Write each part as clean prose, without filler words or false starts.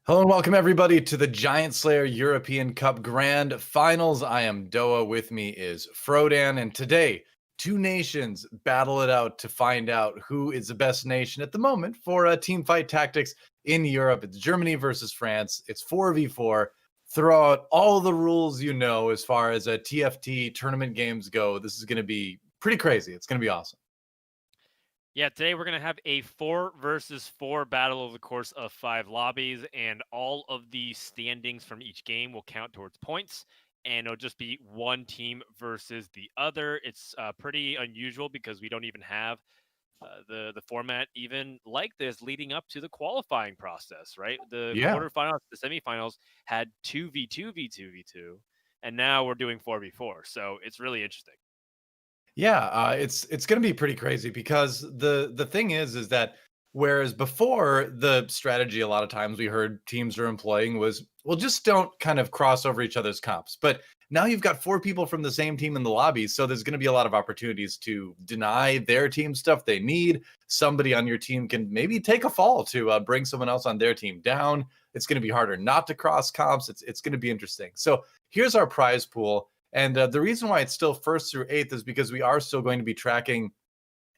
Hello and welcome everybody to the Giant Slayer European Cup Grand Finals. I am DoA. With me is Frodan, and today two nations battle it out to find out who is the best nation at the moment for team fight tactics in Europe. It's Germany versus France. It's 4v4. Throw out all the rules you know as far as TFT tournament games go. This is going to be pretty crazy. It's going to be awesome. Yeah, today we're going to have a 4 versus 4 battle over the course of 5 lobbies, and all of the standings from each game will count towards points, and it'll just be one team versus the other. It's pretty unusual because we don't even have the format even like this leading up to the qualifying process, right? The Yeah. quarterfinals, the semifinals had 2v2, v2, v2, and now we're doing 4v4, so it's really interesting. Yeah, it's going to be pretty crazy because the thing is that whereas before the strategy a lot of times we heard teams are employing was, well, just don't kind of cross over each other's comps. But now you've got four people from the same team in the lobby, so there's going to be a lot of opportunities to deny their team stuff they need. Somebody on your team can maybe take a fall to bring someone else on their team down. It's going to be harder not to cross comps. It's going to be interesting. So here's our prize pool. And the reason why it's still first through eighth is because we are still going to be tracking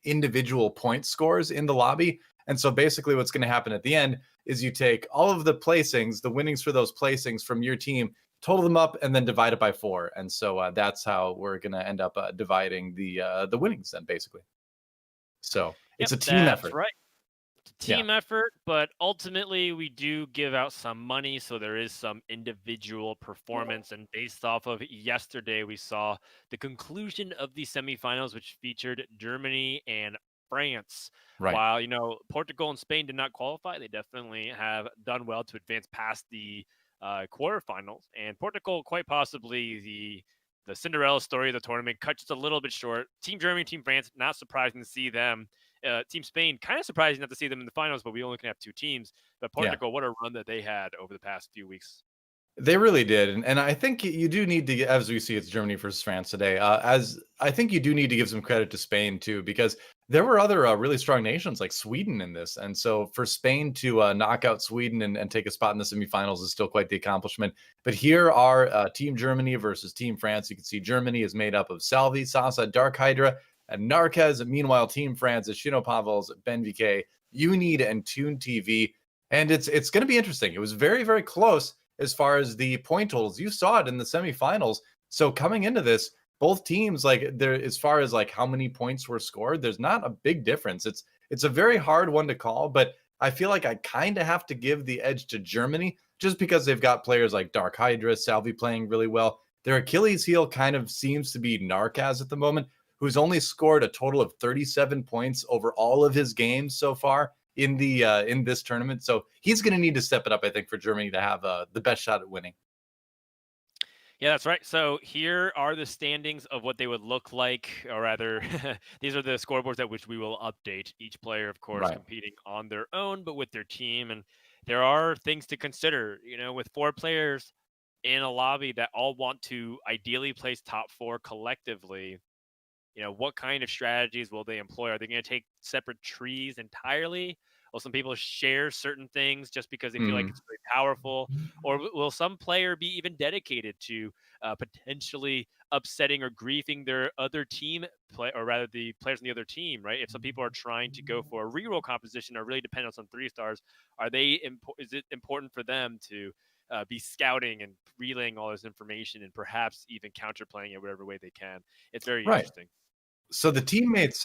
individual point scores in the lobby. And so basically what's going to happen at the end is you take all of the placings, the winnings for those placings from your team, total them up, and then divide it by 4. And so that's how we're going to end up dividing the winnings then, basically. So Yep, it's a team that's effort. right. Yeah. Team effort, but ultimately we do give out some money, so there is some individual performance. And based off of yesterday, we saw the conclusion of the semifinals, which featured Germany and France. Right. While Portugal and Spain did not qualify, they definitely have done well to advance past the quarterfinals. And Portugal, quite possibly the Cinderella story of the tournament, cut just a little bit short. Team Germany, Team France, not surprising to see them. Team Spain, kind of surprising not to see them in the finals, but we only can have two teams. But Yeah. Portugal, what a run that they had over the past few weeks. They really did, and I think you do need to, as we see, it's Germany versus France today. As I think you do need to give some credit to Spain too, because there were other really strong nations like Sweden in this, and so for Spain to knock out Sweden and take a spot in the semifinals is still quite the accomplishment. But here are Team Germany versus Team France. You can see Germany is made up of Salvyyy, Sasa, DarkHydra, and Narkez. Meanwhile, Team France is Shinopavels, BenVK, Unid, and ToonTV, and it's going to be interesting. It was very, very close as far as the point totals. You saw it in the semifinals. So coming into this, both teams, like, there, as far as like how many points were scored, there's not a big difference. It's a very hard one to call, but I feel like I kind of have to give the edge to Germany just because they've got players like DarkHydra, Salvyyy playing really well. Their Achilles heel kind of seems to be Narkez at the moment, who's only scored a total of 37 points over all of his games so far in this tournament. So he's going to need to step it up, I think, for Germany to have the best shot at winning. Yeah, that's right. So here are the standings of what they would look like, or rather, these are the scoreboards at which we will update each player, of course, Right. competing on their own, but with their team. And there are things to consider, with 4 players in a lobby that all want to ideally place top 4 collectively. What kind of strategies will they employ? Are they going to take separate trees entirely? Will some people share certain things just because they feel like Mm. it's really powerful? Or will some player be even dedicated to potentially upsetting or griefing their other team play, or rather the players on the other team, right? If some people are trying to go for a reroll composition or really depend on some 3 stars, is it important for them to be scouting and relaying all this information and perhaps even counterplaying it whatever way they can? It's very Right. interesting. So the teammates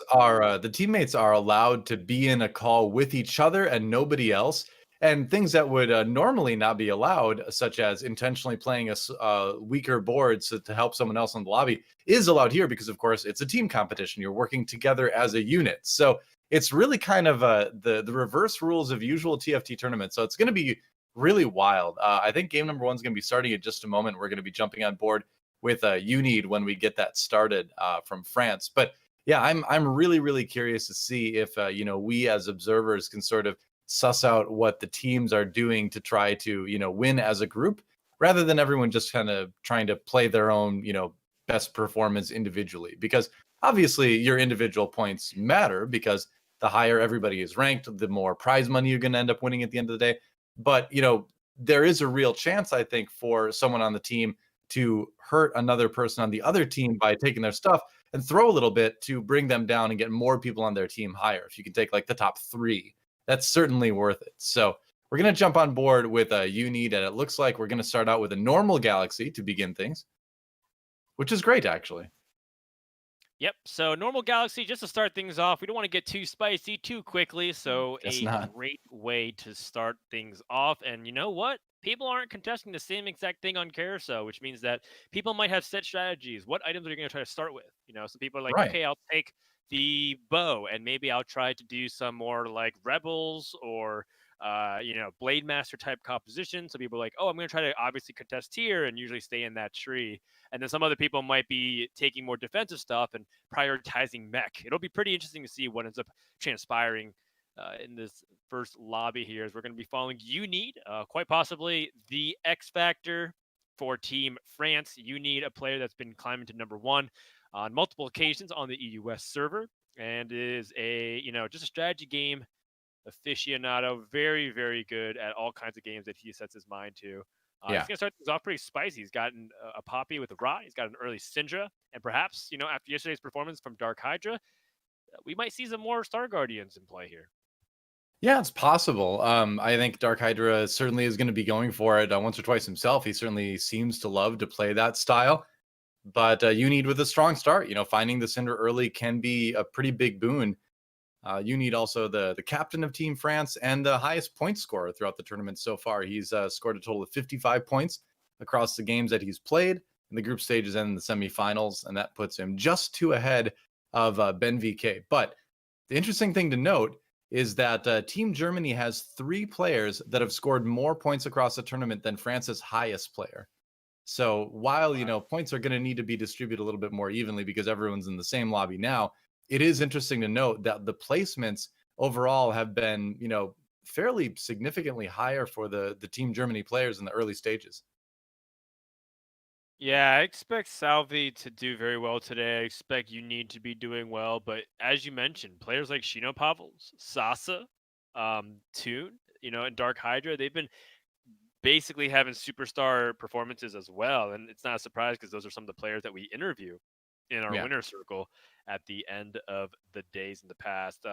are allowed to be in a call with each other and nobody else, and things that would normally not be allowed, such as intentionally playing a weaker board so to help someone else in the lobby, is allowed here because, of course, it's a team competition. You're working together as a unit, so it's really kind of the reverse rules of usual TFT tournaments. So it's going to be really wild. I think game number 1 is going to be starting in just a moment. We're going to be jumping on board with Unid when we get that started from France. But yeah, I'm really, really curious to see if we as observers can sort of suss out what the teams are doing to try to win as a group, rather than everyone just kind of trying to play their own best performance individually. Because obviously your individual points matter, because the higher everybody is ranked, the more prize money you're going to end up winning at the end of the day. But there is a real chance, I think, for someone on the team to hurt another person on the other team by taking their stuff and throw a little bit to bring them down and get more people on their team higher. If you can take like the top 3, that's certainly worth it. So we're going to jump on board with Unid, and it looks like we're going to start out with a normal galaxy to begin things, which is great, actually. Yep. So normal galaxy, just to start things off, we don't want to get too spicy too quickly. So Guess a not. great way to start things off. And you know what? People aren't contesting the same exact thing on carousel, which means that people might have set strategies. What items are you going to try to start with? You know, some people are like, Right. okay, I'll take the bow, and maybe I'll try to do some more like rebels or Blade Master type composition. So people are like, oh, I'm going to try to obviously contest here and usually stay in that tree. And then some other people might be taking more defensive stuff and prioritizing mech. It'll be pretty interesting to see what ends up transpiring in this first lobby here, as we're going to be following Unid, quite possibly the X Factor for Team France. Unid, a player that's been climbing to #1 on multiple occasions on the EUS server, and is just a strategy game aficionado, very, very good at all kinds of games that he sets his mind to. Yeah. He's going to start things off pretty spicy. He's gotten a Poppy with a Rot. He's got an early Syndra. And perhaps, after yesterday's performance from DarkHydra, we might see some more Star Guardians in play here. Yeah, it's possible. I think DarkHydra certainly is going to be going for it once or twice himself. He certainly seems to love to play that style. But Unid with a strong start, finding the Cinder early can be a pretty big boon. Unid also the captain of Team France and the highest point scorer throughout the tournament so far. He's scored a total of 55 points across the games that he's played in the group stages and the semifinals, and that puts him just 2 ahead of BenVK. But the interesting thing to note is that Team Germany has 3 players that have scored more points across the tournament than France's highest player. So while, points are going to need to be distributed a little bit more evenly because everyone's in the same lobby now, it is interesting to note that the placements overall have been, fairly significantly higher for the Team Germany players in the early stages. Yeah, I expect Salvyyy to do very well today. I expect Unid to be doing well. But as you mentioned, players like Shinopavels, Sasa, Toon, and DarkHydra, they've been basically having superstar performances as well. And it's not a surprise because those are some of the players that we interview in our Yeah. winner circle at the end of the days in the past.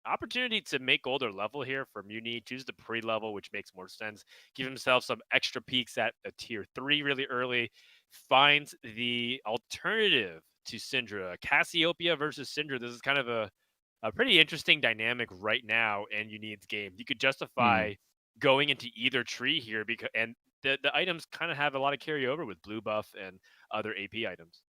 Opportunity to make gold or level here from Unid. Choose the pre-level, which makes more sense. Give himself some extra peaks at a tier 3 really early. Finds the alternative to Syndra. Cassiopeia versus Syndra. This is kind of a pretty interesting dynamic right now in Unid's game. You could Mhm. justify going into either tree here because the items kind of have a lot of carryover with blue buff and other AP items.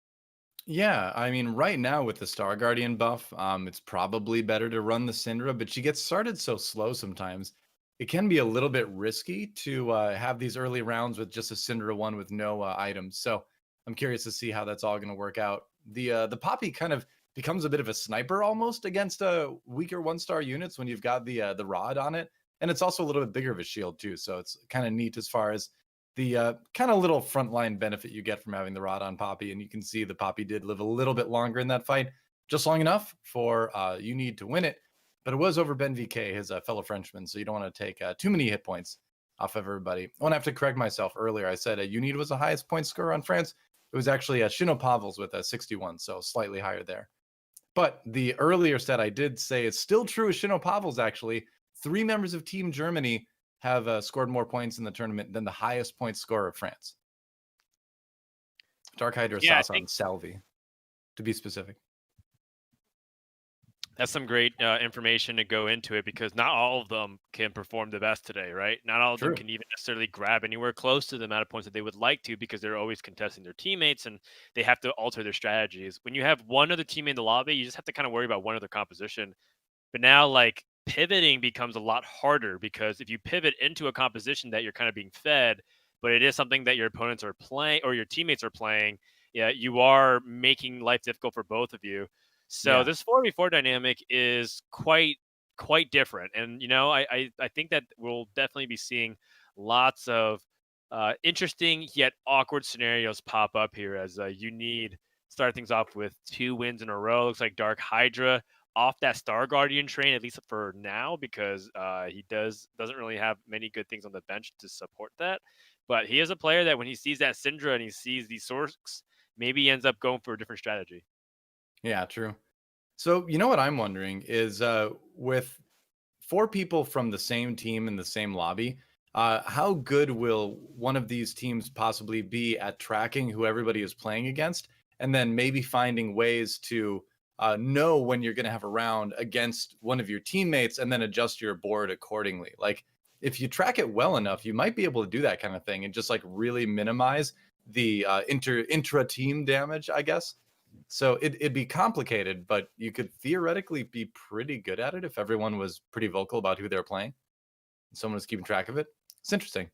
Yeah, I mean, right now with the Star Guardian buff, it's probably better to run the Syndra, but she gets started so slow sometimes. It can be a little bit risky to have these early rounds with just a Syndra one with no items. So I'm curious to see how that's all going to work out. The Poppy kind of becomes a bit of a sniper almost against weaker 1-star units when you've got the rod on it, and it's also a little bit bigger of a shield too. So it's kind of neat as far as the kind of little frontline benefit you get from having the rod on Poppy. And you can see the Poppy did live a little bit longer in that fight, just long enough for Unid to win it. But it was over BenVK, his fellow Frenchman. So you don't want to take too many hit points off of everybody. I want to have to correct myself earlier. I said Unid was the highest point scorer on France. It was actually Shinopavels with a 61, so slightly higher there. But the earlier stat I did say is still true as Shinopavels, actually. 3 members of Team Germany have scored more points in the tournament than the highest point scorer of France. DarkHydra, Yeah, I Sasa, think and Salvyyy, to be specific. that's some great information to go into it because not all of them can perform the best today, right? Not all of them True. can even necessarily grab anywhere close to the amount of points that they would like to because they're always contesting their teammates and they have to alter their strategies. When you have one other teammate in the lobby, you just have to kind of worry about one other composition. But now, like, pivoting becomes a lot harder because if you pivot into a composition that you're kind of being fed, but it is something that your opponents are playing or your teammates are playing, yeah, you are making life difficult for both of you. So Yeah. this 4v4 dynamic is quite different. And I think that we'll definitely be seeing lots of interesting yet awkward scenarios pop up here as Unid start things off with 2 wins in a row. Looks like DarkHydra off that Star Guardian train, at least for now, because he doesn't really have many good things on the bench to support that. But he is a player that when he sees that Syndra and he sees these Sorks, maybe he ends up going for a different strategy. Yeah, true. So, you know what I'm wondering is with four people from the same team in the same lobby, how good will one of these teams possibly be at tracking who everybody is playing against, and then maybe finding ways to know when you're going to have a round against one of your teammates, and then adjust your board accordingly? Like, if you track it well enough, you might be able to do that kind of thing and just like really minimize the intra team damage, I guess. So it'd be complicated, but you could theoretically be pretty good at it if everyone was pretty vocal about who they're playing. Someone was keeping track of it. It's interesting.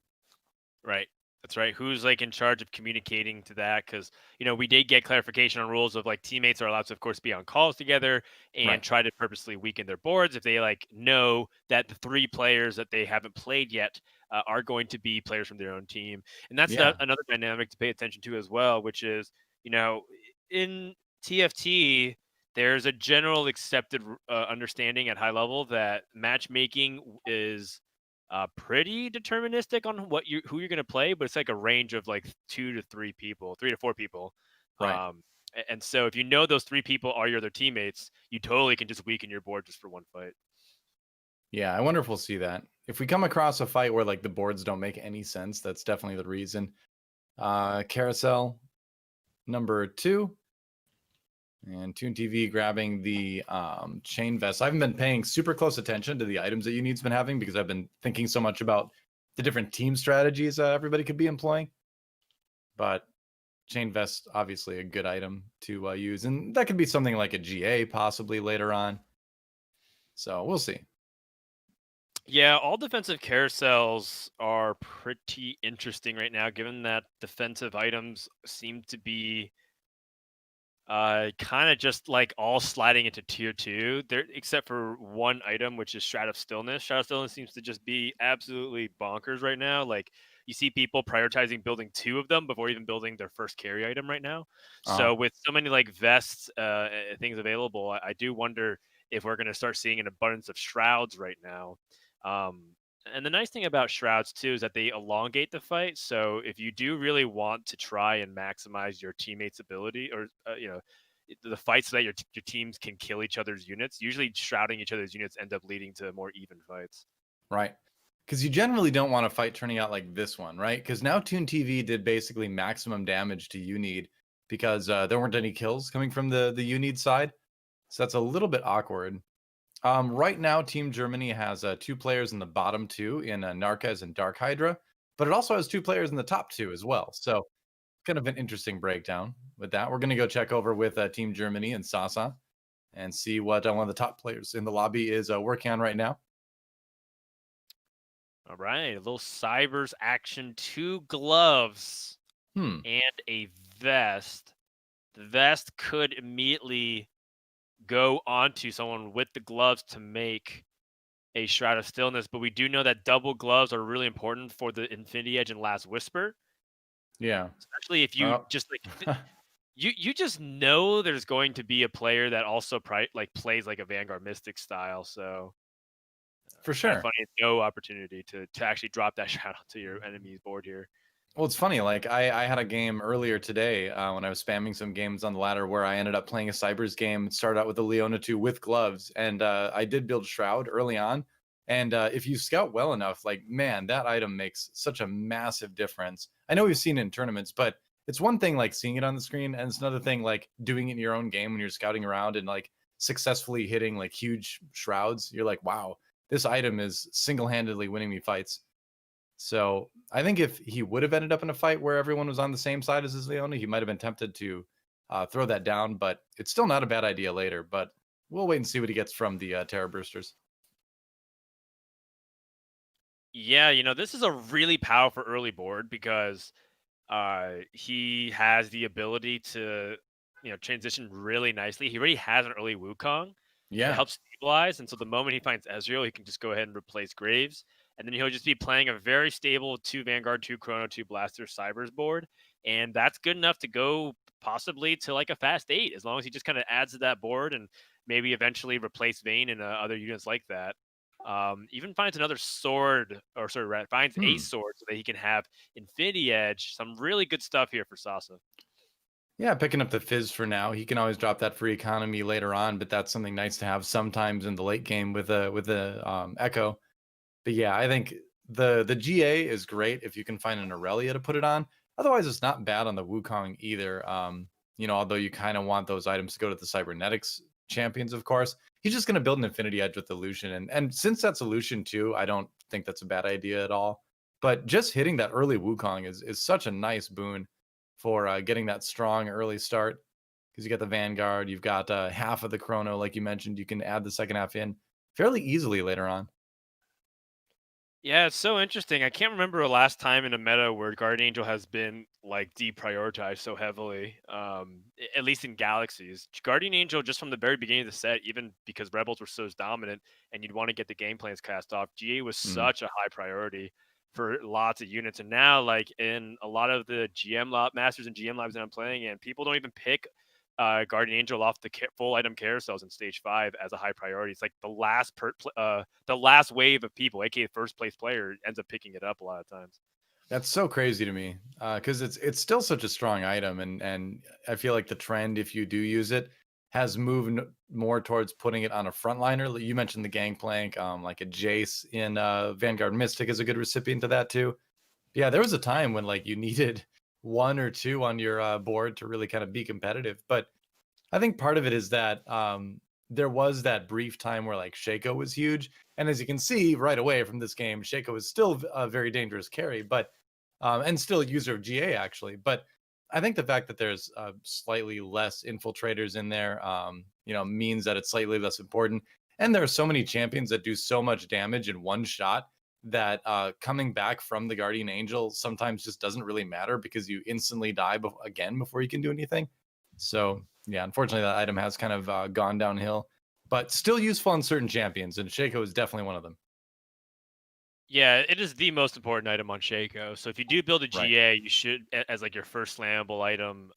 Right. That's right. Who's like in charge of communicating to that? Because we did get clarification on rules of like teammates are allowed to, of course, be on calls together and Right. try to purposely weaken their boards if they like know that the three players that they haven't played yet are going to be players from their own team. And that's Yeah. another dynamic to pay attention to as well, which is in TFT. There's a general accepted understanding at high level that matchmaking is pretty deterministic on who you're going to play, but it's like a range of like 2 to 3 people, 3 to 4 people. Right. And so if you know those 3 people are your other teammates, you totally can just weaken your board just for one fight. Yeah. I wonder if we'll see that. If we come across a fight where like the boards don't make any sense, that's definitely the reason. Carousel number 2. And ToonTV grabbing the chain vest. I haven't been paying super close attention to the items that United's been having because I've been thinking so much about the different team strategies everybody could be employing. But chain vest, obviously a good item to use. And that could be something like a GA possibly later on. So we'll see. Yeah, all defensive carousels are pretty interesting right now, given that defensive items seem to be kind of just like all sliding into tier two there, except for one item, which is Shroud of Stillness. Shroud of Stillness seems to just be absolutely bonkers right now. Like you see people prioritizing building 2 of them before even building their first carry item right now. Uh, So with so many like vests, things available, I do wonder if we're going to start seeing an abundance of shrouds right now. Um, and the nice thing about shrouds too is that they elongate the fight. So if you do really want to try and maximize your teammates' ability, or the fights so that your teams can kill each other's units, usually shrouding each other's units end up leading to more even fights. right. Because you generally don't want a fight turning out like this one, right? Because now ToonTV did basically maximum damage to Unid because there weren't any kills coming from the Unid side. So that's a little bit awkward. Right now, Team Germany has 2 players in the bottom 2 in Narkez and DarkHydra, but it also has 2 players in the top 2 as well. So kind of an interesting breakdown with that. We're going to go check over with Team Germany and Sasa and see what one of the top players in the lobby is working on right now. All right, a little Cybers action, 2 gloves Hmm. and a vest. The vest could immediately go onto someone with the gloves to make a Shroud of Stillness, but we do know that double gloves are really important for the Infinity Edge and Last Whisper, Yeah. especially if you Oh. just like you just know there's going to be a player that also plays like a Vanguard Mystic style. So For kind of sure. funny, no opportunity to actually drop that shot onto your enemy's board here. Well, it's funny. Like I had a game earlier today when I was spamming some games on the ladder where I ended up playing a Cybers game. It started out with a Leona 2 with gloves, and I did build Shroud early on. And if you scout well enough, like man, that item makes such a massive difference. I know we've seen it in tournaments, but it's one thing like seeing it on the screen, and it's another thing like doing it in your own game when you're scouting around and like successfully hitting like huge shrouds. You're like, wow, this item is single-handedly winning me fights. So I think if he would have ended up in a fight where everyone was on the same side as his Leona, he might have been tempted to throw that down. But it's still not a bad idea later. But we'll wait and see what he gets from the Terror Boosters. Yeah, this is a really powerful early board because he has the ability to transition really nicely. He already has an early Wukong that Yeah, helps stabilize, and so the moment he finds Ezreal, he can just go ahead and replace Graves, and then he'll just be playing a very stable 2 Vanguard, 2 Chrono, 2 Blaster Cybers board, and that's good enough to go possibly to like a fast 8 as long as he just kind of adds to that board and maybe eventually replace Vayne and other units like that. Even finds another sword, or sorry, finds a sword so that he can have Infinity Edge. Some really good stuff here for Sasa. Yeah, picking up the Fizz for now. He can always drop that free economy later on, but that's something nice to have sometimes in the late game with a Echo. But yeah, I think the GA is great if you can find an Aurelia to put it on. Otherwise, it's not bad on the Wukong either. Although you kind of want those items to go to the Cybernetics champions, of course. He's just going to build an Infinity Edge with Illusion, and since that's Illusion too, I don't think that's a bad idea at all. But just hitting that early Wukong is such a nice boon for getting that strong early start, because you got the Vanguard, you've got half of the Chrono, like you mentioned. You can add the second half in fairly easily later on. Yeah, it's so interesting. I can't remember a last time in a meta where Guardian Angel has been like deprioritized so heavily. At least in Galaxies, Guardian Angel just from the very beginning of the set, even because Rebels were so dominant and you'd want to get the game plans cast off, GA was such a high priority for lots of units. And now, like in a lot of the Masters and GM Labs that I'm playing in, people don't even pick Guardian Angel off the full item carousels in stage 5 as a high priority. It's like the last wave of people, aka first place player, ends up picking it up a lot of times. That's so crazy to me, because it's still such a strong item, and I feel like the trend, if you do use it, has moved more towards putting it on a frontliner. You mentioned the Gangplank, like a Jace in Vanguard Mystic is a good recipient to that too. Yeah, there was a time when like you needed one or two on your board to really kind of be competitive, but I think part of it is that there was that brief time where like Shaco was huge, and as you can see right away from this game, Shaco is still a very dangerous carry, but and still a user of GA actually. But I think the fact that there's slightly less infiltrators in there, means that it's slightly less important. And there are so many champions that do so much damage in one shot that coming back from the Guardian Angel sometimes just doesn't really matter, because you instantly die again before you can do anything. So yeah, unfortunately, that item has kind of gone downhill, but still useful on certain champions, and Shaco is definitely one of them. Yeah, it is the most important item on Shaco. So if you do build a Right. GA, you should, as like your first slammable item,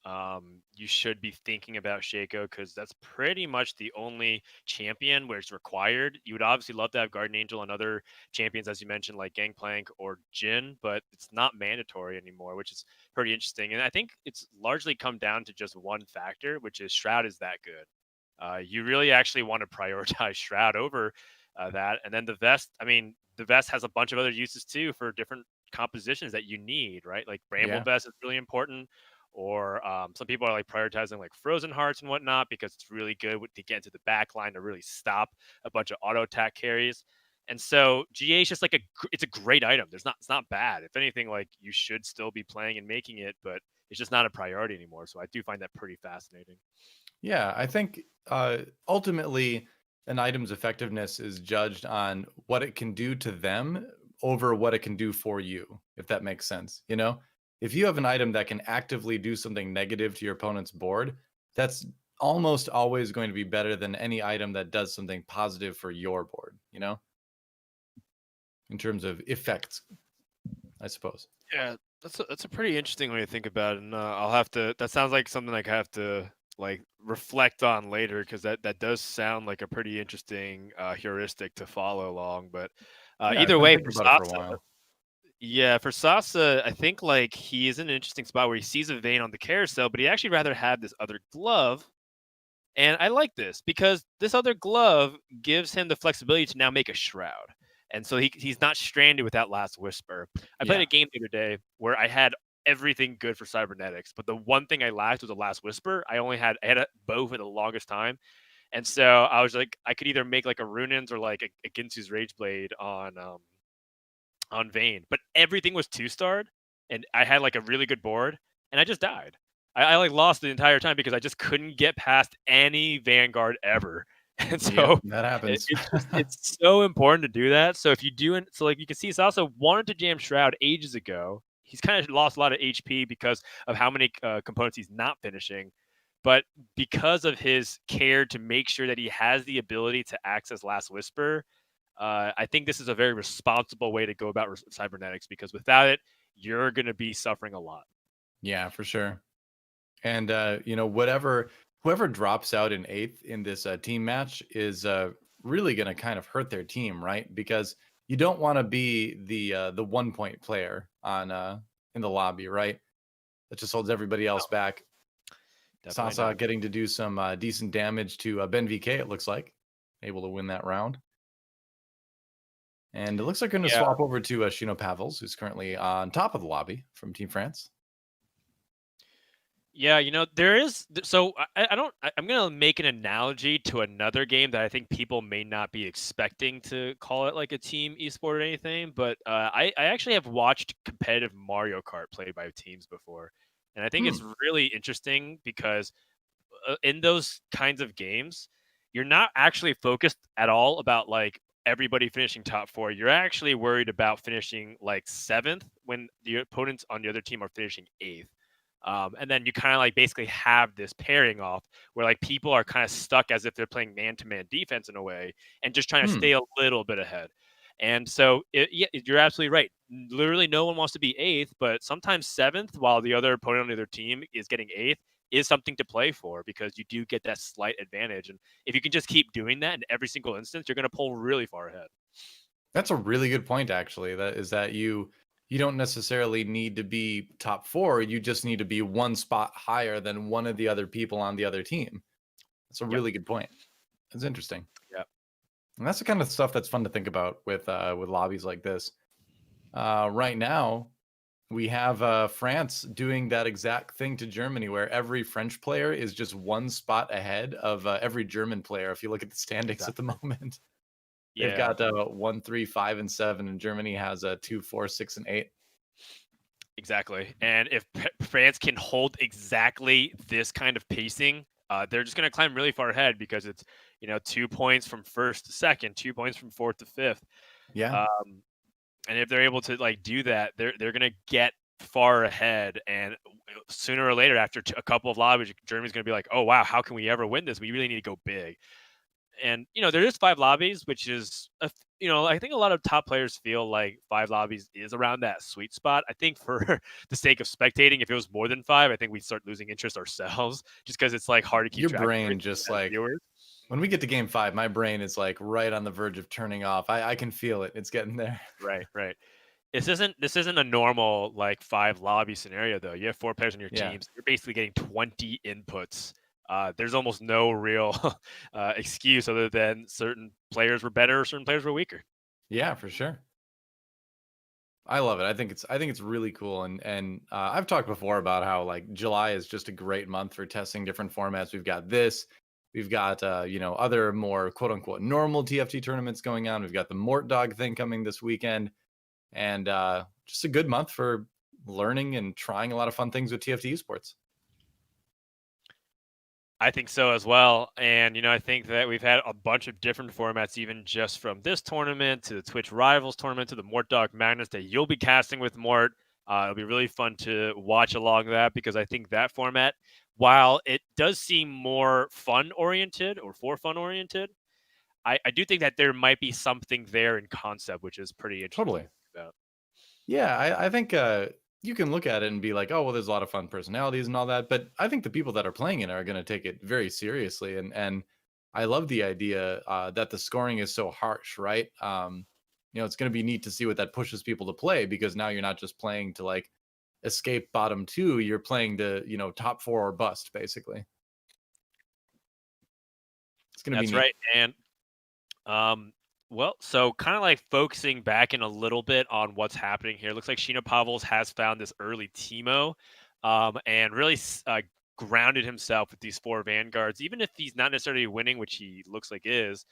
you should be thinking about Shaco, because that's pretty much the only champion where it's required. You would obviously love to have Guardian Angel and other champions, as you mentioned, like Gangplank or Jhin, but it's not mandatory anymore, which is pretty interesting. And I think it's largely come down to just one factor, which is Shroud is that good. You really actually want to prioritize Shroud over that. And then the vest, I mean, the vest has a bunch of other uses too for different compositions that you need, right? Like Bramble Yeah. Vest is really important. Or some people are like prioritizing like Frozen Hearts and whatnot because it's really good to get into the back line to really stop a bunch of auto attack carries. And so GA is just like it's a great item. It's not bad. If anything, like you should still be playing and making it, but it's just not a priority anymore. So I do find that pretty fascinating. Yeah, I think ultimately an item's effectiveness is judged on what it can do to them over what it can do for you, if that makes sense. If you have an item that can actively do something negative to your opponent's board, that's almost always going to be better than any item that does something positive for your board, in terms of effects, I suppose. Yeah, that's a pretty interesting way to think about it, and I'll have to. That sounds like something I have to like reflect on later, because that does sound like a pretty interesting heuristic to follow along. But Yeah, I've either been way, thinking for about it for a Sasa, while. yeah, for Sasa, I think like he is in an interesting spot where he sees a vein on the carousel, but he actually rather have this other glove. And I like this because this other glove gives him the flexibility to now make a shroud. And so he's not stranded with that last whisper. I played Yeah. a game the other day where I had everything good for cybernetics, but the one thing I lacked was the last whisper. I had a bow for the longest time. And so I was like, I could either make like a Runins or like a Ginsu's Rage Blade on Vayne, but everything was 2-starred, and I had like a really good board, and I just died. I like lost the entire time because I just couldn't get past any Vanguard ever. And Yep, so that happens. it's so important to do that. So if you do it, so like you can see, he's also wanted to jam Shroud ages ago. He's kind of lost a lot of HP because of how many components he's not finishing. But because of his care to make sure that he has the ability to access Last Whisper, I think this is a very responsible way to go about cybernetics, because without it, you're going to be suffering a lot. Yeah, for sure. And whatever whoever drops out in 8th in this team match is really going to kind of hurt their team, right? Because you don't want to be the 1 point player on in the lobby, right? That just holds everybody else No, back. definitely Sasa not. getting to do some decent damage to BenVK, it looks like. Able to win that round. And it looks like we're going to Yeah. swap over to Shinopavels, who's currently on top of the lobby from Team France. Yeah, there is. So I'm gonna make an analogy to another game that I think people may not be expecting to call it like a team esport or anything. But I actually have watched competitive Mario Kart played by teams before, and I think it's Hmm. really interesting because in those kinds of games, you're not actually focused at all about like everybody finishing top four. You're actually worried about finishing like seventh when the opponents on the other team are finishing eighth. And then you kind of like basically have this pairing off where like people are kind of stuck as if they're playing man to man defense in a way and just trying to Hmm. stay a little bit ahead. And so, yeah, you're absolutely right. Literally, no one wants to be eighth, but sometimes seventh, while the other opponent on the other team is getting eighth, is something to play for because you do get that slight advantage. And if you can just keep doing that in every single instance, you're going to pull really far ahead. That's a really good point, actually. That is that you don't necessarily need to be top 4. You just need to be one spot higher than one of the other people on the other team. That's a Yep. really good point. That's interesting. Yep. And that's the kind of stuff that's fun to think about with lobbies like this. Right now, we have France doing that exact thing to Germany, where every French player is just one spot ahead of every German player. If you look at the standings at the Exactly. moment, they've Yeah. got 1, 3, 5, and 7, and Germany has 2, 4, 6, and 8. Exactly. And if France can hold exactly this kind of pacing, they're just going to climb really far ahead because it's 2 points from first to second, 2 points from fourth to fifth. Yeah, Um, and if they're able to like do that, they're going to get far ahead. And sooner or later, after a couple of lobbies, Germany's going to be like, "Oh wow, how can we ever win this? We really need to go big." And there is 5 lobbies, which is I think a lot of top players feel like 5 lobbies is around that sweet spot. I think for the sake of spectating, if it was more than 5, I think we'd start losing interest ourselves just because it's like hard to keep your track of brain everything just as like viewers. when we get to game 5, my brain is like right on the verge of turning off. I can feel it. It's getting there. Right, right. This isn't a normal like 5 lobby scenario though. You have 4 players on your Yeah. teams. You're basically getting 20 inputs. There's almost no real excuse other than certain players were better, certain players were weaker. Yeah, for sure. I love it. I think it's really cool, and I've talked before about how like July is just a great month for testing different formats. We've got this, we've got other more quote unquote normal TFT tournaments going on. We've got the Mort Dog thing coming this weekend, and just a good month for learning and trying a lot of fun things with TFT esports. I think so as well. And, I think that we've had a bunch of different formats, even just from this tournament to the Twitch Rivals tournament to the Mort Dog Madness that you'll be casting with Mort. It'll be really fun to watch along that because I think that format, while it does seem more fun oriented or for fun oriented, I do think that there might be something there in concept, which is pretty interesting to Totally. think about. Yeah, I think you can look at it and be like, oh, well, there's a lot of fun personalities and all that. But I think the people that are playing it are going to take it very seriously. And I love the idea that the scoring is so harsh, right? It's going to be neat to see what that pushes people to play because now you're not just playing to like escape bottom 2, you're playing to, top 4 or bust, basically. It's going to be That's neat. right. And well, so kind of like focusing back in a little bit on what's happening here. Looks like Shinopavels has found this early Timo, and really grounded himself with these 4 vanguards. Even if he's not necessarily winning, which he looks like is,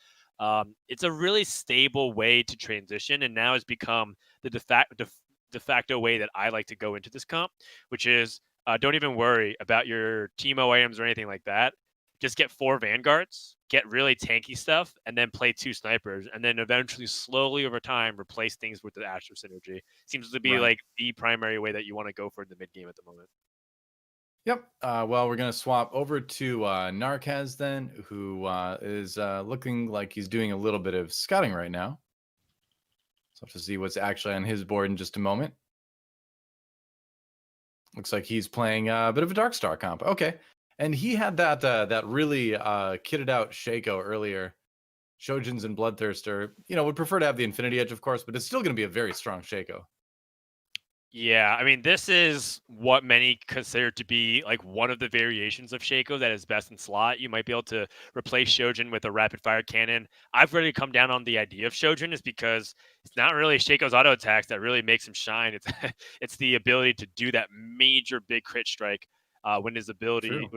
it's a really stable way to transition, and now has become the de facto way that I like to go into this comp, which is don't even worry about your Timo items or anything like that. Just get 4 vanguards, get really tanky stuff, and then play 2 snipers, and then eventually, slowly over time, replace things with the Astro synergy. Seems to be Right. like the primary way that you want to go for in the mid game at the moment. Yep. Well, we're going to swap over to Narkez then, who is looking like he's doing a little bit of scouting right now. So to see what's actually on his board in just a moment. Looks like he's playing a bit of a Dark Star comp. Okay. And he had that really kitted out Shaco earlier. Shojins and Bloodthirster, would prefer to have the Infinity Edge, of course, but it's still going to be a very strong Shaco. Yeah, I mean, this is what many consider to be like one of the variations of Shaco that is best in slot. You might be able to replace Shojin with a rapid fire cannon. I've really come down on the idea of Shojin is because it's not really Shaco's auto attacks that really makes him shine. It's it's the ability to do that major big crit strike when his ability True.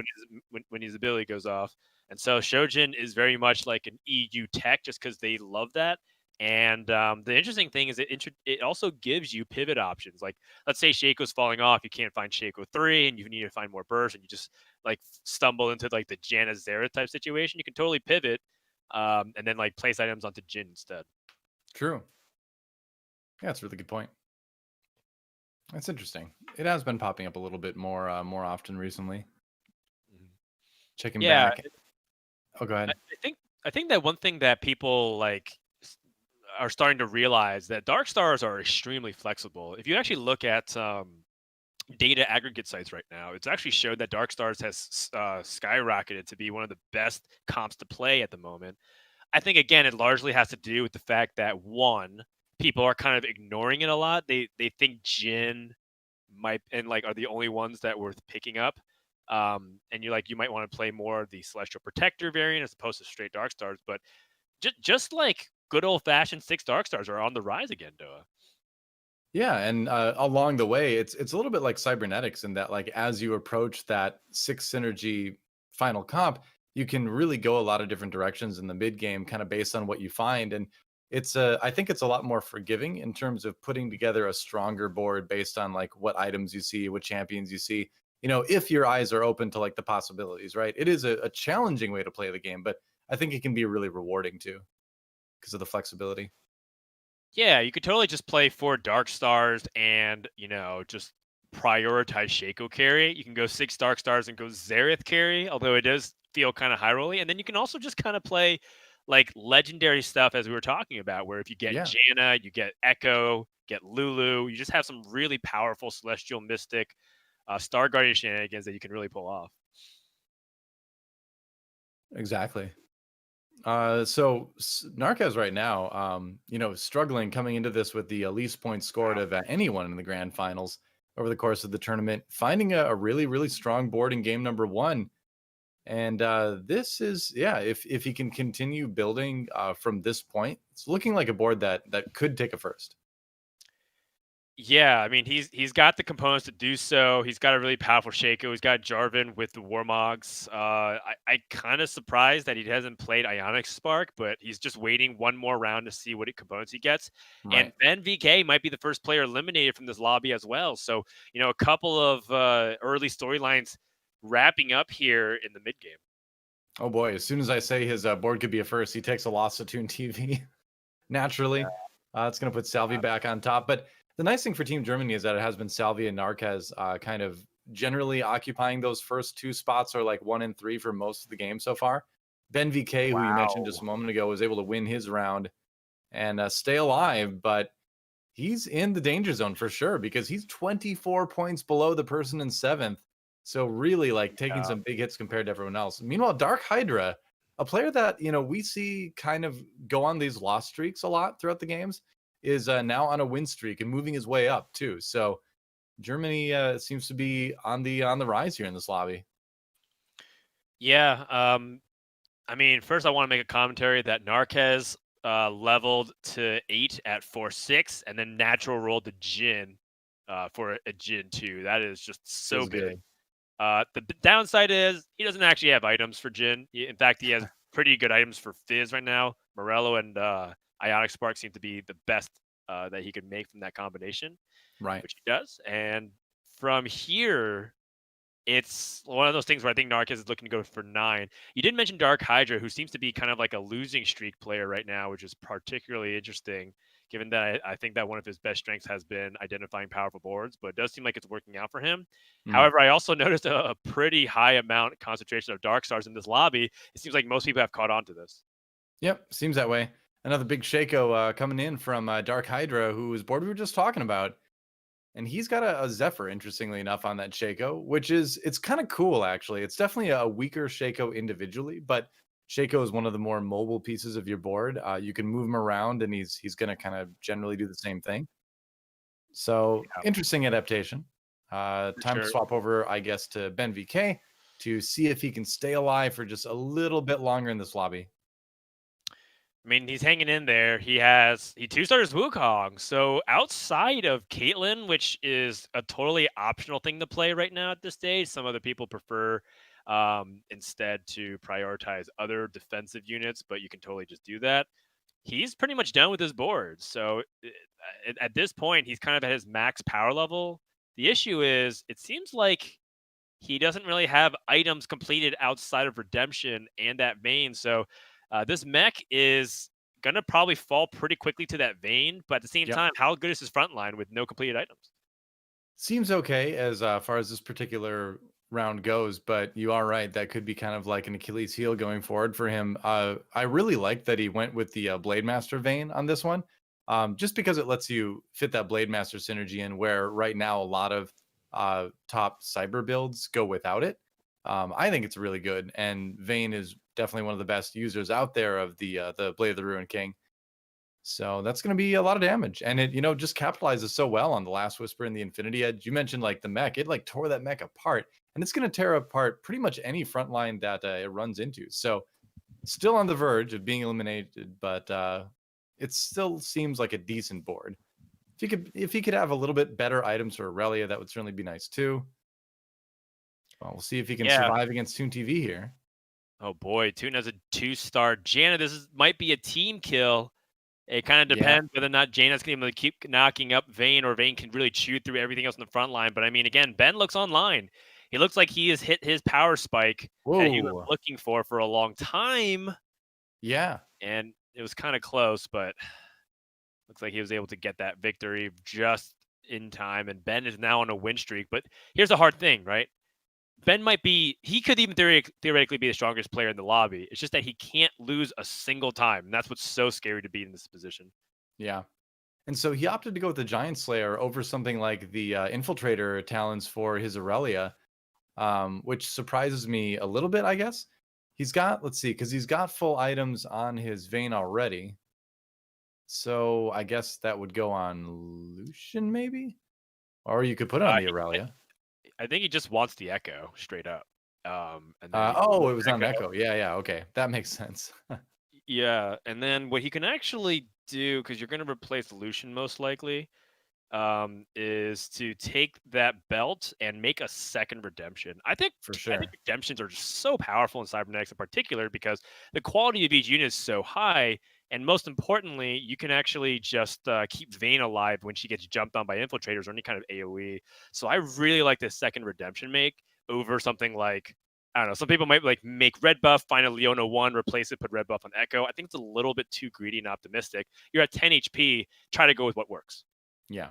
when his ability goes off. And so Shojin is very much like an EU tech just because they love that. And the interesting thing is it also gives you pivot options. Like let's say Shaco's falling off, you can't find Shaco 3 and you need to find more burst and you just like stumble into like the Janna Zera type situation, you can totally pivot and then like place items onto Jin instead. True. Yeah, that's a really good point. That's interesting. It has been popping up a little bit more often recently. Mhm. Checking Yeah, back. Oh, go I, ahead. I think I think that one thing that people like are starting to realize that dark stars are extremely flexible. If you actually look at data aggregate sites right now, it's actually showed that Dark Stars has skyrocketed to be one of the best comps to play at the moment. I think again, it largely has to do with the fact that one, people are kind of ignoring it a lot. They think Jin might and like are the only ones that worth picking up. And you might want to play more of the Celestial Protector variant as opposed to straight Dark Stars, but just like good old fashioned six Dark Stars are on the rise again, Doa. Yeah, and along the way, it's a little bit like cybernetics in that, like, as you approach that six synergy final comp, you can really go a lot of different directions in the mid game, kind of based on what you find. And I think it's a lot more forgiving in terms of putting together a stronger board based on like what items you see, what champions you see. If your eyes are open to like the possibilities, right? It is a challenging way to play the game, but I think it can be really rewarding too because of the flexibility. Yeah, you could totally just play 4 Dark Stars and, just prioritize Shaco carry. You can go 6 Dark Stars and go Xerath carry, although it does feel kind of high rolly. And then you can also just kind of play like legendary stuff as we were talking about, where if you get Yeah, Janna, you get Echo, get Lulu, you just have some really powerful Celestial Mystic, Star Guardian shenanigans that you can really pull off. exactly. Narkez right now, struggling coming into this with the least points scored of anyone in the grand finals over the course of the tournament, finding a really, really strong board in game number one. And this is, yeah, if he can continue building from this point, it's looking like a board that could take a first. Yeah, I mean he's got the components to do so. He's got a really powerful Shaco. He's got Jarvan with the Warmogs. I kind of surprised that he hasn't played Ionic Spark, but he's just waiting one more round to see what components he gets. And Right. BenVK might be the first player eliminated from this lobby as well. So a couple of early storylines wrapping up here in the mid game. Oh boy, as soon as I say his board could be a first, he takes a loss to ToonTV. Naturally. It's going to put Salvyyy back on top. But the nice thing for Team Germany is that it has been Salvyyy and Narkez kind of generally occupying those first two spots, or like 1 and 3 for most of the game so far. BenVK, who you mentioned just Wow. a moment ago, was able to win his round and stay alive, but he's in the danger zone for sure because he's 24 points below the person in seventh. So really like taking some big hits compared to everyone else. Meanwhile, DarkHydra, a player that, we see kind of go on these loss streaks a lot throughout the games, is now on a win streak and moving his way up too. So Germany seems to be on the rise here in this lobby. Yeah. I mean, first I want to make a commentary that Narquez leveled to 8 at 4-6, and then natural rolled to Jin for a Jin 2. That is just so Feels big. good. The downside is he doesn't actually have items for Jin. In fact, he has pretty good items for Fizz right now. Morello and Ionic Spark seem to be the best that he could make from that combination, Right. which he does. And from here, it's one of those things where I think Narcus is looking to go for 9. You did mention DarkHydra, who seems to be kind of like a losing streak player right now, which is particularly interesting, given that I think that one of his best strengths has been identifying powerful boards, but it does seem like it's working out for him. Mm. However, I also noticed a pretty high amount concentration of Dark Stars in this lobby. It seems like most people have caught on to this. Yep, seems that way. Another big Shaco coming in from DarkHydra, whose board we were just talking about. And he's got a Zephyr, interestingly enough, on that Shaco, which is it's kind of cool actually. It's definitely a weaker Shaco individually, but Shaco is one of the more mobile pieces of your board. You can move him around, and he's going to kind of generally do the same thing. So Yeah, interesting adaptation. for Time to sure. swap over, I guess, to BenVK to see if he can stay alive for just a little bit longer in this lobby. I mean, he's hanging in there. He two stars Wukong. So outside of Caitlyn, which is a totally optional thing to play right now at this stage, some other people prefer instead to prioritize other defensive units, but you can totally just do that. He's pretty much done with his board. So at this point, he's kind of at his max power level. The issue is, it seems like he doesn't really have items completed outside of redemption and that vein. So this mech is gonna probably fall pretty quickly to that vein. But at the same Yep. time, how good is his front line with no completed items? Seems okay as far as this particular round goes, but you are right. That could be kind of like an Achilles heel going forward for him. I really like that he went with the Blade Master vein on this one, just because it lets you fit that Blade Master synergy in where right now a lot of top cyber builds go without it. I think it's really good, and Vayne is definitely one of the best users out there of the Blade of the Ruined King. So that's going to be a lot of damage. And it, just capitalizes so well on the Last Whisper and the Infinity Edge. You mentioned like the mech, it like tore that mech apart. And it's going to tear apart pretty much any front line that it runs into. So still on the verge of being eliminated, but it still seems like a decent board. If he could have a little bit better items for Aurelia, that would certainly be nice too. Well, we'll see if he can Yeah. survive against ToonTV here. Oh boy, Toon has a 2-star. Janna, might be a team kill. It kind of Yeah. depends whether or not Jaina's going to keep knocking up Vayne, or Vayne can really chew through everything else in the front line. But I mean, again, Ben looks online. He looks like he has hit his power spike that he was Whoa. looking for a long time. Yeah. And it was kind of close, but looks like he was able to get that victory just in time. And Ben is now on a win streak. But here's a hard thing, right? Ben he could even theoretically be the strongest player in the lobby. It's just that he can't lose a single time. And that's what's so scary to be in this position. Yeah. And so he opted to go with the Giant Slayer over something like the Infiltrator talents for his Aurelia, which surprises me a little bit, I guess. He's got, let's see, because he's got full items on his vein already. So I guess that would go on Lucian, maybe? Or you could put it on the Aurelia. I think he just wants the Echo straight up. And then Oh, with it was on Echo, Echo. Yeah, yeah. Okay. That makes sense. yeah. And then what he can actually do, because you're going to replace Lucian most likely, is to take that belt and make a second redemption. For I think sure. redemptions are just so powerful in cybernetics in particular because the quality of each unit is so high, and most importantly, you can actually just keep Vayne alive when she gets jumped on by infiltrators or any kind of AOE. So I really like this second redemption make over something like, I don't know. Some people might like make red buff, find a Leona 1, replace it, put red buff on Echo. I think it's a little bit too greedy and optimistic. You're at 10 HP. Try to go with what works. Yeah.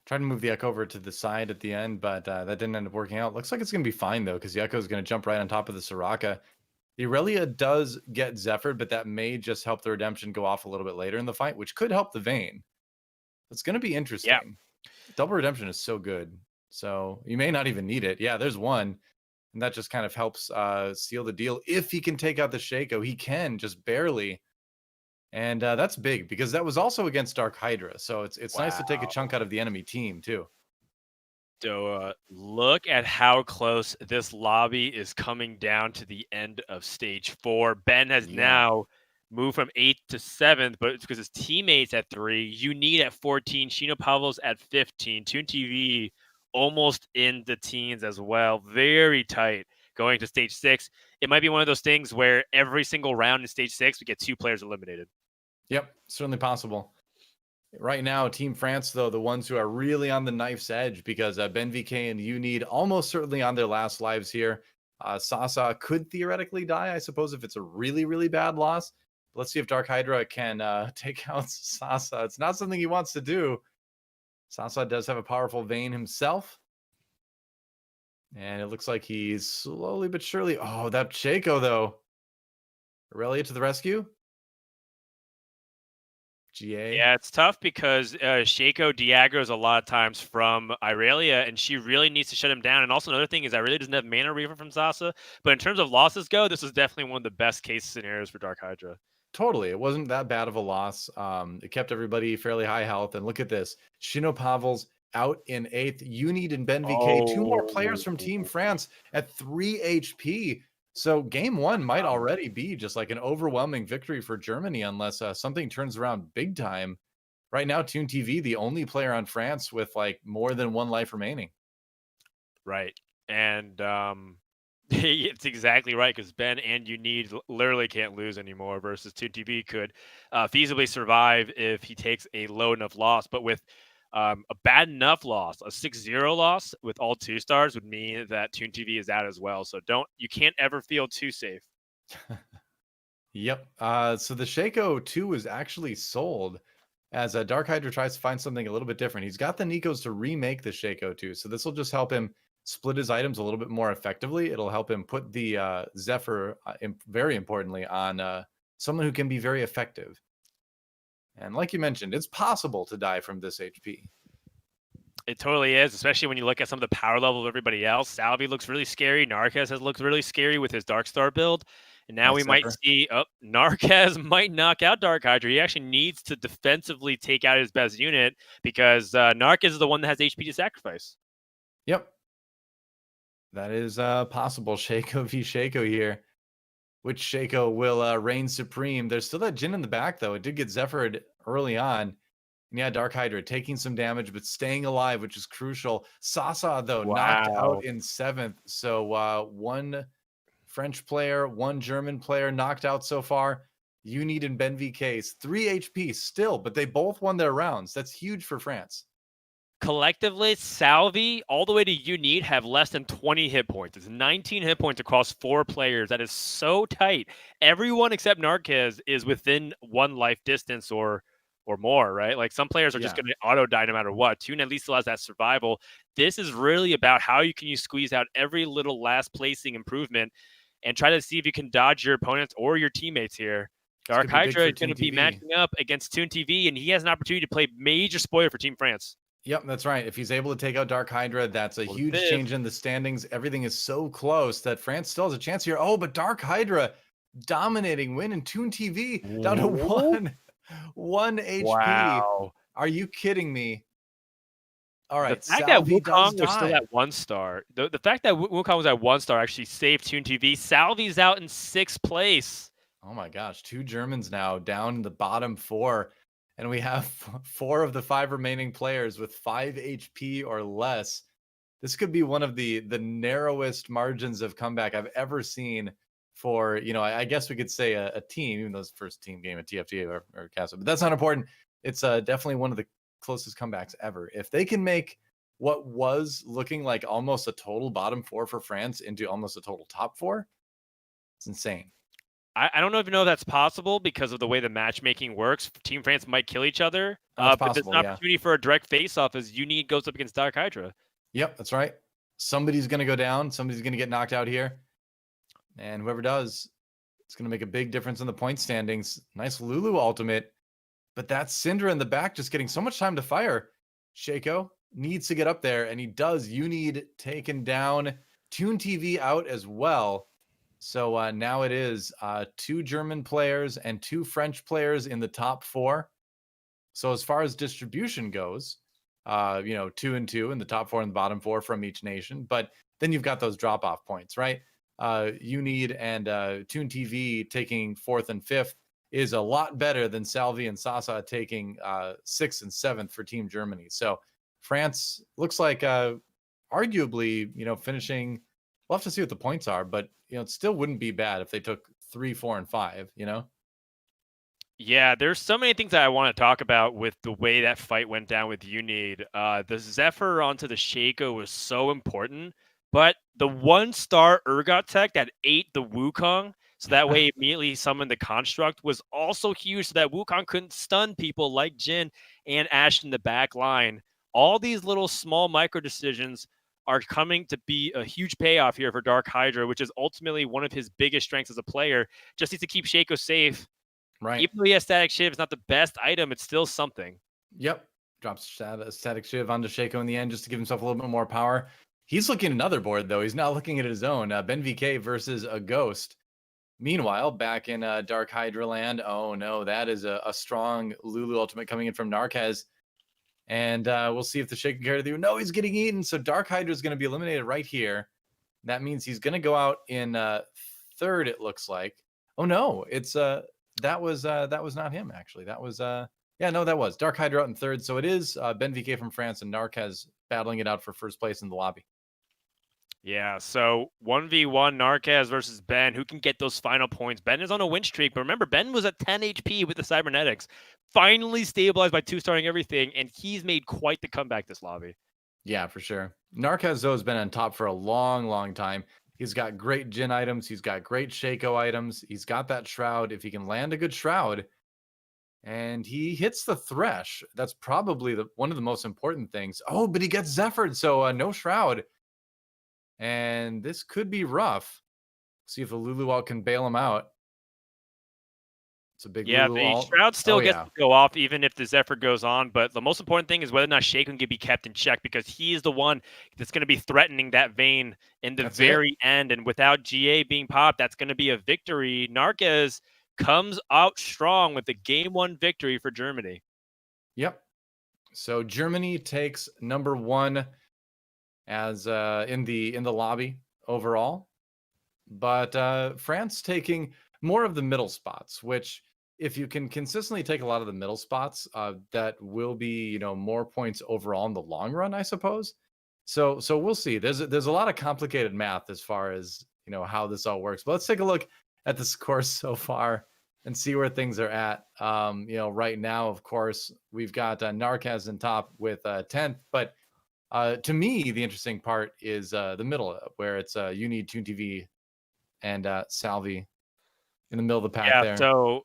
Tried to move the Echo over to the side at the end, but that didn't end up working out. Looks like it's going to be fine, though, because the Echo is going to jump right on top of the Soraka. The Aurelia does get Zephyr, but that may just help the Redemption go off a little bit later in the fight, which could help the Vayne. It's going to be Yeah. interesting. Double Redemption is so good. So you may not even need it. Yeah, there's one. And that just kind of helps seal the deal. If he can take out the Shaco, he can, just barely. And that's big because that was also against DarkHydra. So it's nice to take a chunk out of the enemy team, too. DoA, look at how close this lobby is coming down to the end of stage 4. Ben has Yeah. now moved from 8th to 7th, but it's because his teammates at 3. You need at 14. Shinopavels at 15. ToonTV almost in the teens as well. Very tight going to stage 6. It might be one of those things where every single round in stage 6, we get 2 players eliminated. Yep, certainly possible. Right now, Team France, though, the ones who are really on the knife's edge because BenVK and Unid almost certainly on their last lives here. Sasa could theoretically die, I suppose, if it's a really, really bad loss. But let's see if DarkHydra can take out Sasa. It's not something he wants to do. Sasa does have a powerful vein himself. And it looks like he's slowly but surely... Oh, that Shaco, though. Aurelia to the rescue. GA. Yeah, it's tough because Shaco deaggro's a lot of times from Irelia, and she really needs to shut him down. And also another thing is Irelia doesn't have mana reaver from Sasa. But in terms of losses go, this is definitely one of the best case scenarios for DarkHydra. Totally. It wasn't that bad of a loss. It kept everybody fairly high health. And look at this. Shinopavels out in 8th. Unid and BenVK, 2 more players from Team France at 3 HP. So game 1 might already be just like an overwhelming victory for Germany unless something turns around big time. Right now, ToonTV, the only player on France with like more than 1 life remaining. Right. And it's exactly right because Ben and Unid literally can't lose anymore versus ToonTV could feasibly survive if he takes a low enough loss. But with a bad enough loss, a 6-0 loss with all 2 stars would mean that ToonTV is out as well. So you can't ever feel too safe. Yep. So the Shaco 2 is actually sold as DarkHydra tries to find something a little bit different. He's got the Nikos to remake the Shaco 2. So this will just help him split his items a little bit more effectively. It'll help him put the Zephyr, very importantly, on someone who can be very effective. And like you mentioned, it's possible to die from this HP. It totally is, especially when you look at some of the power level of everybody else. Salvyyy looks really scary. Narkez has looked really scary with his Darkstar build. And now we might see Narkez might knock out DarkHydra. He actually needs to defensively take out his best unit because Narkez is the one that has HP to sacrifice. Yep. That is possible. Shaco v Shaco here. Which Shaco will reign supreme. There's still that Jhin in the back, though. It did get Zephyred early on. And yeah, DarkHydra taking some damage, but staying alive, which is crucial. Sasa, though, knocked out in 7th. So 1 French player, 1 German player knocked out so far. Unid and BenVK's 3 HP still, but they both won their rounds. That's huge for France. Collectively, Salvyyy all the way to Unid have less than 20 hit points. It's 19 hit points across 4 players. That is so tight. Everyone except Narkez is within 1 life distance or more, right? Like some players are just going to auto die no matter what. Toon at least still has that survival. This is really about how you can squeeze out every little last placing improvement and try to see if you can dodge your opponents or your teammates here. DarkHydra is going to be matching up against ToonTV, and he has an opportunity to play major spoiler for Team France. Yep, that's right. If he's able to take out DarkHydra, that's a huge change in the standings. Everything is so close that France still has a chance here. Oh, but DarkHydra dominating win in ToonTV down to 1 HP. Wow. Are you kidding me? All right. The fact that Wukong was still at 1 star, the fact that Wukong was at 1 star actually saved ToonTV. Salvyy's out in 6th place. Oh my gosh, 2 Germans now down in the bottom 4. And we have 4 of the 5 remaining players with 5 HP or less. This could be one of the narrowest margins of comeback I've ever seen for, I guess we could say a team, even though it's the first team game at TFT or Castle. But that's not important. It's definitely one of the closest comebacks ever. If they can make what was looking like almost a total bottom 4 for France into almost a total top 4, it's insane. I don't even know if that's possible because of the way the matchmaking works. Team France might kill each other, but there's an opportunity for a direct face-off as Unid goes up against DarkHydra. Yep, that's right. Somebody's going to go down. Somebody's going to get knocked out here. And whoever does, it's going to make a big difference in the point standings. Nice Lulu ultimate. But that's Syndra in the back just getting so much time to fire. Shaco needs to get up there, and he does. Unid taken down. ToonTV out as well. So now it is 2 German players and 2 French players in the top 4. So as far as distribution goes, 2 and 2 in the top 4 and the bottom 4 from each nation. But then you've got those drop-off points, right? Unid and ToonTV taking 4th and 5th is a lot better than Salvyyy and Sasa taking 6th and 7th for Team Germany. So France looks like arguably, finishing. We'll have to see what the points are, but it still wouldn't be bad if they took 3, 4, and 5. Yeah, there's so many things that I want to talk about with the way that fight went down with Unid. The Zephyr onto the Shaco was so important, but the 1-star Urgot tech that ate the Wukong, so that way he immediately summoned the Construct, was also huge so that Wukong couldn't stun people like Jhin and Ashe in the back line. All these little small micro decisions are coming to be a huge payoff here for DarkHydra, which is ultimately one of his biggest strengths as a player. Just needs to keep Shaco safe. Right. Even though he has static shiv, it's not the best item. It's still something. Yep. Drops static shiv onto Shaco in the end just to give himself a little bit more power. He's looking at another board, though. He's not looking at his own. BenVK versus a Ghost. Meanwhile, back in DarkHydra land, oh no, that is a strong Lulu ultimate coming in from Narkez. And we'll see if the Shake can carry through. No, he's getting eaten. So DarkHydra is going to be eliminated right here. That means he's going to go out in third, it looks like. Oh no, it's that was not him, actually. That was yeah, no, that was DarkHydra out in third. So it is BenVK from France and Narkez battling it out for first place in the lobby. Yeah, so 1v1 Narkez versus Ben. Who can get those final points? Ben is on a win streak, but remember, Ben was at 10 HP with the Cybernetics. Finally stabilized by two-starring everything, and he's made quite the comeback this lobby. Yeah, for sure. Narkez, though, has been on top for a long, long time. He's got great Jin items. He's got great Shaco items. He's got that Shroud. If he can land a good Shroud, and he hits the Thresh, that's probably one of the most important things. Oh, but he gets Zephyred, so no Shroud. And this could be rough. See if the Lulu ult can bail him out. It's a big Lulu the ult. Shroud still gets Yeah. to go off even if the Zephyr goes on, but the most important thing is whether or not Shaken can be kept in check because he is the one that's going to be threatening that Vayne in the very end. And without GA being popped, that's going to be a victory. Narkez comes out strong with the game 1 victory for Germany. Yep. So Germany takes number 1 as in the lobby overall, but France taking more of the middle spots, which if you can consistently take a lot of the middle spots, that will be, more points overall in the long run, I suppose. So we'll see. There's a lot of complicated math as far as how this all works. But let's take a look at the scores so far and see where things are at. Right now, of course, we've got Narkez in top with 10th, but to me, the interesting part is the middle, where it's you need ToonTV and Salvyyy in the middle of the pack there. So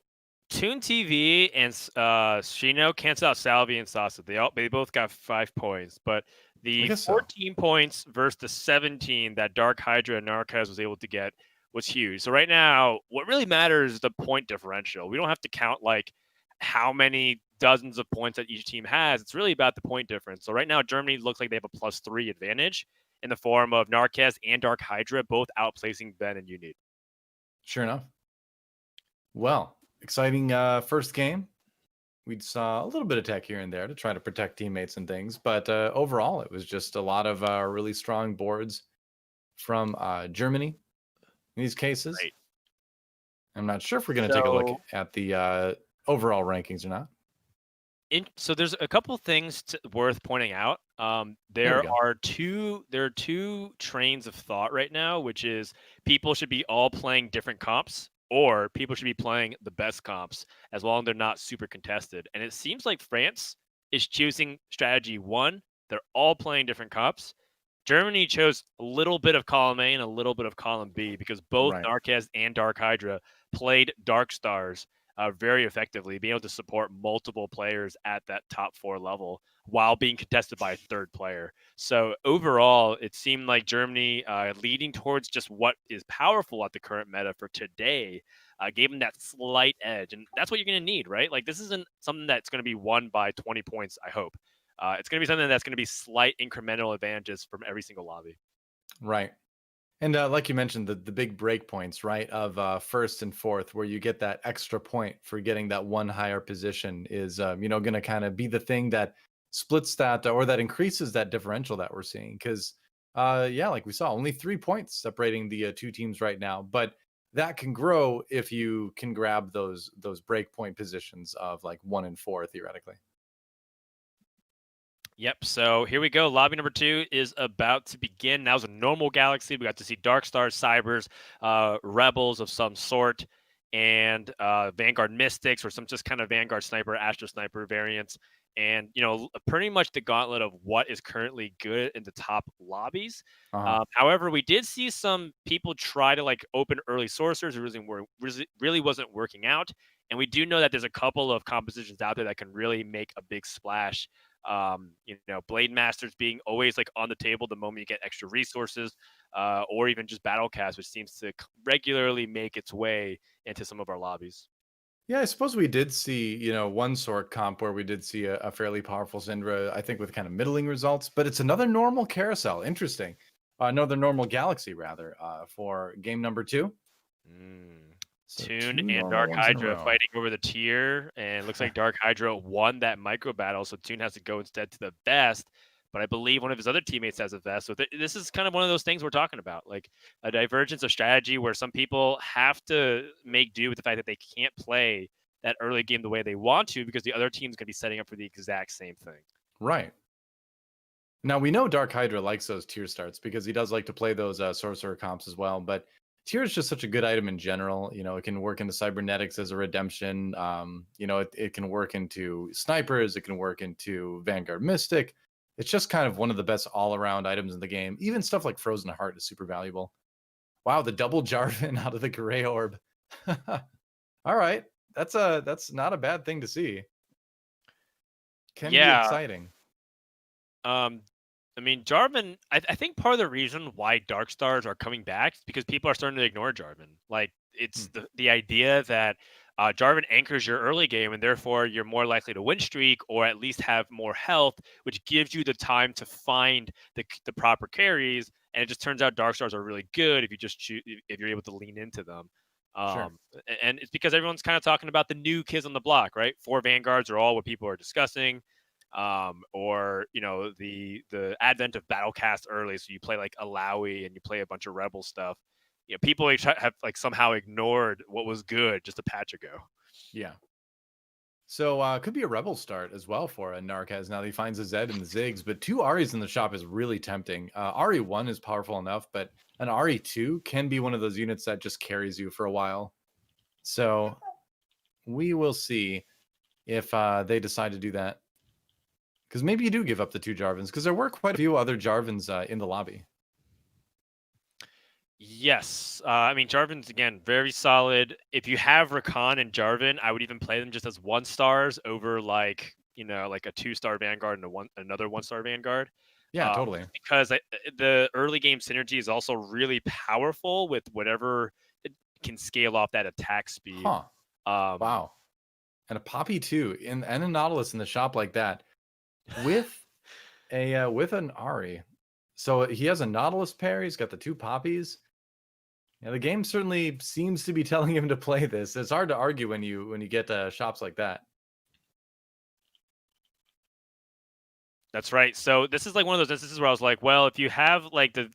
ToonTV and Shino cancel out Salvyyy and Sasa. They both got 5 points, but the 14 points versus the 17 that DarkHydra and Narkez was able to get was huge. So right now, what really matters is the point differential. We don't have to count like how many dozens of points that each team has. It's really about the point difference. So right now, Germany looks like they have a +3 advantage in the form of Narkez and DarkHydra both outplacing Ben and Unit. Sure enough. Well, exciting first game. We saw a little bit of tech here and there to try to protect teammates and things, but overall, it was just a lot of really strong boards from Germany in these cases. Right. I'm not sure if we're going to take a look at the overall rankings or not. So there's a couple things worth pointing out. There are two trains of thought right now, which is people should be all playing different comps, or people should be playing the best comps as long as they're not super contested. And it seems like France is choosing strategy 1. They're all playing different comps. Germany chose a little bit of column A and a little bit of column B because both Narkez and DarkHydra played Dark Stars very effectively, being able to support multiple players at that top 4 level while being contested by a third player. So overall, it seemed like Germany leading towards just what is powerful at the current meta for today gave them that slight edge. And that's what you're going to need, right? Like this isn't something that's going to be won by 20 points, I hope. It's going to be something that's going to be slight incremental advantages from every single lobby. Right. And like you mentioned, the big break points, right, of first and fourth, where you get that extra point for getting that one higher position is, going to kind of be the thing that splits that or that increases that differential that we're seeing. Because, like we saw, only 3 points separating the 2 teams right now. But that can grow if you can grab those break point positions of like 1 and 4, theoretically. Yep, so here we go. Lobby number 2 is about to begin. That was a normal galaxy. We got to see Dark Stars, Cybers, Rebels of some sort, and Vanguard Mystics or some just kind of Vanguard Sniper, Astro Sniper variants. And, pretty much the gauntlet of what is currently good in the top lobbies. However, we did see some people try to like open early sorcerers. It really wasn't working out. And we do know that there's a couple of compositions out there that can really make a big splash. Blade Masters being always like on the table the moment you get extra resources, or even just Battlecast, which seems to regularly make its way into some of our lobbies. Yeah, I suppose we did see, one sort comp where we did see a fairly powerful Syndra, I think with kind of middling results, but it's another normal carousel. Interesting. Another normal galaxy, rather, for game number 2. Mm. So Toon 2 and normal ones in a DarkHydra row. fighting over the tier, and it looks like DarkHydra won that micro battle, so Toon has to go instead to the best. But I believe one of his other teammates has a vest. So this is kind of one of those things we're talking about, like a divergence of strategy where some people have to make do with the fact that they can't play that early game the way they want to because the other team's going to be setting up for the exact same thing. Right. Now we know DarkHydra likes those tier starts because he does like to play those sorcerer comps as well. But tier is just such a good item in general. It can work into cybernetics as a redemption. It can work into snipers. It can work into Vanguard Mystic. It's just kind of one of the best all-around items in the game. Even stuff like Frozen Heart is super valuable. Wow, the double Jarvan out of the gray orb. All right, that's not a bad thing to see. Can be Yeah. exciting. Um, I mean, Jarvan, I think part of the reason why Dark Stars are coming back is because people are starting to ignore Jarvan. Like, it's Hmm, the idea that Jarvan anchors your early game, and therefore you're more likely to win streak or at least have more health, which gives you the time to find the proper carries. And it just turns out Dark Stars are really good if you just choose, if you're able to lean into them. sure. And it's because everyone's kind of talking about the new kids on the block, right? 4 Vanguards are all what people are discussing, or the advent of Battlecast early, so you play like Alawi and you play a bunch of Rebel stuff. People have like somehow ignored what was good just a patch ago. Yeah. So could be a rebel start as well for a Narkez now that he finds a Zed and the Ziggs, but 2 Aris in the shop is really tempting. Ari 1 is powerful enough, but an Ari 2 can be one of those units that just carries you for a while. So we will see if they decide to do that. Because maybe you do give up the 2 Jarvans, because there were quite a few other Jarvans in the lobby. Yes, I mean Jarvan's again very solid. If you have Rakan and Jarvan, I would even play them just as 1 stars over like a 2-star Vanguard and another 1-star Vanguard. Yeah, totally. Just because the early game synergy is also really powerful with whatever it can scale off that attack speed. Huh. Um, Wow. And a Poppy too, and a Nautilus in the shop like that with with an Ari. So he has a Nautilus pair. He's got the 2 Poppies. Yeah, the game certainly seems to be telling him to play this. It's hard to argue when you get shops like that. That's right. So this is like one of those instances where I was like, well, if you have like the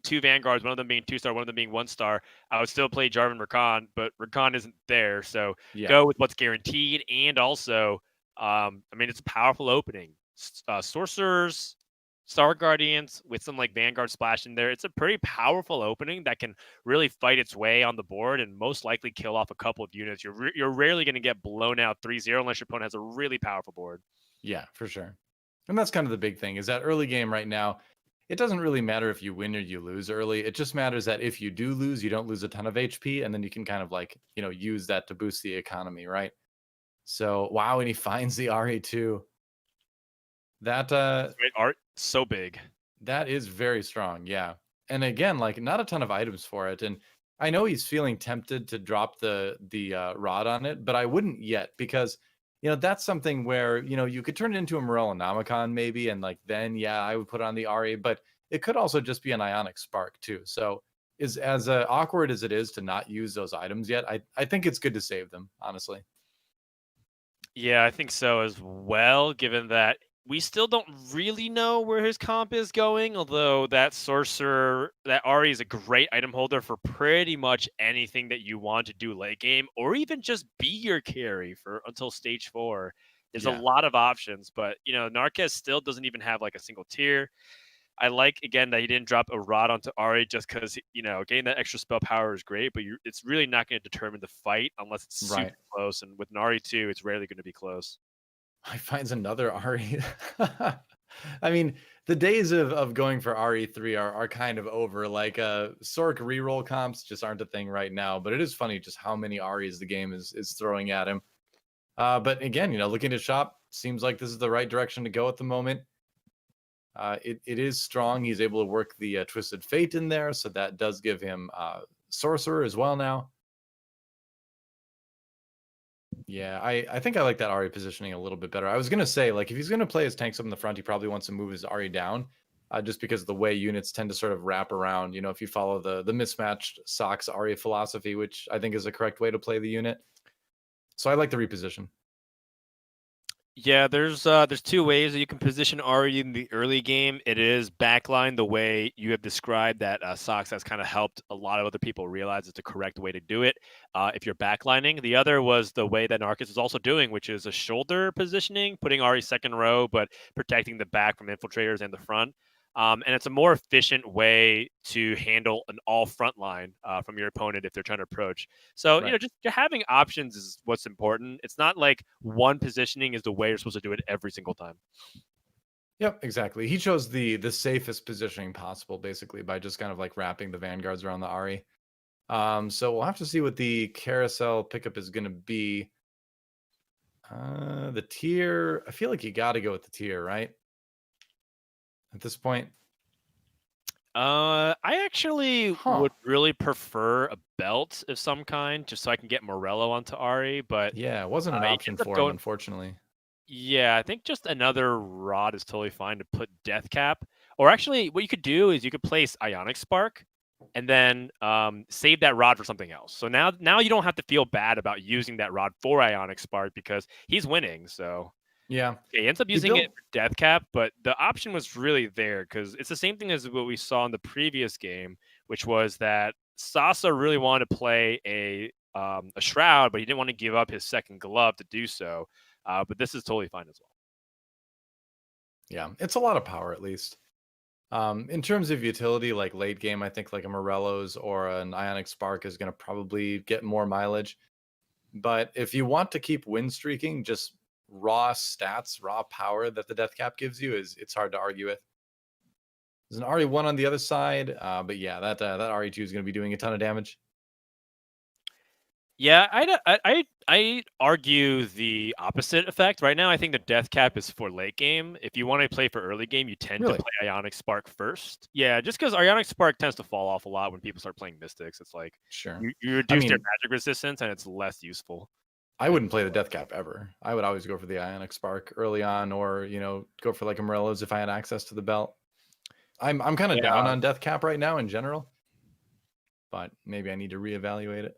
2 Vanguards, one of them being 2-star, one of them being 1-star, I would still play Jarvan Rakan, but Rakan isn't there. So Yeah, go with what's guaranteed. And also, I mean, it's a powerful opening. Sorcerers, Star Guardians with some like Vanguard splash in there. It's a pretty powerful opening that can really fight its way on the board and most likely kill off a couple of units. You're rarely going to get blown out 3-0 unless your opponent has a really powerful board. yeah, for sure. And that's kind of the big thing is that early game right now, it doesn't really matter if you win or you lose early. It just matters that if you do lose, you don't lose a ton of HP, and then you can kind of like, use that to boost the economy, right? So wow, and he finds the RA2. That Great art, so big. that is very strong, yeah. And again, like not a ton of items for it. And I know he's feeling tempted to drop the rod on it, but I wouldn't yet because that's something where you could turn it into a Morellonomicon maybe, and like then yeah, I would put on the RA, but it could also just be an Ionic Spark too. So is as awkward as it is to not use those items yet, I think it's good to save them, honestly. Yeah, I think so as well, given that we still don't really know where his comp is going, although that sorcerer, that Ari is a great item holder for pretty much anything that you want to do late game, or even just be your carry for until stage 4. There's a Yeah. lot of options, but Narkez still doesn't even have like a single tier. I like again that he didn't drop a rod onto Ari just because getting that extra spell power is great, but it's really not going to determine the fight unless it's super Right. close. And with Nari too, it's rarely going to be close. I finds another RE. I mean, the days of going for RE3 are kind of over. Like Sork reroll comps just aren't a thing right now, but it is funny just how many REs the game is throwing at him. But again, looking at shop seems like this is the right direction to go at the moment. It is strong. He's able to work the Twisted Fate in there, so that does give him Sorcerer as well now. Yeah, I think I like that Ahri positioning a little bit better. I was gonna say, like, if he's gonna play his tanks up in the front, he probably wants to move his Ahri down, just because of the way units tend to sort of wrap around. You know, if you follow the mismatched Socks Ahri philosophy, which I think is a correct way to play the unit. So I like the reposition. Yeah, there's two ways that you can position Ahri in the early game. It is backline the way you have described that Sox has kind of helped a lot of other people realize it's the correct way to do it. If you're backlining, the other was the way that Narcus is also doing, which is a shoulder positioning, putting Ahri second row, but protecting the back from infiltrators and the front. And it's a more efficient way to handle an all front line from your opponent if they're trying to approach. So, Right. just having options is what's important. It's not like one positioning is the way you're supposed to do it every single time. Yep, exactly. He chose the safest positioning possible, basically, by just kind of like wrapping the vanguards around the Ahri. So we'll have to see what the carousel pickup is going to be. The tier. I feel like you got to go with the tier, right? At this point. I actually Huh. would really prefer a belt of some kind, just so I can get Morello onto Ari. But Yeah, it wasn't an he option ends up for him, going. unfortunately. Yeah, I think just another rod is totally fine to put Death Cap. Or actually, what you could do is you could place Ionic Spark and then save that rod for something else. So now you don't have to feel bad about using that rod for Ionic Spark because he's winning. So Yeah. he ends up He using it built. for Death Cap, but the option was really there because it's the same thing as what we saw in the previous game, which was that Sasa really wanted to play a Shroud, but he didn't want to give up his second glove to do so. But this is totally fine as well. Yeah, it's a lot of power, at least. In terms of utility, like late game, I think like a Morello's or an Ionic Spark is going to probably get more mileage. But if you want to keep win streaking, just raw stats, raw power that the death cap gives you it's hard to argue with. There's an RE1 on the other side, but yeah, that RE2 is going to be doing a ton of damage. Yeah, I argue the opposite effect. Right now, I think the death cap is for late game. If you want to play for early game, you tend to Really? play Ionic Spark first. Yeah, just because Ionic Spark tends to fall off a lot when people start playing Mystics. It's like Sure. you I reduce their mean, magic resistance and it's less useful. I wouldn't play the death cap ever. I would always go for the Ionic Spark early on, or go for like a Morello's if I had access to the belt. I'm kind of down Yeah. on death cap right now in general, but maybe I need to reevaluate it.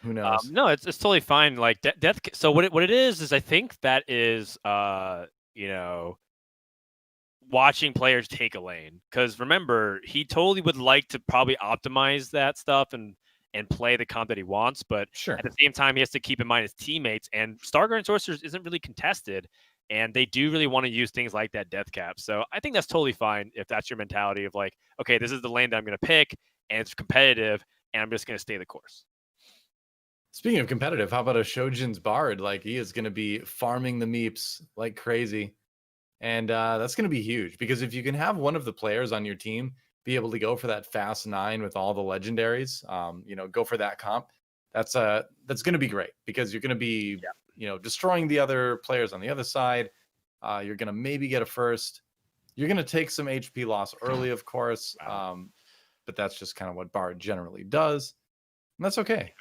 Who knows? No, it's totally fine. Like death. So what it is I think that is you know watching players take a lane. Because remember, he totally would like to probably optimize that stuff and play the comp that he wants, but Sure. at the same time, he has to keep in mind his teammates. And Starguard Sorcerers isn't really contested, and they do really want to use things like that death cap. So I think that's totally fine if that's your mentality of like, okay, this is the lane that I'm going to pick, and it's competitive, and I'm just going to stay the course. Speaking of competitive, how about a Shojin's Bard? Like he is going to be farming the meeps like crazy. And that's going to be huge because if you can have one of the players on your team be able to go for that fast 9 with all the legendaries, go for that comp, that's going to be great because you're going to be, Yeah. destroying the other players on the other side. You're going to maybe get a first. You're going to take some HP loss early, of course, Wow. but that's just kind of what Bard generally does. And that's okay.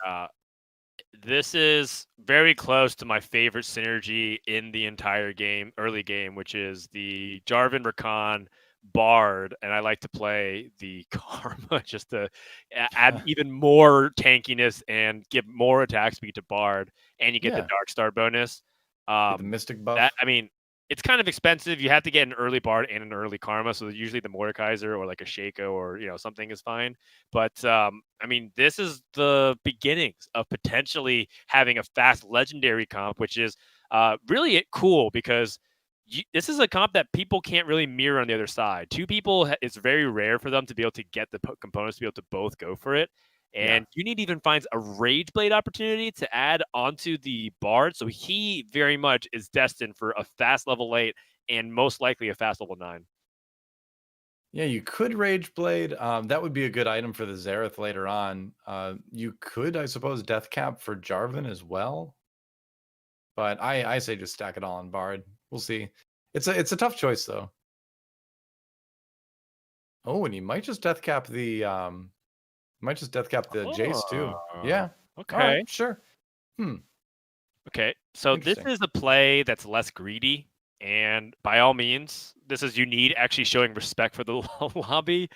This is very close to my favorite synergy in the entire game, early game, which is the Jarvan Rakan Bard, and I like to play the Karma just to add even more tankiness and give more attack speed to Bard, and you get the Yeah. Dark Star bonus. Get the Mystic buff. That I mean, it's kind of expensive. You have to get an early Bard and an early Karma, so usually the Mordekaiser or like a Shaco or something is fine. But I mean, this is the beginnings of potentially having a fast legendary comp, which is really cool because this is a comp that people can't really mirror on the other side. Two people, it's very rare for them to be able to get the components to be able to both go for it. Yeah. And Unit even finds a Rage Blade opportunity to add onto the Bard. So he very much is destined for a fast level 8 and most likely a fast level 9. Yeah, you could Rage Blade. That would be a good item for the Xerath later on. You could, I suppose, Death Cap for Jarvan as well. But I say just stack it all on Bard. We'll see. It's a tough choice though. Oh, and you might just Death Cap the Jace too. Oh, Yeah. All right, okay. sure. Hmm. Okay, so this Interesting. is a play that's less greedy, and by all means, this is you need actually showing respect for the lobby,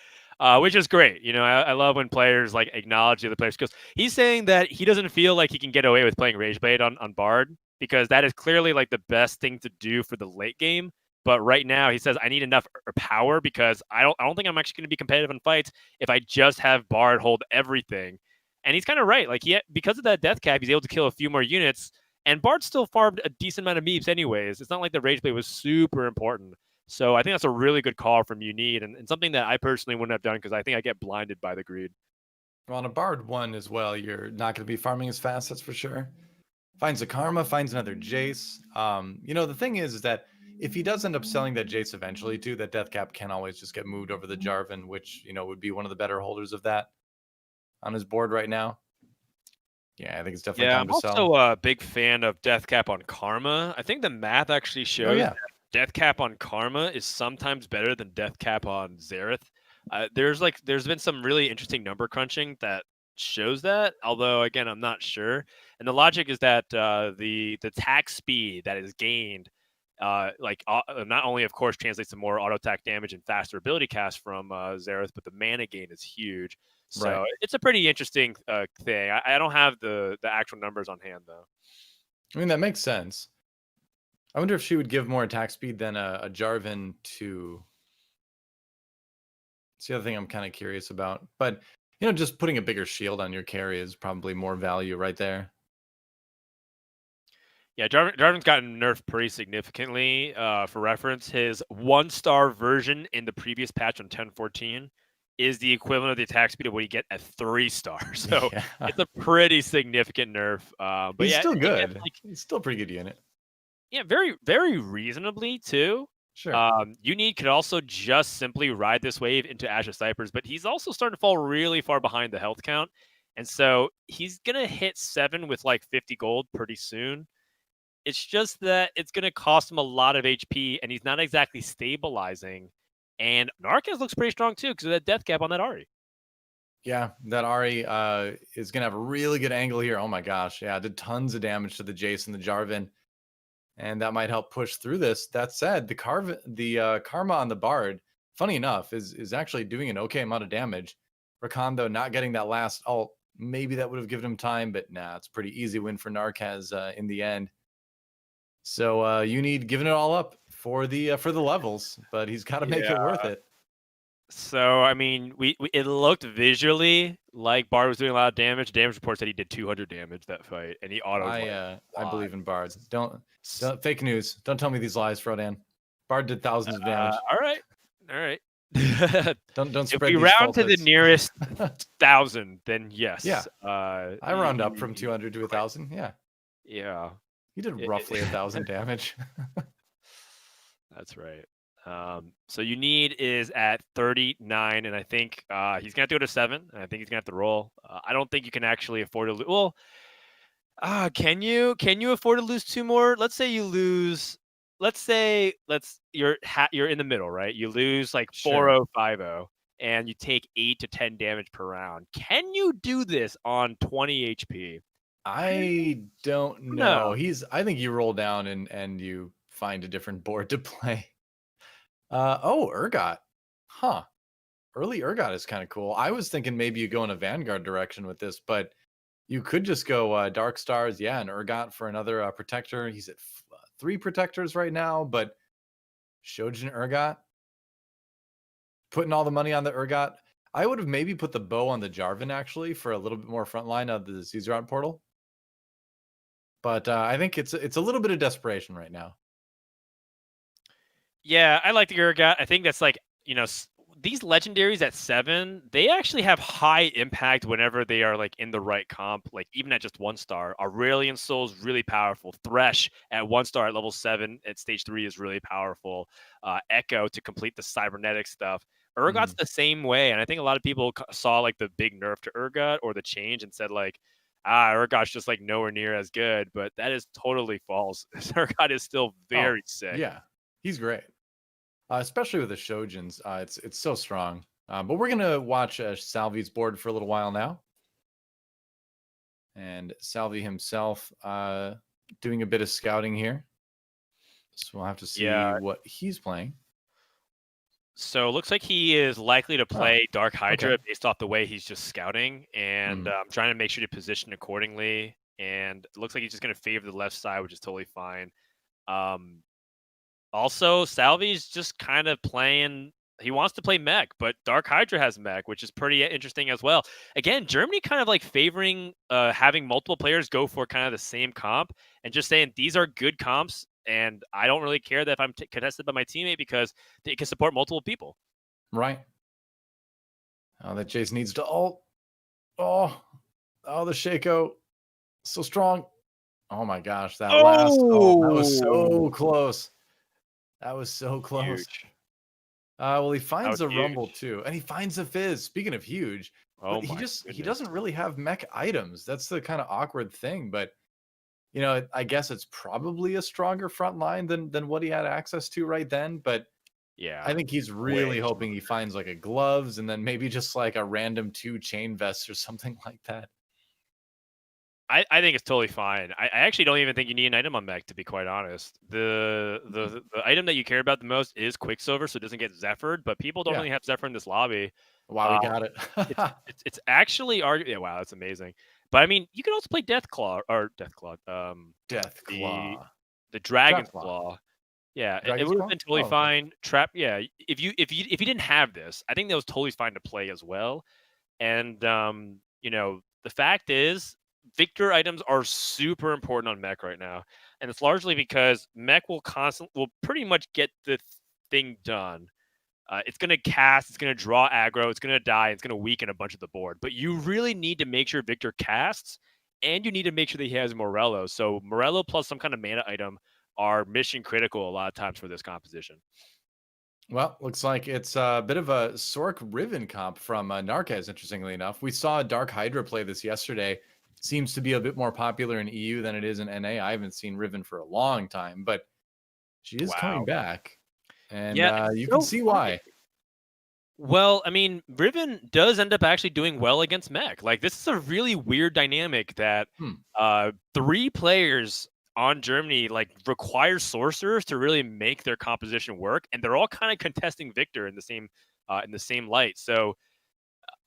which is great. You know, I love when players like acknowledge the other players because he's saying that he doesn't feel like he can get away with playing Rageblade on Bard because that is clearly like the best thing to do for the late game. But right now, he says I need enough power because I don't think I'm actually going to be competitive in fights if I just have Bard hold everything. And he's kind of right. Like because of that death cap, he's able to kill a few more units and Bard still farmed a decent amount of meeps anyways. It's not like the Rageblade was super important. So I think that's a really good call from Unid and something that I personally wouldn't have done because I think I get blinded by the greed. Well, on a Bard 1 as well, you're not going to be farming as fast, that's for sure. Finds a Karma, finds another Jace. You know, the thing is that if he does end up selling that Jace eventually too, that death cap can always just get moved over the Jarvan, which, you know, would be one of the better holders of that on his board right now. Yeah, I think it's definitely Yeah, time I'm to sell. also a big fan of Death Cap on Karma. I think the math actually Oh shows yeah. that Death Cap on Karma is sometimes better than Death Cap on Xerath. There's been some really interesting number crunching that shows that, although again I'm not sure. And the logic is that the attack speed that is gained, not only of course translates to more auto attack damage and faster ability cast from Xerath, but the mana gain is huge. Right. So it's a pretty interesting thing. I don't have the actual numbers on hand though. I mean, that makes sense. I wonder if she would give more attack speed than a Jarvan to. It's the other thing I'm kind of curious about. But, you know, just putting a bigger shield on your carry is probably more value right there. Yeah, Jarvan's gotten nerfed pretty significantly. For reference, his 1-star version in the previous patch on 10.14 is the equivalent of the attack speed of what you get at 3-star. So Yeah. it's a pretty significant nerf. But He's yeah, still again, good. like He's still a pretty good unit. yeah, very very reasonably too. Sure. Unid could also just simply ride this wave into Ash of Cypress, but he's also starting to fall really far behind the health count. And so he's going to hit 7 with like 50 gold pretty soon. It's just that it's going to cost him a lot of HP, and he's not exactly stabilizing. And Narkez looks pretty strong too because of that death cap on that Ari. Yeah, that Ari is going to have a really good angle here. Oh my gosh. Yeah, did tons of damage to the Jace and the Jarvan. And that might help push through this. That said, the Karma on the Bard, funny enough, is actually doing an okay amount of damage. Rakan, though, not getting that last ult. Maybe that would have given him time, but nah, it's a pretty easy win for Narkez in the end. So you need giving it all up for the levels, but he's got to make it Yeah. worth it. So I mean, we it looked visually like Bard was doing a lot of damage. Damage report said he did 200 damage that fight, and he autoed like I lot. believe in Bard. Don't fake news. Don't tell me these lies, Frodan. Bard did thousands of damage. All right, all right. Don't If spread we these round to the falsehoods. nearest 1,000, then Yeah, yes. I round up from 200 to 1,000. Yeah, Yeah, he did roughly 1,000 damage. that's right. So Unid is at 39, and I think he's gonna have to go to 7. And I think he's gonna have to roll. I don't think you can actually afford to lose. Well, can you afford to lose 2 more? Let's say you lose. You're in the middle, right? You lose like Sure. 4-0, 5-0, and you take 8 to 10 damage per round. Can you do this on 20 HP? I don't No. know. I think you roll down and you find a different board to play. Oh, Urgot. Huh. Early Urgot is kind of cool. I was thinking maybe you go in a Vanguard direction with this, but you could just go Dark Stars, yeah, and Urgot for another protector. He's at 3 protectors right now, but Shojin Urgot, putting all the money on the Urgot. I would have maybe put the bow on the Jarvan actually for a little bit more frontline of the Caesar portal. But I think it's a little bit of desperation right now. Yeah, I like the Urgot. I think that's like, these legendaries at 7, they actually have high impact whenever they are like in the right comp, like even at just 1-star. Aurelion Soul is really powerful. Thresh at 1-star at level 7 at stage 3 is really powerful. Echo to complete the cybernetic stuff. Urgot's the same way, and I think a lot of people saw like the big nerf to Urgot or the change and said like, Urgot's just like nowhere near as good, but that is totally false. Urgot is still Oh, very sick. yeah. He's great. Especially with the Shojins. It's so strong. But we're going to watch Salvyy's board for a little while now. And Salvyyy himself doing a bit of scouting here. So we'll have to see what he's playing. So it looks like he is likely to play DarkHydra okay. based off the way he's just scouting, and I'm trying to make sure to position accordingly. And it looks like he's just going to favor the left side, which is totally fine. Also, Salvy's just kind of playing. He wants to play mech, but DarkHydra has mech, which is pretty interesting as well. Again, Germany kind of like favoring having multiple players go for kind of the same comp and just saying these are good comps, and I don't really care that if I'm contested by my teammate because they can support multiple people. Right. Oh, that Jace needs to ult. Oh, the Shaco. So strong. Oh my gosh, that last ult. That was so close. That was so close. Huge. Well, he finds a huge. Rumble too, and he finds a Fizz. Speaking of huge, but he doesn't really have mech items. That's the kind of awkward thing. But you know, I guess it's probably a stronger front line than what he had access to right then. But yeah, I think he's really hoping he finds like a gloves and then maybe just like a random 2 chain vests or something like that. I think it's totally fine. I actually don't even think you need an item on mech, to be quite honest. The item that you care about the most is Quicksilver, so it doesn't get Zephyred, but people don't really have Zephyr in this lobby. Wow, we got it. It's actually yeah, wow, that's amazing. But I mean, you can also play Deathclaw. Deathclaw. The Dragon's Claw. Yeah, it would have been totally fine. Trap, yeah. If you didn't have this, I think that was totally fine to play as well. And you know, the fact is, Victor items are super important on mech right now, and it's largely because mech will pretty much get the thing done. It's going to cast, it's going to draw aggro, it's going to die, it's going to weaken a bunch of the board. But you really need to make sure Victor casts, and you need to make sure that he has Morello. So Morello plus some kind of mana item are mission critical a lot of times for this composition. Well, looks like it's a bit of a Sork Riven comp from Narkez, interestingly enough. We saw DarkHydra play this yesterday. Seems to be a bit more popular in EU than it is in NA. I haven't seen Riven for a long time, but she is coming back. And you can see why. Well, I mean, Riven does end up actually doing well against mech. Like, this is a really weird dynamic that 3 players on Germany like require sorcerers to really make their composition work, and they're all kind of contesting Victor in the same light. So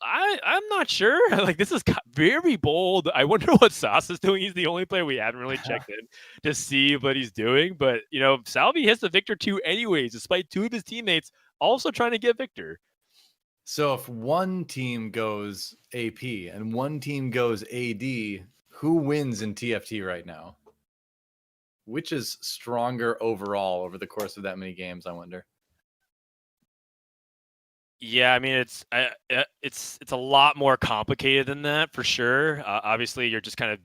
I'm not sure. Like, this is very bold. I wonder what Sauce is doing. He's the only player we haven't really checked in to see what he's doing. But you know, Salvyyy hits the Victor 2 anyways, despite 2 of his teammates also trying to get Victor. So if one team goes AP and one team goes AD, who wins in TFT right now? Which is stronger overall over the course of that many games, I wonder? Yeah, I mean, it's a lot more complicated than that for sure. Obviously, you're just kind of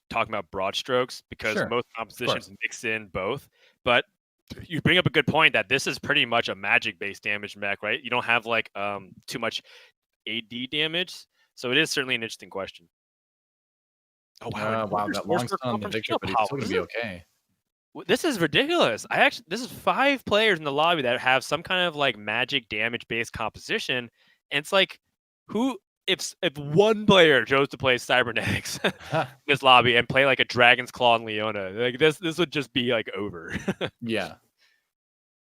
talking about broad strokes because most compositions mix in both. But you bring up a good point that this is pretty much a magic-based damage mech, right? You don't have like too much AD damage, so it is certainly an interesting question. Oh wow! Wow, that long stun on the Victor, but he's still gonna be okay. This is ridiculous. This is 5 players in the lobby that have some kind of like magic damage based composition, and it's like, if one player chose to play cybernetics in this lobby and play like a Dragon's Claw and Leona, like this would just be like over. Yeah,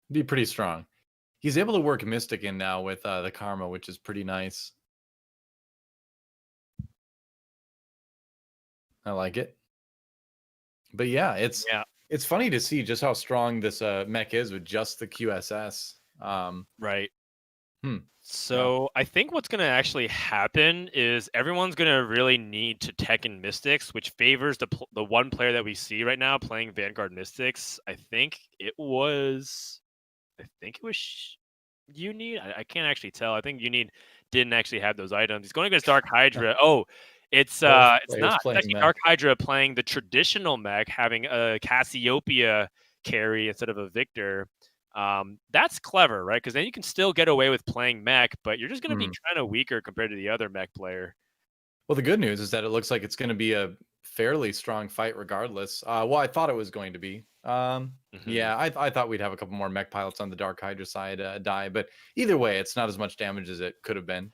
be pretty strong. He's able to work Mystic in now with the Karma, which is pretty nice. I like it. But yeah, it's funny to see just how strong this mech is with just the QSS. Right. So I think what's going to actually happen is everyone's going to really need to tech in Mystics, which favors the one player that we see right now playing Vanguard Mystics. I think it was Unid. I can't actually tell. I think Unid didn't actually have those items. He's going against DarkHydra. Oh, it's not. It's actually DarkHydra playing the traditional mech, having a Cassiopeia carry instead of a Victor. That's clever, right? Because then you can still get away with playing mech, but you're just going to be kind of weaker compared to the other mech player. Well, the good news is that it looks like it's going to be a fairly strong fight regardless. Well, I thought it was going to be. Yeah, I thought we'd have a couple more mech pilots on the DarkHydra side die, but either way, it's not as much damage as it could have been.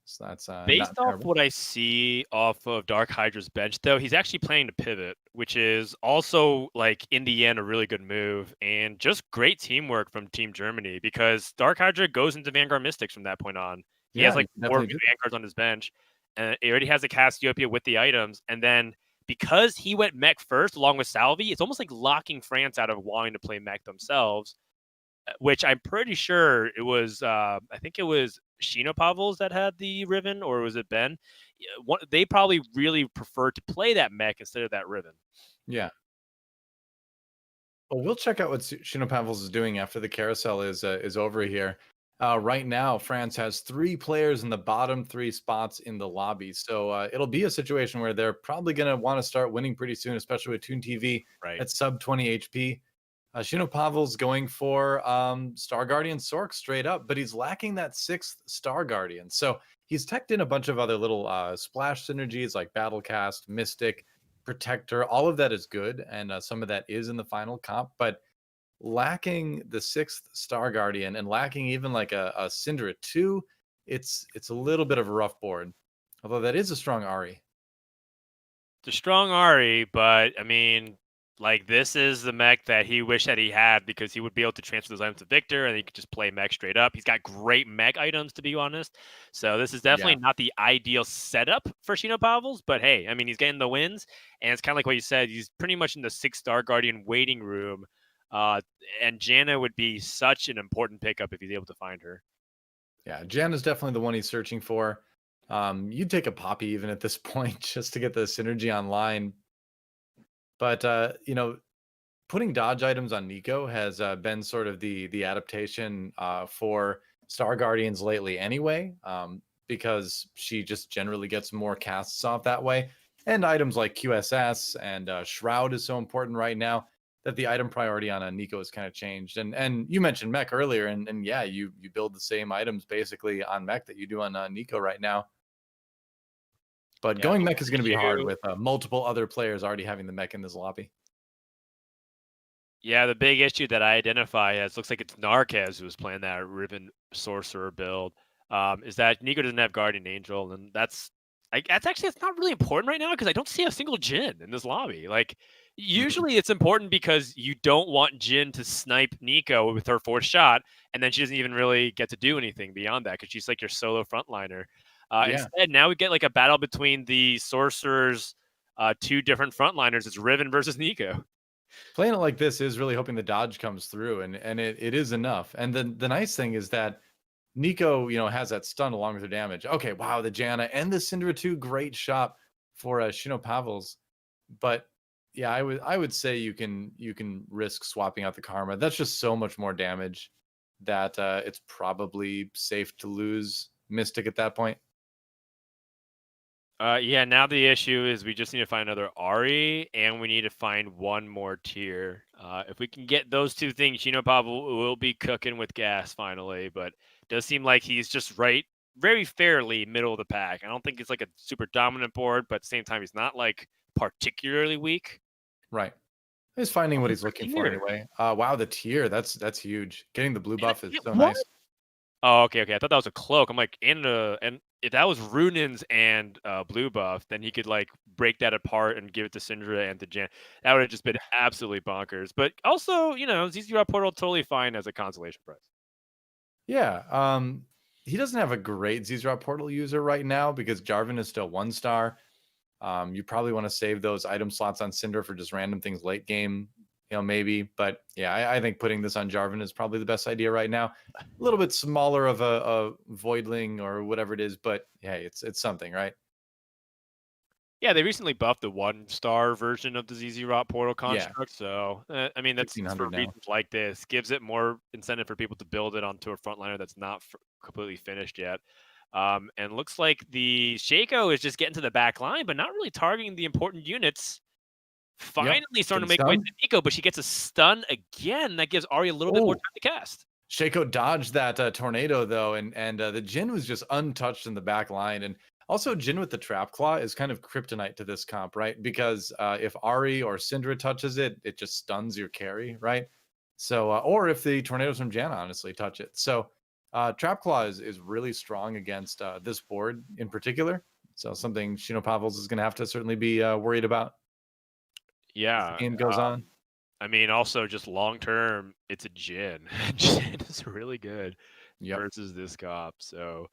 So that's Based not off terrible. what I see off of DarkHydra's bench, though, he's actually playing to pivot, which is also, like, in the end, a really good move and just great teamwork from Team Germany because DarkHydra goes into Vanguard Mystics from that point on. He has Yeah, like you can 4 definitely do. Vanguards on his bench, and he already has a Cassiopeia with the items. And then because he went mech first along with Salvyyy, it's almost like locking France out of wanting to play mech themselves, which I'm pretty sure it was. I think it was Shinopavels that had the Riven, or was it Ben? Yeah, they probably really prefer to play that mech instead of that Riven. Yeah. Well, we'll check out what Shinopavels is doing after the carousel is over here. Right now, France has 3 players in the bottom 3 spots in the lobby, so it'll be a situation where they're probably going to want to start winning pretty soon, especially with ToonTV Right. at sub 20 HP. Shinopavels going for Star Guardian Sork straight up, but he's lacking that 6th Star Guardian. So he's teched in a bunch of other little splash synergies like Battlecast, Mystic, Protector. All of that is good, and some of that is in the final comp, but lacking the 6th Star Guardian and lacking even like a Syndra 2, it's a little bit of a rough board. Although that is a strong Ari. The strong Ari, but I mean, like this is the mech that he wished that he had because he would be able to transfer those items to Victor and he could just play mech straight up. He's got great mech items to be honest. So this is Yeah. definitely not the ideal setup for Shinopavels, but hey, I mean he's getting the wins and it's kind of like what you said. He's pretty much in the 6-star Guardian waiting room. Uh, and Janna would be such an important pickup if he's able to find her. Yeah, Jan is definitely the one he's searching for. You'd take a Poppy even at this point just to get the synergy online. But putting dodge items on Nico has been sort of the adaptation for Star Guardians lately anyway, because she just generally gets more casts off that way. And items like QSS and Shroud is so important right now that the item priority on a Nico has kind of changed. And you mentioned mech earlier, and yeah, you build the same items basically on mech that you do on Nico right now. But Yeah, going the mech is going to be hard issue with multiple other players already having the mech in this lobby. Yeah, the big issue that I identify as looks like it's Narkez who's playing that Riven Sorcerer build. Is that Nico doesn't have Guardian Angel, and that's actually it's not really important right now because I don't see a single Jin in this lobby. Like Mhm. usually it's important because you don't want Jin to snipe Nico with her 4th shot, and then she doesn't even really get to do anything beyond that because she's like your solo frontliner. Yeah. Instead, now we get like a battle between the sorcerers, 2 different frontliners. It's Riven versus Nico. Playing it like this is really hoping the dodge comes through, and it is enough. And then the nice thing is that Nico, has that stun along with her damage. Okay, wow, the Janna and the Syndra 2, great shot for Shinopavels. But yeah, I would say you can risk swapping out the Karma. That's just so much more damage that it's probably safe to lose Mystic at that point. Yeah, now the issue is we just need to find another Ari, and we need to find one more tier. If we can get those 2 things, Shinopov will be cooking with gas finally, but it does seem like he's just right, very fairly middle of the pack. I don't think it's like a super dominant board, but at the same time, he's not like particularly weak. Right. He's finding Oh, what look he's for looking for tier. anyway. Wow, the tier, that's huge. Getting the blue And buff is so what? nice. Oh, okay. I thought that was a cloak. I'm like, and if that was Runins and blue buff, then he could like break that apart and give it to Syndra and to Jan. That would have just been absolutely bonkers. But also, ZZ Rock Portal totally fine as a consolation prize. Yeah. He doesn't have a great Zezrot portal user right now because Jarvan is still 1 star. You probably want to save those item slots on Cinder for just random things late game, maybe. But yeah, I think putting this on Jarvan is probably the best idea right now. A little bit smaller of a voidling or whatever it is, but hey, it's something, right? Yeah, they recently buffed the 1-star version of the ZZ Rot Portal Yeah, construct. So, I mean, that's it's for 1,500 now. reasons like this. Gives it more incentive for people to build it onto a frontliner that's not completely finished yet. And looks like the Shaco is just getting to the back line, but not really targeting the important units. Yep, Finally starting to getting make way to stunned. Nico, but she gets a stun again. That gives Ari a little bit more Oh, time to cast. Shaco dodged that tornado though, and the Jin was just untouched in the back line. And also, Jin with the Trap Claw is kind of kryptonite to this comp, right? Because if Ari or Syndra touches it, it just stuns your carry, right? So, or if the tornadoes from Janna honestly touch it. So, Trap Claw is really strong against this board in particular. So something Shinopavels is going to have to certainly be worried about as the Yeah. game goes on. I mean, also just long term, it's a Jin. Jin is really good Yep. versus this cop. So,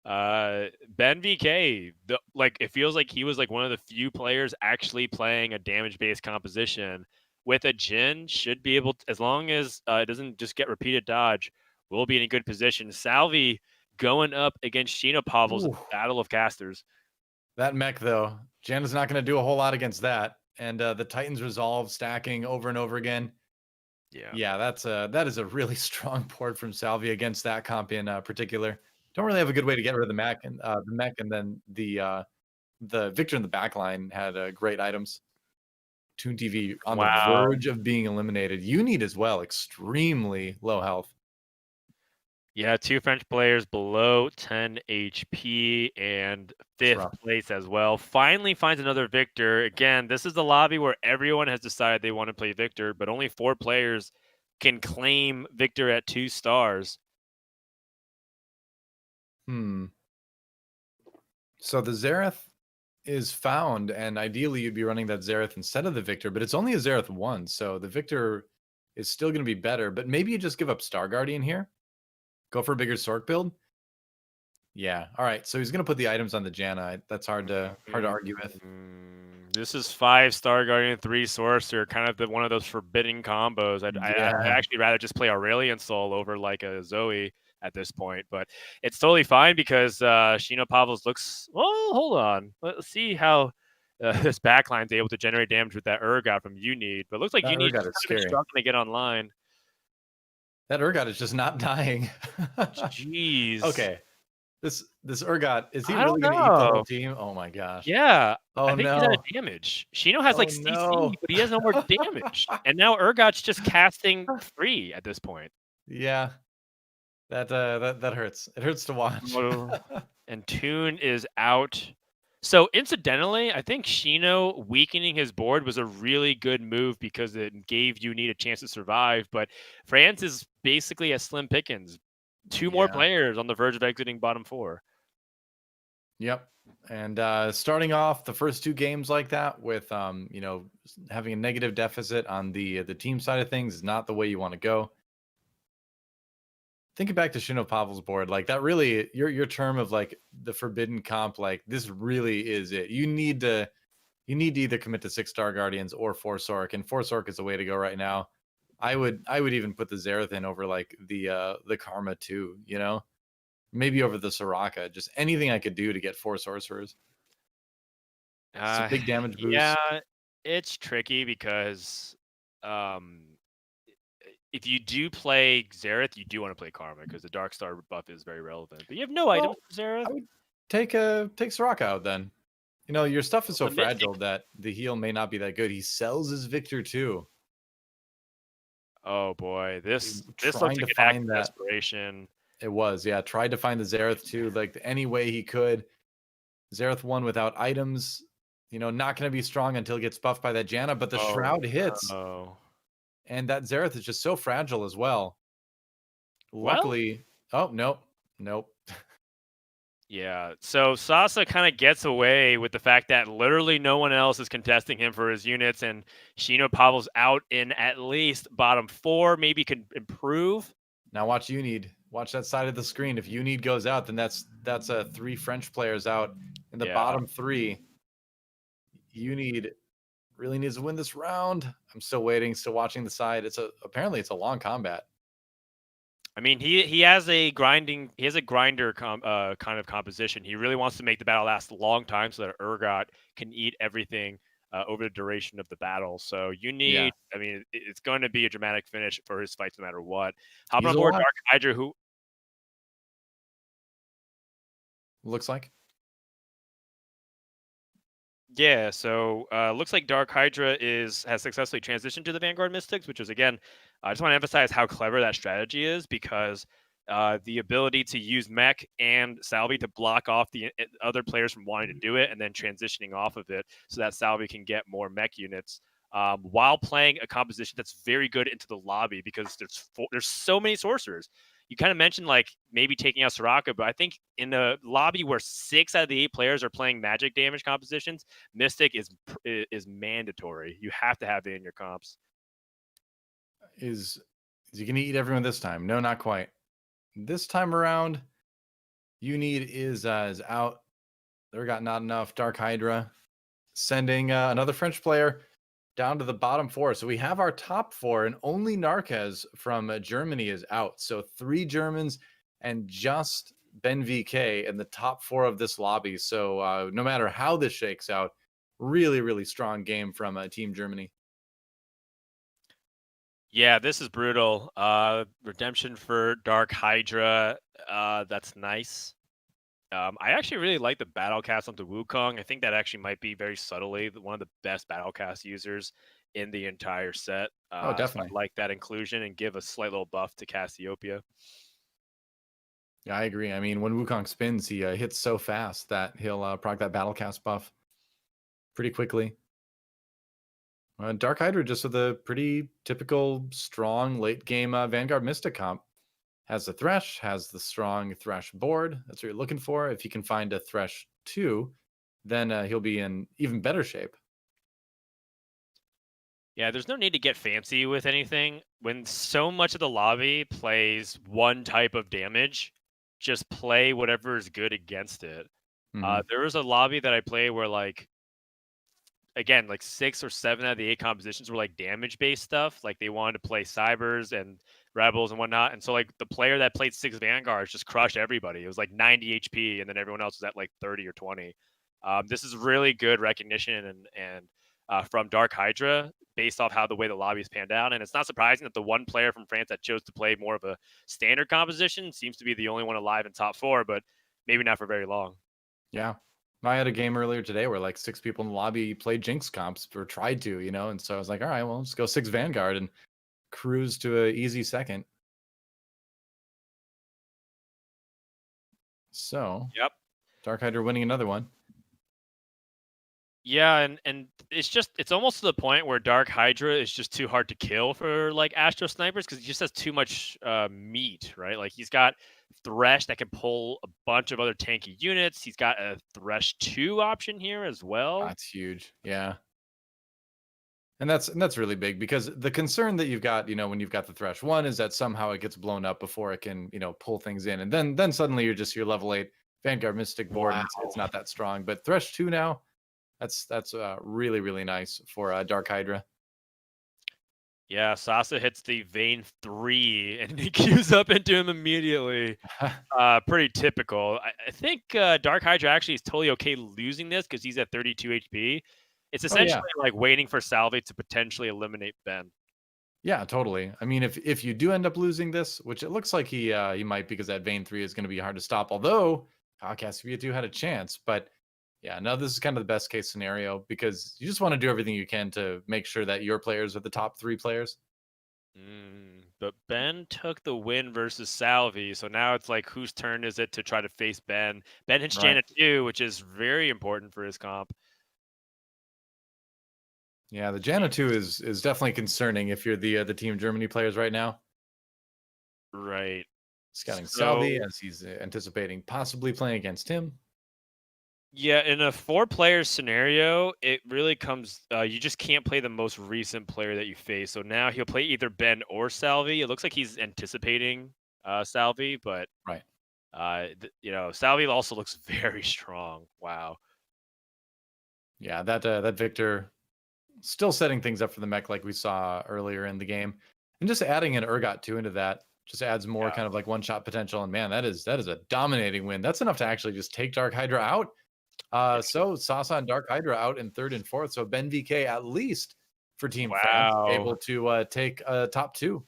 BenVK, like it feels like he was like one of the few players actually playing a damage based composition with a Jin. Should be able to, as long as it doesn't just get repeated dodge, will be in a good position. Salvyyy going up against Shinopavels in Ooh. the Battle of Casters. That mech, though, Jan is not going to do a whole lot against that. And the Titans Resolve stacking over and over again. Yeah, that is a really strong port from Salvyyy against that comp in particular. Don't really have a good way to get rid of the mech, and then the Victor in the backline had great items. ToonTV on the Wow. verge of being eliminated. You need as well, extremely low health. Yeah, 2 French players below 10 HP and 5th place as well. Finally finds another Victor. Again, this is the lobby where everyone has decided they want to play Victor, but only 4 players can claim Victor at 2 stars. So the Xerath is found, and ideally you'd be running that Xerath instead of the Victor, but it's only a Xerath 1, so the Victor is still going to be better, but maybe you just give up Star Guardian here. Go for a bigger Sork build. Yeah. All right. So he's going to put the items on the Janna. That's hard to argue with. This is 5 Star Guardian, 3 Sorcerer, kind of one of those forbidden combos. I'd actually rather just play Aurelion Soul over like a Zoe at this point, but it's totally fine because Shinopavels looks. Well, hold on. Let's see how this backline's able to generate damage with that Urgot from Unid. But it looks like That Unid's Urgot is scary. struggling to get online. That Urgot is just not dying. Jeez. Okay. This Urgot, is he really going to eat the whole team? Oh my gosh. Yeah. Oh, I think he's out of damage. Shino has like CC, but he has no more damage. And now Urgot's just casting free at this point. Yeah. That hurts. It hurts to watch. And Toon is out. So incidentally, I think Shino weakening his board was a really good move because it gave Unid a chance to survive. But France is basically a slim pickings. 2 more players on the verge of exiting bottom 4. Yep. And starting off the first 2 games like that with having a negative deficit on the team side of things is not the way you want to go. Thinking back to Shinopavels' board, like that really your term of like the forbidden comp, like this really is it. You need to either commit to 6 Star Guardians or 4 Sork, and 4 Sork is the way to go right now. I would even put the Xerath in over like the Karma too, maybe over the Soraka. Just anything I could do to get 4 sorcerers. It's a big damage boost. Yeah, it's tricky because if you do play Xerath, you do want to play Karma because the Dark Star buff is very relevant. But you have no items for Xerath. I would take Soraka out then. Your stuff is so fragile that the heal may not be that good. He sells his Victor too. Oh boy, this looks like an act of desperation. It was, yeah. Tried to find the Xerath too, like any way he could. Xerath 1 without items, not going to be strong until it gets buffed by that Janna, but the Shroud hits. And that Xerath is just so fragile as well. Luckily, nope. Yeah, so Sasa kind of gets away with the fact that literally no one else is contesting him for his units, and Shinopavels out in at least bottom 4, maybe could improve. Now watch watch that side of the screen. If Unid goes out, then that's 3 French players out in the bottom 3. Unid really needs to win this round. I'm still waiting, still watching the side. Apparently it's a long combat. I mean, he has a grinder kind of composition. He really wants to make the battle last a long time so that Urgot can eat everything over the duration of the battle. So I mean, it's going to be a dramatic finish for his fights no matter what. Hop on board DarkHydra, who looks like. Yeah, so looks like DarkHydra has successfully transitioned to the Vanguard Mystics, which is, again, I just want to emphasize how clever that strategy is because the ability to use Mech and Salvyyy to block off the other players from wanting to do it and then transitioning off of it so that Salvyyy can get more Mech units while playing a composition that's very good into the lobby because there's so many sorcerers. you kind of mentioned like maybe taking out Soraka, but I think in a lobby where 6 out of the 8 players are playing magic damage compositions, Mystic is mandatory. You have to have it in your comps. Is he gonna eat everyone this time? No, not quite. This time around, you need is out. There got not enough. DarkHydra sending another French player down to the bottom 4. So we have our top 4, and only Narkez from Germany is out. So 3 Germans and just BenVK in the top 4 of this lobby. So no matter how this shakes out, really, really strong game from Team Germany. Yeah, this is brutal. Redemption for DarkHydra. That's nice. I actually really like the Battlecast onto Wukong. I think that actually might be very subtly one of the best Battlecast users in the entire set. Oh, So I definitely. like that inclusion and give a slight little buff to Cassiopeia. Yeah, I agree. I mean, when Wukong spins, he hits so fast that he'll proc that Battlecast buff pretty quickly. DarkHydra just with a pretty typical strong late game Vanguard Mystic comp. Has the Thresh, has the strong Thresh board. That's what you're looking for. If he can find a Thresh 2, then he'll be in even better shape. Yeah, there's no need to get fancy with anything. When so much of the lobby plays one type of damage, just play whatever is good against it. Hmm. There was a lobby that I played where like again, like 6 or 7 out of the 8 compositions were like damage based stuff. Like they wanted to play cybers and rebels and whatnot. And so like the player that played 6 vanguards just crushed everybody. It was like 90 HP, and then everyone else was at like 30 or 20. This is really good recognition and from DarkHydra based off how the way the lobby's panned out. And it's not surprising that the one player from France that chose to play more of a standard composition seems to be the only one alive in top 4, but maybe not for very long. Yeah. I had a game earlier today where like 6 people in the lobby played Jinx comps or tried to, and so I was like, all right, well, let's go 6 Vanguard and cruise to an easy second. So Yep. DarkHydra winning another one. Yeah, and it's almost to the point where DarkHydra is just too hard to kill for like Astro snipers because he just has too much meat, right? Like he's got Thresh that can pull a bunch of other tanky units. He's got a Thresh 2 option here as well. That's huge. Yeah. And that's really big because the concern that you've got, when you've got the Thresh 1 is that somehow it gets blown up before it can, pull things in. And then suddenly you're just your level 8 Vanguard Mystic board and it's Wow. not that strong. But Thresh 2 now, that's really, really nice for DarkHydra. Yeah, Sasa hits the Vein 3 and he queues up into him immediately. Pretty typical. I think DarkHydra actually is totally okay losing this because he's at 32 HP. It's Oh yeah. essentially like waiting for Salvyyy to potentially eliminate Ben. Yeah, totally. I mean, if you do end up losing this, which it looks like he might because that Vein 3 is going to be hard to stop, although Cassiopeia 2 had a chance, but yeah, no, this is kind of the best case scenario because you just want to do everything you can to make sure that your players are the top 3 players. But Ben took the win versus Salvyyy, so now it's like whose turn is it to try to face Ben? Ben hits Right. Janet too, which is very important for his comp. Yeah, the Janna 2 is definitely concerning if you're the Team Germany players right now. Right. Scouting Salvyyy So as he's anticipating possibly playing against him. yeah, in a 4-player scenario, it really comes. You just can't play the most recent player that you face. So now he'll play either Ben or Salvyyy. It looks like he's anticipating Salvyyy, but Right. Salvyyy also looks very strong. Wow. Yeah, that Victor still setting things up for the mech like we saw earlier in the game. And just adding an Urgot 2 into that just adds more Yeah. kind of like one-shot potential. And man, that is a dominating win. That's enough to actually just take DarkHydra out. So Sasa and DarkHydra out in 3rd and 4th. So BenVK at least for Team France Wow. able to take top 2.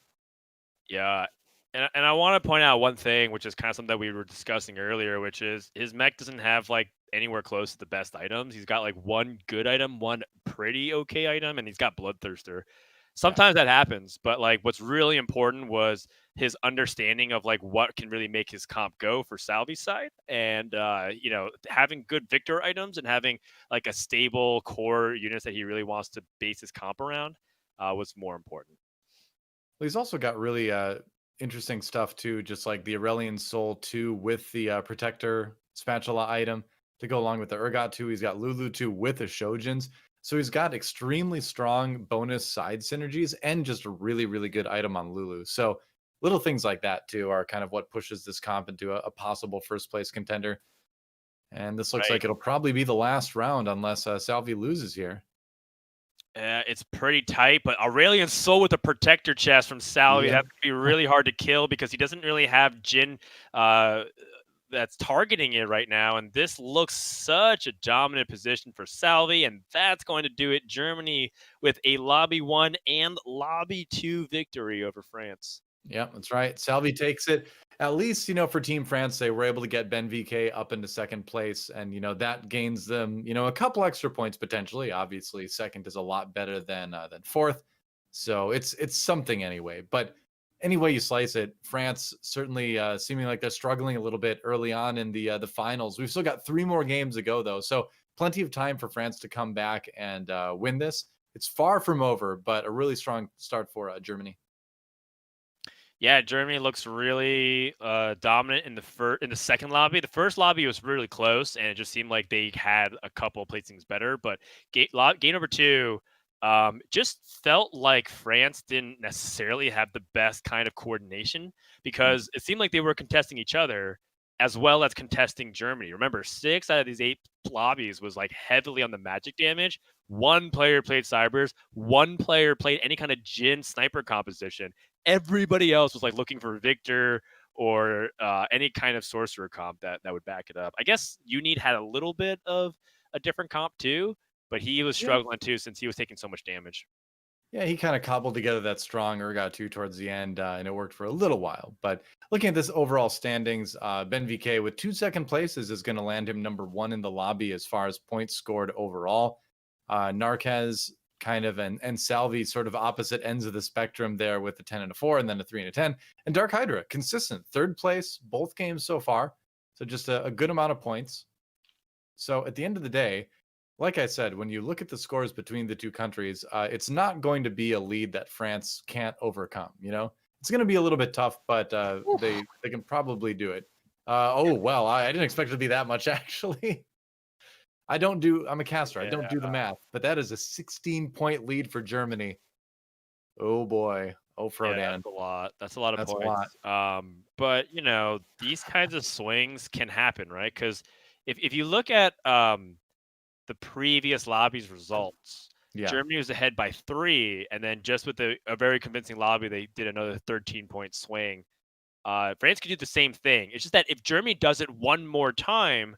Yeah. And I want to point out one thing, which is kind of something that we were discussing earlier, which is his mech doesn't have like anywhere close to the best items. He's got like one good item, one pretty okay item, and he's got Bloodthirster. Yeah. Sometimes that happens, but like what's really important was his understanding of like what can really make his comp go for Salvy's side, and having good Victor items and having like a stable core units that he really wants to base his comp around was more important. Well, he's also got really interesting stuff too, just like the Aurelian Soul 2 with the Protector Spatula item to go along with the Urgot 2. He's got Lulu 2 with the Shojins. So he's got extremely strong bonus side synergies and just a really, really good item on Lulu. So little things like that too are kind of what pushes this comp into a possible first place contender. And this looks Right. like it'll probably be the last round unless Salvyyy loses here. It's pretty tight, but Aurelian Soul with a Protector chest from Salvyyy, Yeah. that's going to be really hard to kill because he doesn't really have Jhin that's targeting it right now. And this looks such a dominant position for Salvyyy, and that's going to do it. Germany with a Lobby 1 and Lobby 2 victory over France. Yeah, that's right. Salvyyy takes it. At least, for Team France, they were able to get BenVK up into second place. And, that gains them, a couple extra points potentially. Obviously, second is a lot better than fourth. So it's something anyway. But any way you slice it, France certainly seeming like they're struggling a little bit early on in the finals. We've still got 3 more games to go, though. So plenty of time for France to come back and win this. It's far from over, but a really strong start for Germany. Yeah, Germany looks really dominant in the second lobby. The first lobby was really close, and it just seemed like they had a couple placings better. But game number 2 just felt like France didn't necessarily have the best kind of coordination because it seemed like they were contesting each other as well as contesting Germany. Remember, 6 out of these 8 lobbies was like heavily on the magic damage. 1 player played Cybers. 1 player played any kind of Jhin sniper composition. Everybody else was like looking for Victor or any kind of sorcerer comp that would back it up. I guess Unid had a little bit of a different comp too, but he was struggling too since he was taking so much damage. Yeah, he kind of cobbled together that strong Urgot 2 towards the end, and it worked for a little while. But looking at this overall standings, BenVK with 2 second places is going to land him number 1 in the lobby as far as points scored overall. Narkez kind of and Salvyyy sort of opposite ends of the spectrum there with the 10 and a 4 and then a 3 and a 10. And DarkHydra, consistent, 3rd place, both games so far. So just a good amount of points. So at the end of the day, like I said, when you look at the scores between the 2 countries, it's not going to be a lead that France can't overcome. It's going to be a little bit tough, but they can probably do it. Oh, well, I didn't expect it to be that much, actually. I'm a caster. I don't do the math, but that is a 16-point lead for Germany. Oh, boy. Oh, Frodan. Yeah, that's a lot. That's a lot of That's points. a lot. But, these kinds of swings can happen, right? Because if you look at the previous lobby's results, Yeah. Germany was ahead by 3, and then just with a very convincing lobby, they did another 13-point swing. France could do the same thing. It's just that if Germany does it one more time,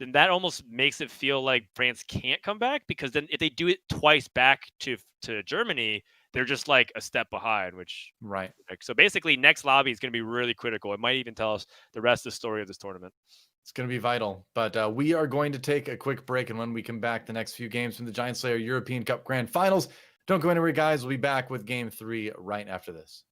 then that almost makes it feel like France can't come back, because then if they do it twice back to Germany, they're just like a step behind, which Right. so basically next lobby is going to be really critical. It might even tell us the rest of the story of this tournament. It's going to be vital, but we are going to take a quick break, and when we come back, the next few games from the Giant Slayer European Cup Grand Finals. Don't go anywhere, guys. We'll be back with Game 3 right after this.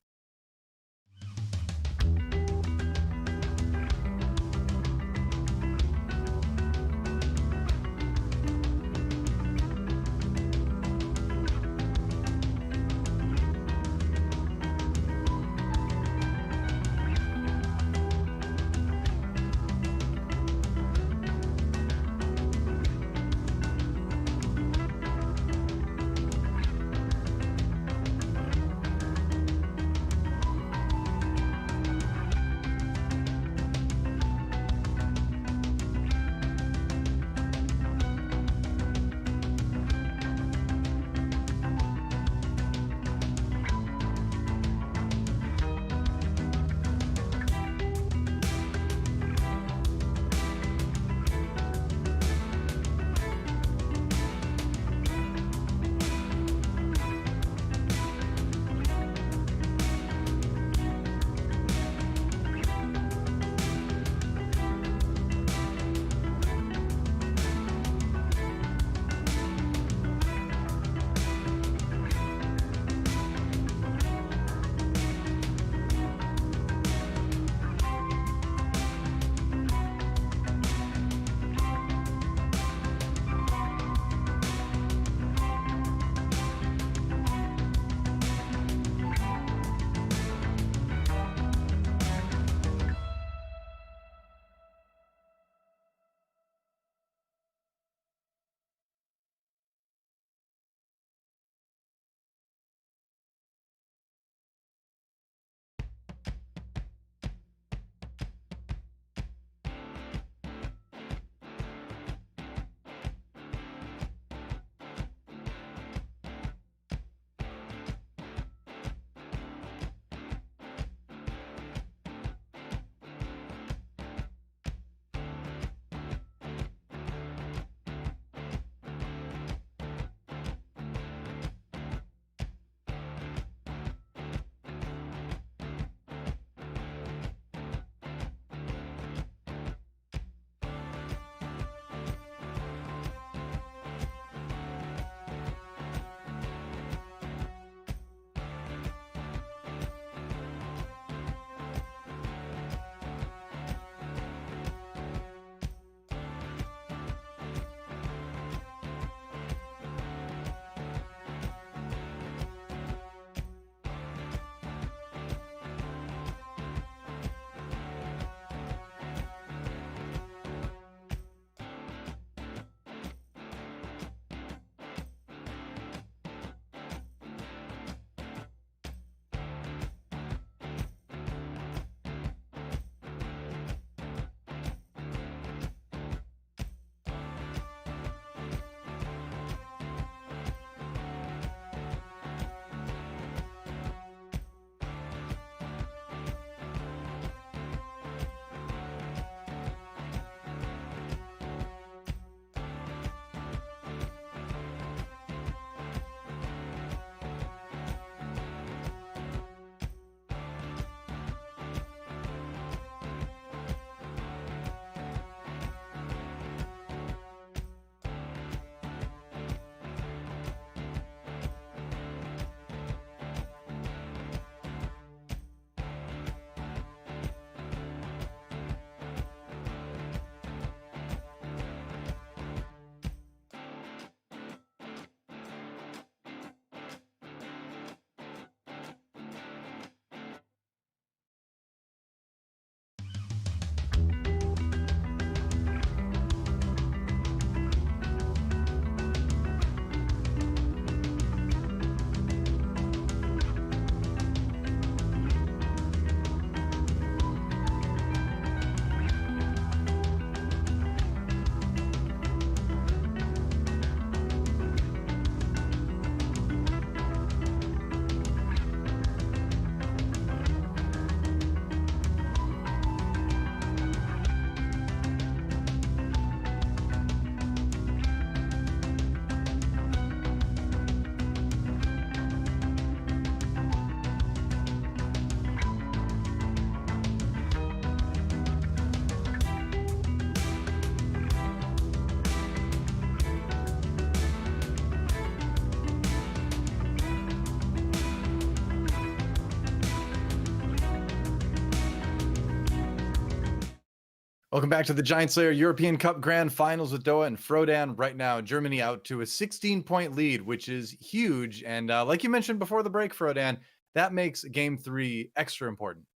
Welcome back to the Giant Slayer European Cup Grand Finals with DoA and Frodan. Right now, Germany out to a 16-point lead, which is huge. And like you mentioned before the break, Frodan, that makes Game 3 extra important.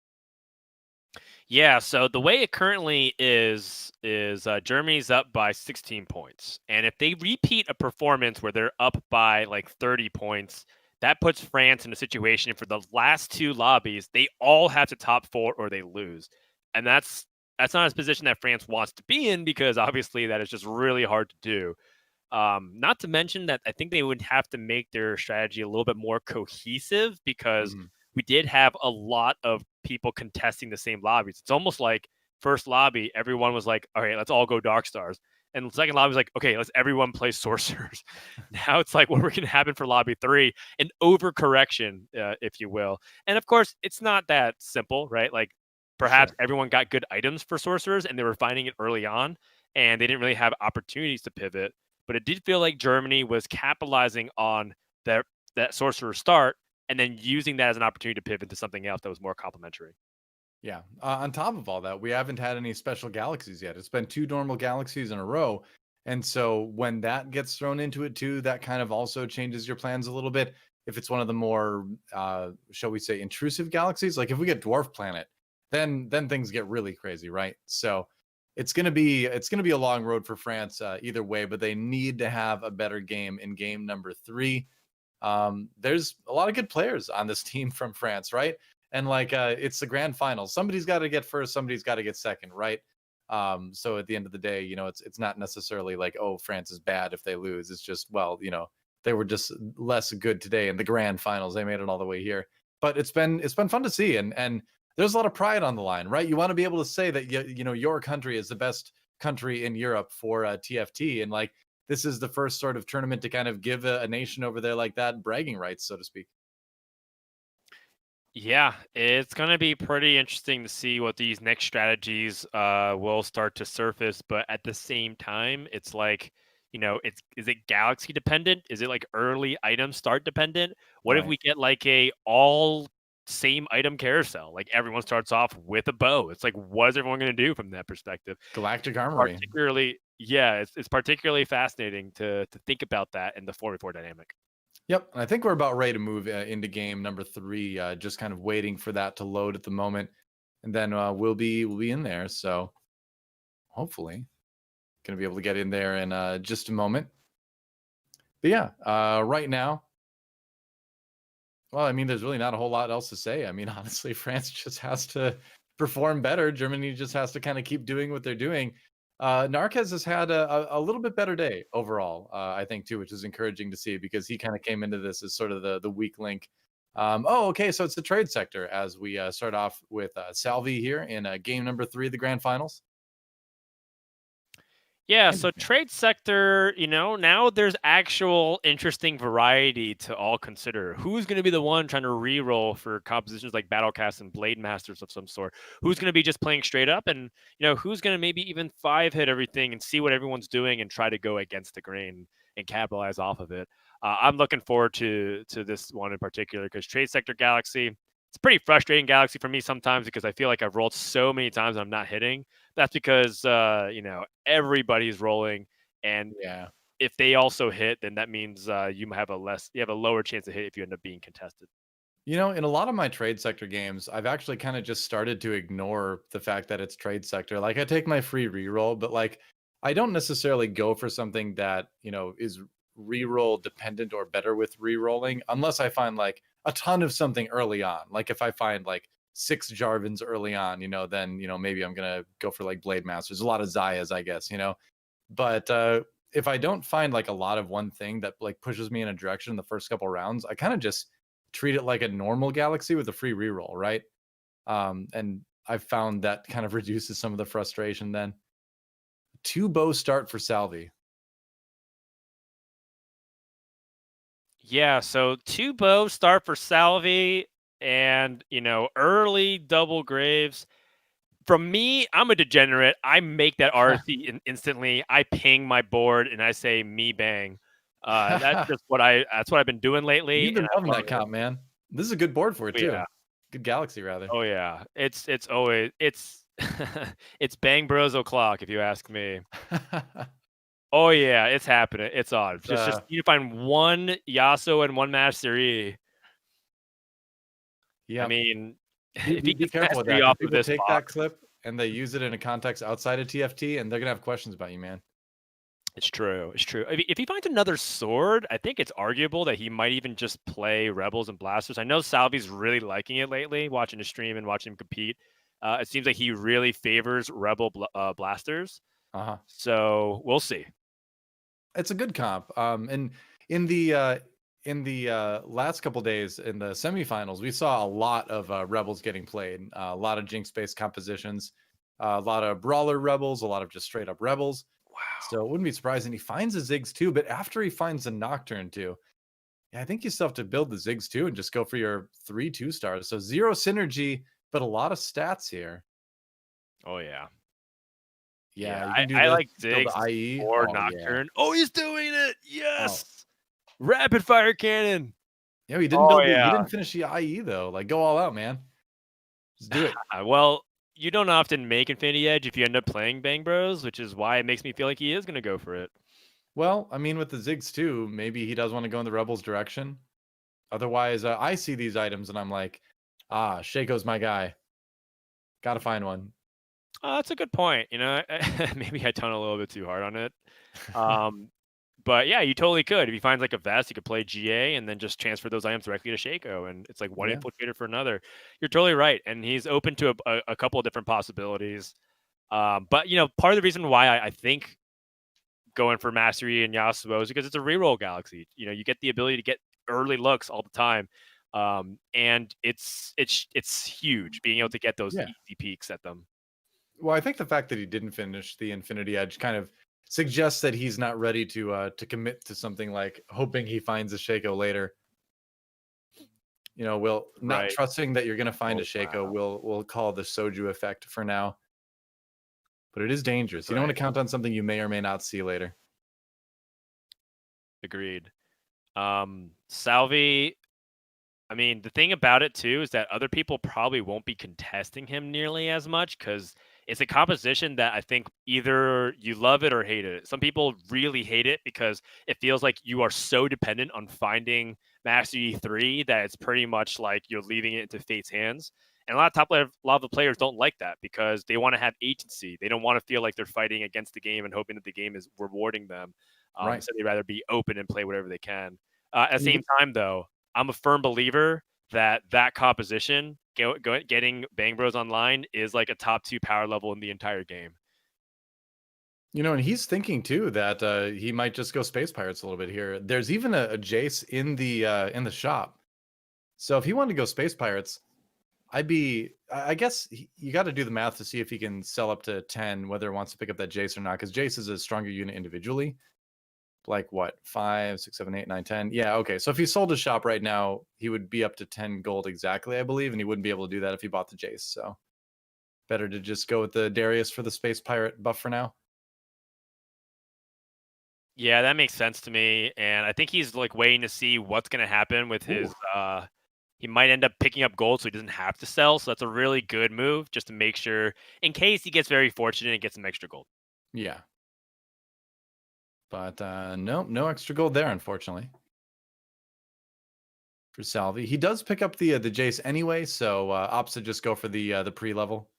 Yeah, so the way it currently is Germany's up by 16 points. And if they repeat a performance where they're up by like 30 points, that puts France in a situation for the last two lobbies, they all have to top 4 or they lose. And that's not a position that France wants to be in because obviously that is just really hard to do. Not to mention that I think they would have to make their strategy a little bit more cohesive because Mhm. we did have a lot of people contesting the same lobbies. It's almost like first lobby, everyone was like, all right, let's all go Dark Stars. And the second lobby was like, okay, let's everyone play Sorcerers. Now it's like what we're going to happen for lobby 3, an overcorrection, if you will. And of course, it's not that simple, right? Like perhaps Sure. everyone got good items for Sorcerers and they were finding it early on and they didn't really have opportunities to pivot, but it did feel like Germany was capitalizing on that sorcerer start and then using that as an opportunity to pivot to something else that was more complementary. Yeah. On top of all that, we haven't had any special galaxies yet. It's been 2 normal galaxies in a row. And so when that gets thrown into it too, that kind of also changes your plans a little bit. If it's one of the more, shall we say, intrusive galaxies, like if we get dwarf planet, then things get really crazy, right? So it's gonna be a long road for France either way, but they need to have a better game in game number 3. There's a lot of good players on this team from France, right? And like it's the grand final. Somebody's got to get first, somebody's got to get second, right? So at the end of the day, it's not necessarily like, oh, France is bad if they lose. It's just, well, they were just less good today in the grand finals. They made it all the way here. But it's been fun to see, and there's a lot of pride on the line, right? You want to be able to say that your country is the best country in Europe for TFT, and like this is the first sort of tournament to kind of give a nation over there like that bragging rights, so to speak. Yeah, it's going to be pretty interesting to see what these next strategies will start to surface. But at the same time, it's like, it's is it galaxy dependent? Is it like early item start dependent? What if Right. we get like a all same item carousel? Like everyone starts off with a bow. It's like, what is everyone going to do from that perspective? Galactic Armory. Particularly, yeah, it's particularly fascinating to think about that in the 4v4 dynamic. Yep. And I think we're about ready to move into game number 3. Just kind of waiting for that to load at the moment, and then we'll be in there. So hopefully, gonna be able to get in there in just a moment. But yeah, right now, well, I mean, there's really not a whole lot else to say. I mean, honestly, France just has to perform better. Germany just has to kind of keep doing what they're doing. Narquez has had a little bit better day overall, I think, too, which is encouraging to see because he kind of came into this as sort of the weak link. Oh, okay. So it's the trade sector as we start off with Salvyyy here in game number 3 of the grand finals. Yeah, so Interesting. trade sector, now there's actual interesting variety to all consider. Who's going to be the one trying to re-roll for compositions like Battlecast and Blade Masters of some sort? Who's going to be just playing straight up? And, who's going to maybe even 5-hit everything and see what everyone's doing and try to go against the grain and capitalize off of it? I'm looking forward to this one in particular because trade sector Galaxy, it's a pretty frustrating Galaxy for me sometimes because I feel like I've rolled so many times and I'm not hitting. That's because everybody's rolling, and Yeah. if they also hit, then that means you have a lower chance to hit if you end up being contested. In a lot of my trade sector games, I've actually kind of just started to ignore the fact that it's trade sector. Like I take my free reroll, but like I don't necessarily go for something that, is reroll dependent or better with rerolling unless I find like a ton of something early on. Like if I find like 6 Jarvins early on, then, maybe I'm going to go for like Blade Masters, a lot of Zayas, I guess. But if I don't find like a lot of one thing that like pushes me in a direction in the first couple rounds, I kind of just treat it like a normal galaxy with a free reroll, right? And I've found that kind of reduces some of the frustration then. 2 bow start for Salvy. Yeah, so two bows start for Salvy, and early double graves. From me, I'm a degenerate. I make that RC instantly. I ping my board and I say me bang. That's what I've been doing lately, You've and been I loving love that it. comp, man. This is a good board for it Oh too. yeah. Good galaxy rather. Oh yeah. It's always it's It's Bang Bros o'clock, if you ask me. Oh yeah, it's happening. It's on. It's, Just need to find one Yasuo and one Master Yi. I yep. mean, Be, if be, he be gets careful with Master Yi that because off of people this take spot, that clip and they use it in a context outside of TFT, and they're gonna have questions about you, man. it's true. It's true. If he finds another sword, I think it's arguable that he might even just play Rebels and Blasters. I know Salvy's really liking it lately, watching his stream and watching him compete. It seems like he really favors Blasters. Uh huh. So we'll see. It's a good comp. And in the last couple days in the semifinals, we saw a lot of rebels getting played. A lot of jinx-based compositions, a lot of brawler rebels, a lot of just straight up rebels. So Wow. it wouldn't be surprising he finds the Ziggs too. But after he finds the Nocturne too, yeah, I think you still have to build the Ziggs too and just go for your 3 2 stars. So 0 synergy, but a lot of stats here. Oh yeah. Yeah, Yeah, you can do I this. like Build the Ziggs IE. or Oh yeah. Nocturne. Oh, he's doing it! Oh Yes! Rapid fire cannon! yeah. He didn't Oh, build the. He yeah. didn't finish the IE though. Like go all out, man. Just do it. Well, you don't often make Infinity Edge if you end up playing Bang Bros, which is why it makes me feel like he is gonna go for it. Well, I mean, with the Ziggs too, maybe he does want to go in the Rebels direction. Otherwise, I see these items and I'm like, Shaco's my guy. Got to find one. Oh, that's a good point, you know, maybe I tone a little bit too hard on it. Um, but yeah, you totally could. If he finds, like, a vest, you could play GA and then just transfer those items directly to Shaco, and it's like one Yeah. infiltrator for another. You're totally right, and he's open to a couple of different possibilities. But, you know, part of the reason why I think going for Mastery and Yasuo is because it's a reroll galaxy. You know, you get the ability to get early looks all the time. And it's huge being able to get those Yeah. easy peaks at them. Well, I think the fact that he didn't finish the Infinity Edge kind of suggests that he's not ready to commit to something like hoping he finds a Shaco later. You know, will not Right. trusting that you're going to find a Oh, Shaco. wow. We'll call the Soju effect for now. But it is dangerous. You don't want Right. to count on something you may or may not see later. Agreed. Salvy, I mean, the thing about it too is that other people probably won't be contesting him nearly as much because it's a composition that I think either you love it or hate it. Some people really hate it because it feels like you are so dependent on finding Master E3 that it's pretty much like you're leaving it into fate's hands. And a lot of a lot of the players don't like that because they want to have agency. They don't want to feel like they're fighting against the game and hoping that the game is rewarding them. Right. So they'd rather be open and play whatever they can. At the And you same get, time, though, I'm a firm believer that composition, getting Bang Bros online, is like a top 2 power level in the entire game. and he's thinking too that he might just go Space Pirates a little bit here. There's even a Jace in the shop. So if he wanted to go Space Pirates, I guess you got to do the math to see if he can sell up to 10, whether he wants to pick up that Jace or not, because Jace is a stronger unit individually. Like what, 5, 6, 7, 8, 9, 10? Yeah, okay. So if he sold his shop right now, he would be up to 10 gold exactly, I believe, and he wouldn't be able to do that if he bought the Jace. So better to just go with the Darius for the Space Pirate buff for now. Yeah, that makes sense to me, and I think he's, like, waiting to see what's gonna happen with Ooh. his, he might end up picking up gold so he doesn't have to sell, so that's a really good move just to make sure in case he gets very fortunate and gets some extra gold. Yeah. But no extra gold there, unfortunately. For Salvy. He does pick up the Jace anyway, so opts to just go for the pre-level.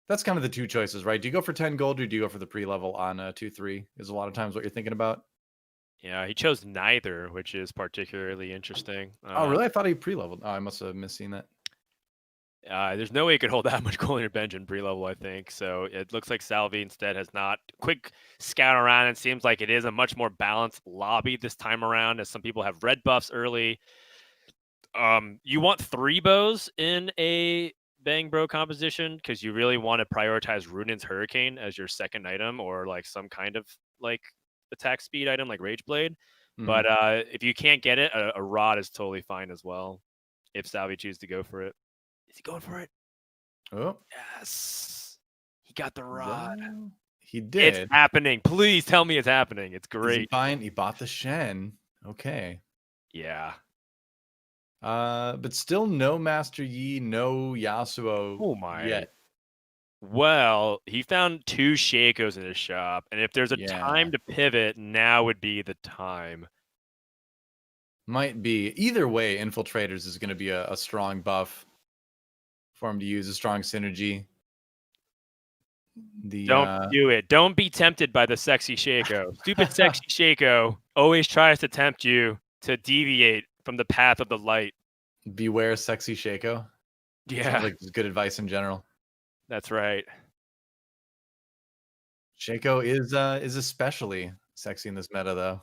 That's kind of the two choices, right? Do you go for 10 gold or do you go for the pre-level on 2-3? Is a lot of times what you're thinking about. Yeah, he chose neither, which is particularly interesting. Oh, really? I thought he pre-leveled. Oh, I must have misseen that. There's no way he could hold that much gold in your bench in pre-level, I think. So it looks like Salvy instead has not quick scout around. It seems like it is a much more balanced lobby this time around, as some people have red buffs early. You want 3 bows in a Bang Bro composition because you really want to prioritize Runin's Hurricane as your second item, or like some kind of like attack speed item like Rage Blade. Mhm. But if you can't get it, a rod is totally fine as well. If Salvy chooses to go for it, is he going for it? Oh, Yes, he got the rod. well, he It's did. happening. Please tell me it's happening. It's Is he great. buying? He bought the Shen. Okay. Yeah. But still no Master Yi, no Yasuo Oh my. yet. Well, he found 2 Shakos in his shop, and if there's a Yeah, time to pivot, now would be the time. might be. Either way, Infiltrators is going to be a strong buff for him to use, a strong synergy. The Don't do it. Don't be tempted by the sexy Shako. Stupid sexy Shako always tries to tempt you to deviate from the path of the light. beware sexy Shaco. Sounds Yeah, like just good advice in general. that's right. Shaco is especially sexy in this meta though.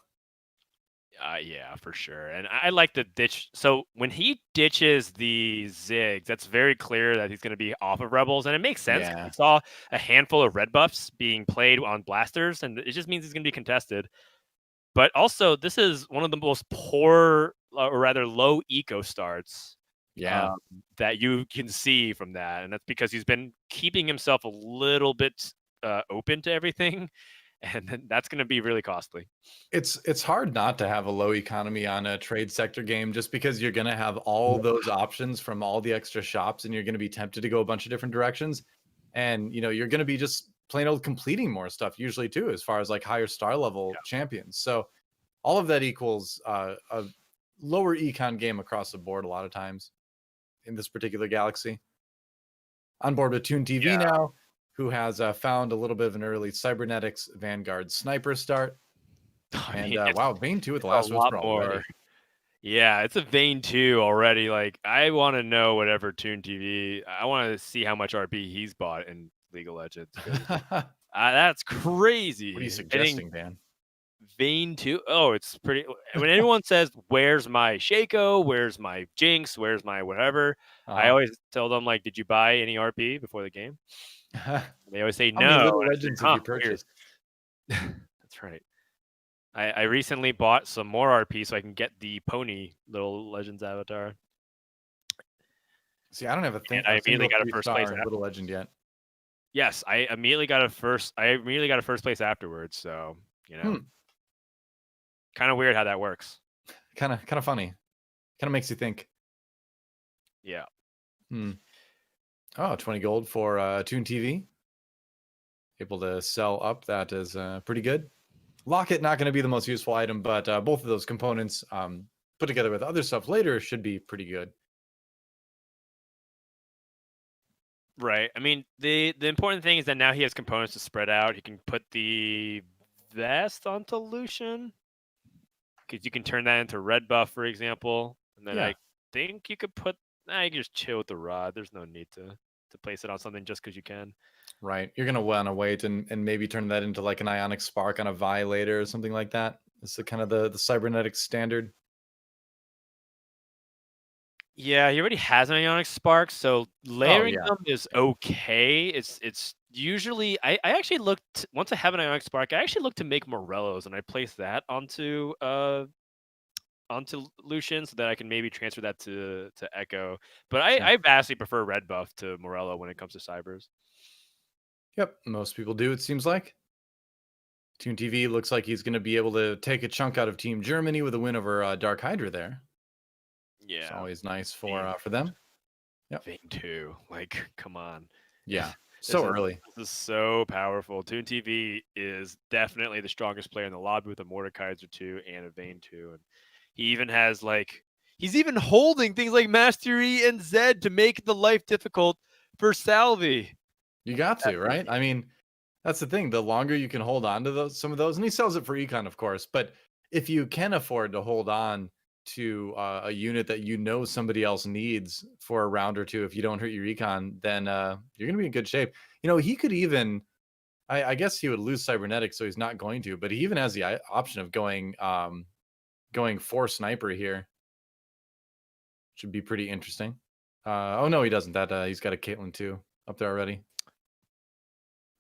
Yeah, for sure. And I like the ditch. So when he ditches the Ziggs, that's very clear that he's going to be off of Rebels. And it makes sense because we Yeah. saw a handful of red buffs being played on blasters, and it just means he's going to be contested. But also, this is one of the most poor, or rather low eco starts Yeah. um, that you can see from that. And that's because he's been keeping himself a little bit open to everything. And then that's going to be really costly. It's hard not to have a low economy on a trade sector game just because you're gonna have all those options from all the extra shops and you're gonna be tempted to go a bunch of different directions. And you're gonna be just plain old completing more stuff usually too, as far as like higher star level champions. So all of that equals a lower econ game across the board a lot of times in this particular galaxy. On board with ToonTV Yeah. now, who has found a little bit of an early Cybernetics Vanguard sniper start. I And mean, wow, Vayne 2 with the it's a last lot whisper more. already. Yeah, it's a vein too already. Like, I want to know whatever ToonTV. I want to see how much RP he's bought in League of Legends. 'Cause, What that's are you crazy. Getting suggesting, Dan? vein too. Oh, it's pretty. When anyone says, "Where's my Shaco? Where's my Jinx? Where's my whatever?" I Uh-huh. always tell them like, "Did you buy any RP before the game?" How They always say many no. little And I say, legends have "Huh, you weird." purchased? That's right. I recently bought some more RP so I can get the pony little Legends avatar. See, I don't have And I a immediately single got a first place 3-star little afterwards. legend yet. Yes, I immediately got a first place afterwards, so, Hmm. kinda weird how that works. Kind of funny. Kind of makes you think. Yeah. Hmm. Oh, 20 gold for Toon TV. Able to sell up. That is pretty good. Locket not going to be the most useful item, but both of those components put together with other stuff later should be pretty good. Right. I mean, the important thing is that now he has components to spread out. He can put the vest onto Lucian, because you can turn that into red buff, for example, and then Yeah. I think you could put you can just chill with the rod. There's no need to place it on something just because you can. Right. You're gonna want to wait and maybe turn that into like an ionic spark on a Violator or something like that. It's the kind of the cybernetic standard. Yeah, he already has an ionic spark, so Oh layering yeah. them is okay. It's usually I actually looked once I have an ionic spark, I actually look to make Morellos and I place that onto Lucian so that I can maybe transfer that to Echo. But Sure. I vastly prefer red buff to Morello when it comes to cybers. Yep. Most people do, it seems like. Toon TV looks like he's gonna be able to take a chunk out of Team Germany with a win over DarkHydra there. It's Yeah. always nice Vein for them. Yep. Vein 2. Like, come on. Yeah. This So is early. this is so powerful. ToonTV is definitely the strongest player in the lobby with a Mordekaiser 2 and a Vayne 2. And he even has he's even holding things like Mastery and Zed to make the life difficult for Salvyyy. You got That to, many. right? I mean, that's the thing. The longer you can hold on to some of those, and he sells it for econ, of course. But if you can afford to hold on to a unit that somebody else needs for a round or two, if you don't hurt your econ, then you're going to be in good shape. He could even, I guess, he would lose cybernetics, so he's not going to. But he even has the option of going for sniper here. Should be pretty interesting. Oh no, he doesn't. That he's got a Caitlyn too up there already.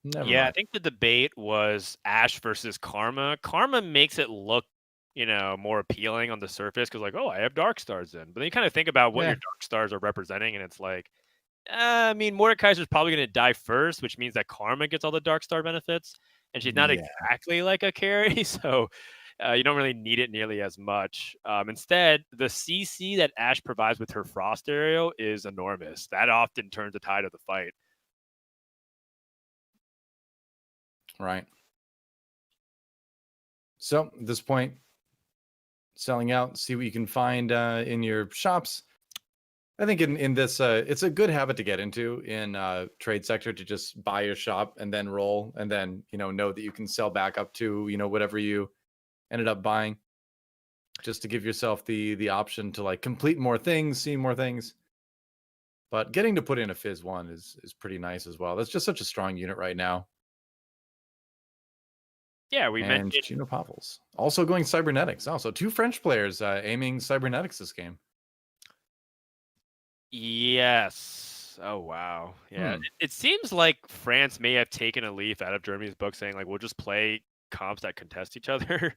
Never Yeah, I mind. think the debate was Ash versus Karma. Karma makes it look, more appealing on the surface because, like, oh, I have Dark Stars in. But then you kind of think about what Yeah, your Dark Stars are representing, and it's like, I mean, Mordekaiser's probably going to die first, which means that Karma gets all the Dark Star benefits, and she's not yeah. exactly like a carry, so you don't really need it nearly as much. Instead, the CC that Ash provides with her Frost Aerial is enormous. That often turns the tide of the fight. Right. So at this point, selling out, see what you can find in your shops. I think in this, it's a good habit to get into in trade sector, to just buy your shop and then roll, and then know that you can sell back up to whatever you ended up buying, just to give yourself the option to like complete more things, see more things. But getting to put in a Fizz 1 is pretty nice as well. That's just such a strong unit right now. Yeah, we And mentioned. Shinopavels also going cybernetics. Also, two French players aiming cybernetics this game. Yes. Oh wow. Yeah. It seems like France may have taken a leaf out of Germany's book, saying like we'll just play comps that contest each other.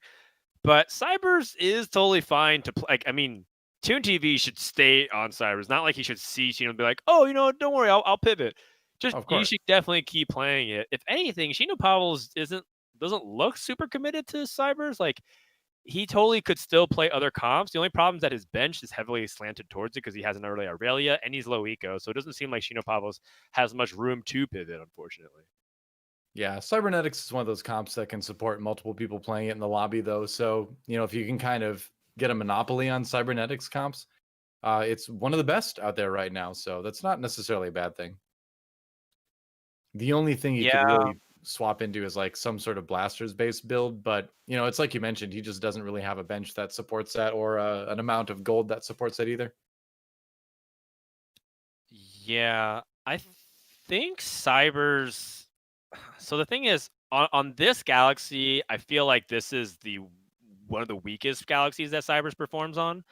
But Cybers is totally fine to play. Like, I mean, ToonTV should stay on Cybers. Not like he should see Shino and be like, oh, don't worry, I'll pivot. Just Of you course. should definitely keep playing it. If anything, Shinopavels doesn't look super committed to Cybers. Like he totally could still play other comps. The only problem is that his bench is heavily slanted towards it because he has an early Aurelia and he's low eco. So it doesn't seem like Shinopavels has much room to pivot, unfortunately. Yeah, cybernetics is one of those comps that can support multiple people playing it in the lobby, though. So if you can kind of get a monopoly on cybernetics comps, it's one of the best out there right now. So that's not necessarily a bad thing. The only thing you could Yeah. really swap into is like some sort of blasters based build, but it's like you mentioned, he just doesn't really have a bench that supports that, or an amount of gold that supports that either. Yeah, I think Cybers. So the thing is, on this galaxy, I feel like this is the one of the weakest galaxies that Cybers performs on.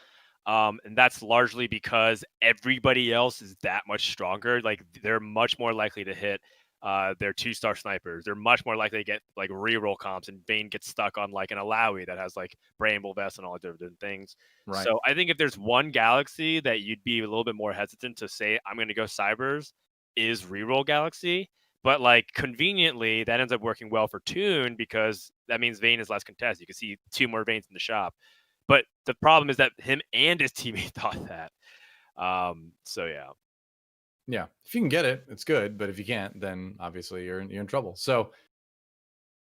And that's largely because everybody else is that much stronger. Like they're much more likely to hit their 2-star snipers. They're much more likely to get like reroll comps, and Vayne gets stuck on like an Alawi that has like Bramble Vest and all different things. Right. So I think if there's one galaxy that you'd be a little bit more hesitant to say I'm going to go Cybers, is reroll galaxy. But like conveniently, that ends up working well for Toon because that means Vayne is less contested. You can see 2 more Vaynes in the shop. But the problem is that him and his teammate thought that. So yeah. Yeah, if you can get it, it's good. But if you can't, then obviously you're in trouble. So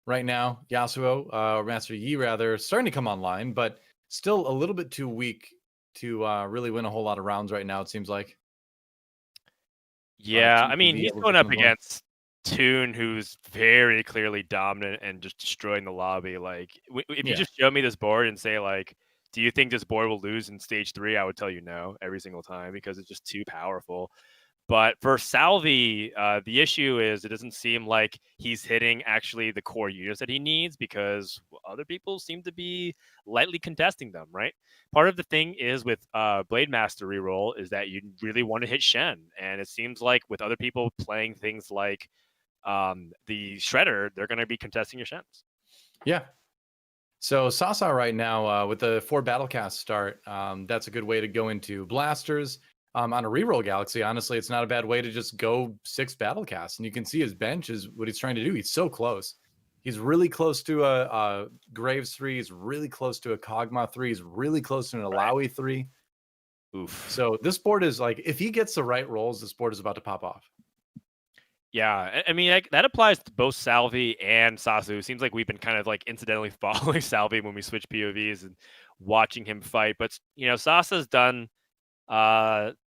right now, Yasuo, or Master Yi rather, starting to come online, but still a little bit too weak to really win a whole lot of rounds right now, it seems like. But Yeah, I mean, ToonTV he's able to going come up aboard. against Toon, who's very clearly dominant and just destroying the lobby. Like, if you Yeah. just show me this board and say, like, do you think this board will lose in stage 3? I would tell you no every single time because it's just too powerful. But for Salvyyy, the issue is it doesn't seem like he's hitting actually the core units that he needs because other people seem to be lightly contesting them, right? Part of the thing is with Blade Master reroll is that you really want to hit Shen. And it seems like with other people playing things like the Shredder, they're going to be contesting your Shens. Yeah. So Sasa right now with the 4 Battlecast start, that's a good way to go into blasters. On a reroll galaxy, honestly, it's not a bad way to just go 6 Battlecasts. And you can see his bench is what he's trying to do. He's so close. He's really close to a Graves 3. He's really close to a Kog'Maw 3. He's really close to an Alawi 3. Oof. So this board is like, if he gets the right rolls, this board is about to pop off. Yeah, I mean that applies to both Salvyyy and Sasu. Seems like we've been kind of like incidentally following Salvyyy when we switch POVs and watching him fight. But Sasa's done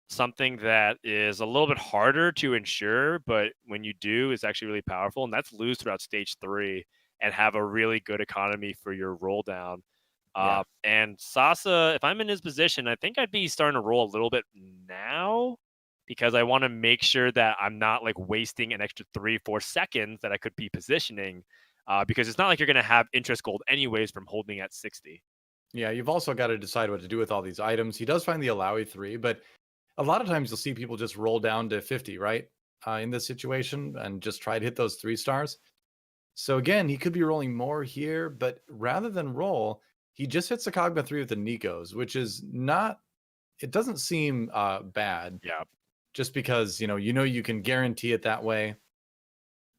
something that is a little bit harder to ensure, but when you do, it's actually really powerful, and that's lose throughout stage 3 and have a really good economy for your roll down. Yeah. And Sasa, if I'm in his position, I think I'd be starting to roll a little bit now because I want to make sure that I'm not like wasting an extra 3-4 seconds that I could be positioning because it's not like you're going to have interest gold anyways from holding at 60. Yeah, you've also got to decide what to do with all these items. He does find the Alawi 3, but a lot of times you'll see people just roll down to 50, right? In this situation and just try to hit those 3 stars. So again, he could be rolling more here, but rather than roll, he just hits the Kog'Maw 3 with the Nikos, which is not, it doesn't seem bad. Yeah. Just because, you can guarantee it that way.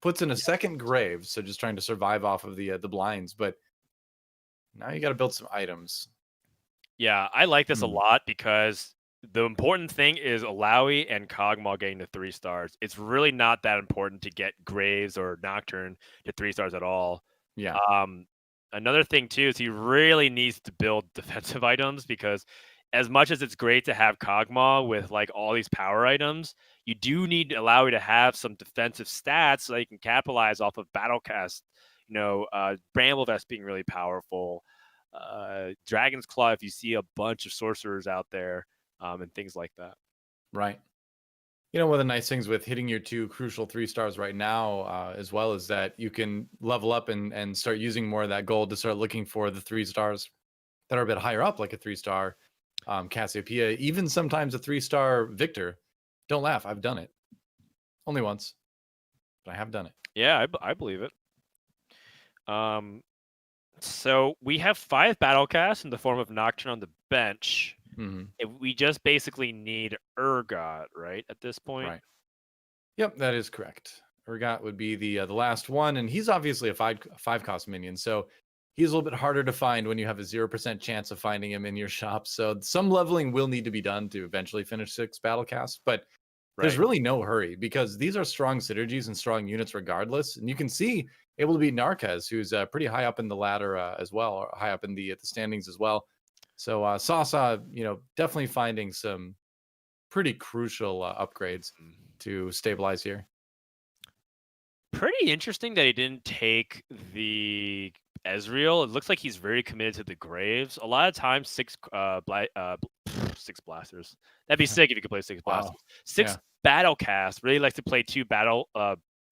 Puts in a second grave, so just trying to survive off of the blinds, but now you got to build some items. Yeah, I like this a lot because the important thing is Alawi and Kog'Maw getting to 3 stars. It's really not that important to get Graves or Nocturne to 3 stars at all. Yeah. Um, Another thing too is he really needs to build defensive items because as much as it's great to have Kog'Maw with like all these power items, you do need Alawi to have some defensive stats so that you can capitalize off of Battlecast. Bramble Vest being really powerful. Dragon's Claw if you see a bunch of sorcerers out there, and things like that. Right. One of the nice things with hitting your 2 crucial 3 stars right now, as well, is that you can level up and start using more of that gold to start looking for the 3 stars that are a bit higher up, like a 3-star Cassiopeia, even sometimes a 3-star Victor. Don't laugh, I've done it. Only once, but I have done it. Yeah, I believe it. So we have 5 Battlecasts in the form of Nocturne on the bench. We just basically need Urgot, right, at this point? Right. Yep, that is correct. Urgot would be the last one, and he's obviously a 5 cost minion, so he's a little bit harder to find when you have a 0% chance of finding him in your shop. So some leveling will need to be done to eventually finish 6 Battlecasts, but there's Right. really no hurry because these are strong synergies and strong units regardless. And you can see able to beat Narkez, who's pretty high up in the ladder as well, or high up in the standings as well. So Sasa, definitely finding some pretty crucial upgrades to stabilize here. Pretty interesting that he didn't take the Ezreal. It looks like he's very committed to the Graves. A lot of times, 6 blasters. That'd be sick if you could play 6 Wow. blasters. 6 Battlecast really likes to play 2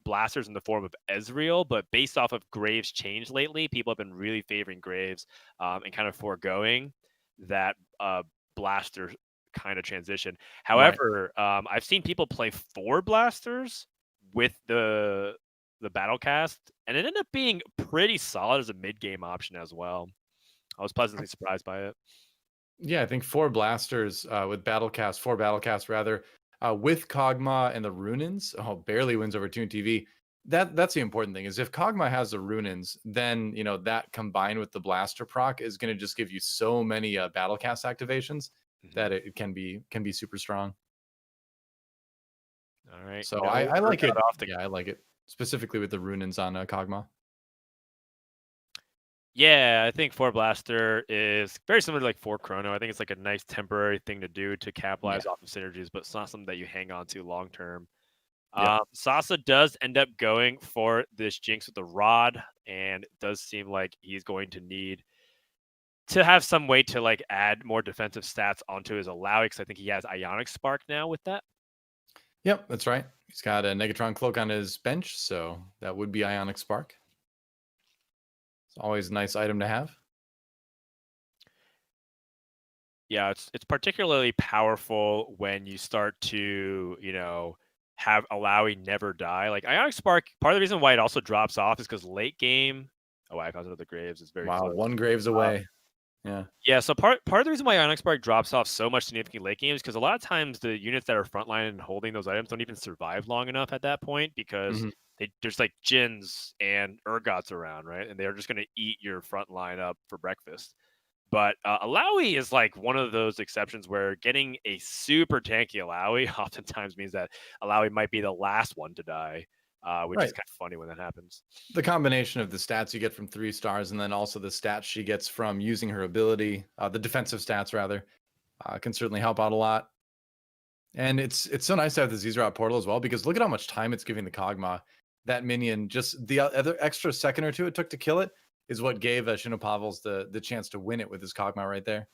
blasters in the form of Ezreal, but based off of Graves' change lately, people have been really favoring Graves and kind of foregoing that blaster kind of transition. However, I've seen people play 4 blasters with the Battlecast, and it ended up being pretty solid as a mid-game option as well. I was pleasantly surprised by it. Yeah, I think 4 blasters with Battlecast, 4 Battlecasts rather, with Kog'Maw and the Runins. Oh, barely wins over ToonTV. That's the important thing is if Kog'Maw has the Runins, then that combined with the blaster proc is going to just give you so many Battlecast activations that it can be super strong. All right. So I like it. Yeah, I like it specifically with the Runins on Kog'Maw. Yeah, I think 4 blaster is very similar to like 4 chrono. I think it's like a nice temporary thing to do to capitalize off of synergies, but it's not something that you hang on to long term. Sasa does end up going for this Jinx with the rod, and it does seem like he's going to need to have some way to like add more defensive stats onto his Alawi, because I think he has Ionic Spark now with that. Yep, that's right. He's got a Negatron Cloak on his bench, so that would be Ionic Spark. It's always a nice item to have. Yeah, it's particularly powerful when you start to, have Alawi never die. Like Ionic Spark, part of the reason why it also drops off is because late game. Oh, I caused another Graves. It's very close. 1 Graves away. Yeah, so part of the reason why Ionic Spark drops off so much significantly late game is because a lot of times the units that are frontline and holding those items don't even survive long enough at that point because there's like Jins and Urgots around, right? And they're just going to eat your front line up for breakfast. But Alawi is like one of those exceptions where getting a super tanky Alawi oftentimes means that Alawi might be the last one to die, which is kind of funny when that happens. The combination of the stats you get from 3 stars and then also the stats she gets from using her ability, the defensive stats rather, can certainly help out a lot. And it's so nice to have the Zezrot portal as well because look at how much time it's giving the Kog'Maw. That minion, just the other extra second or two it took to kill it is what gave Shinopavels the chance to win it with his Kog'Maw right there.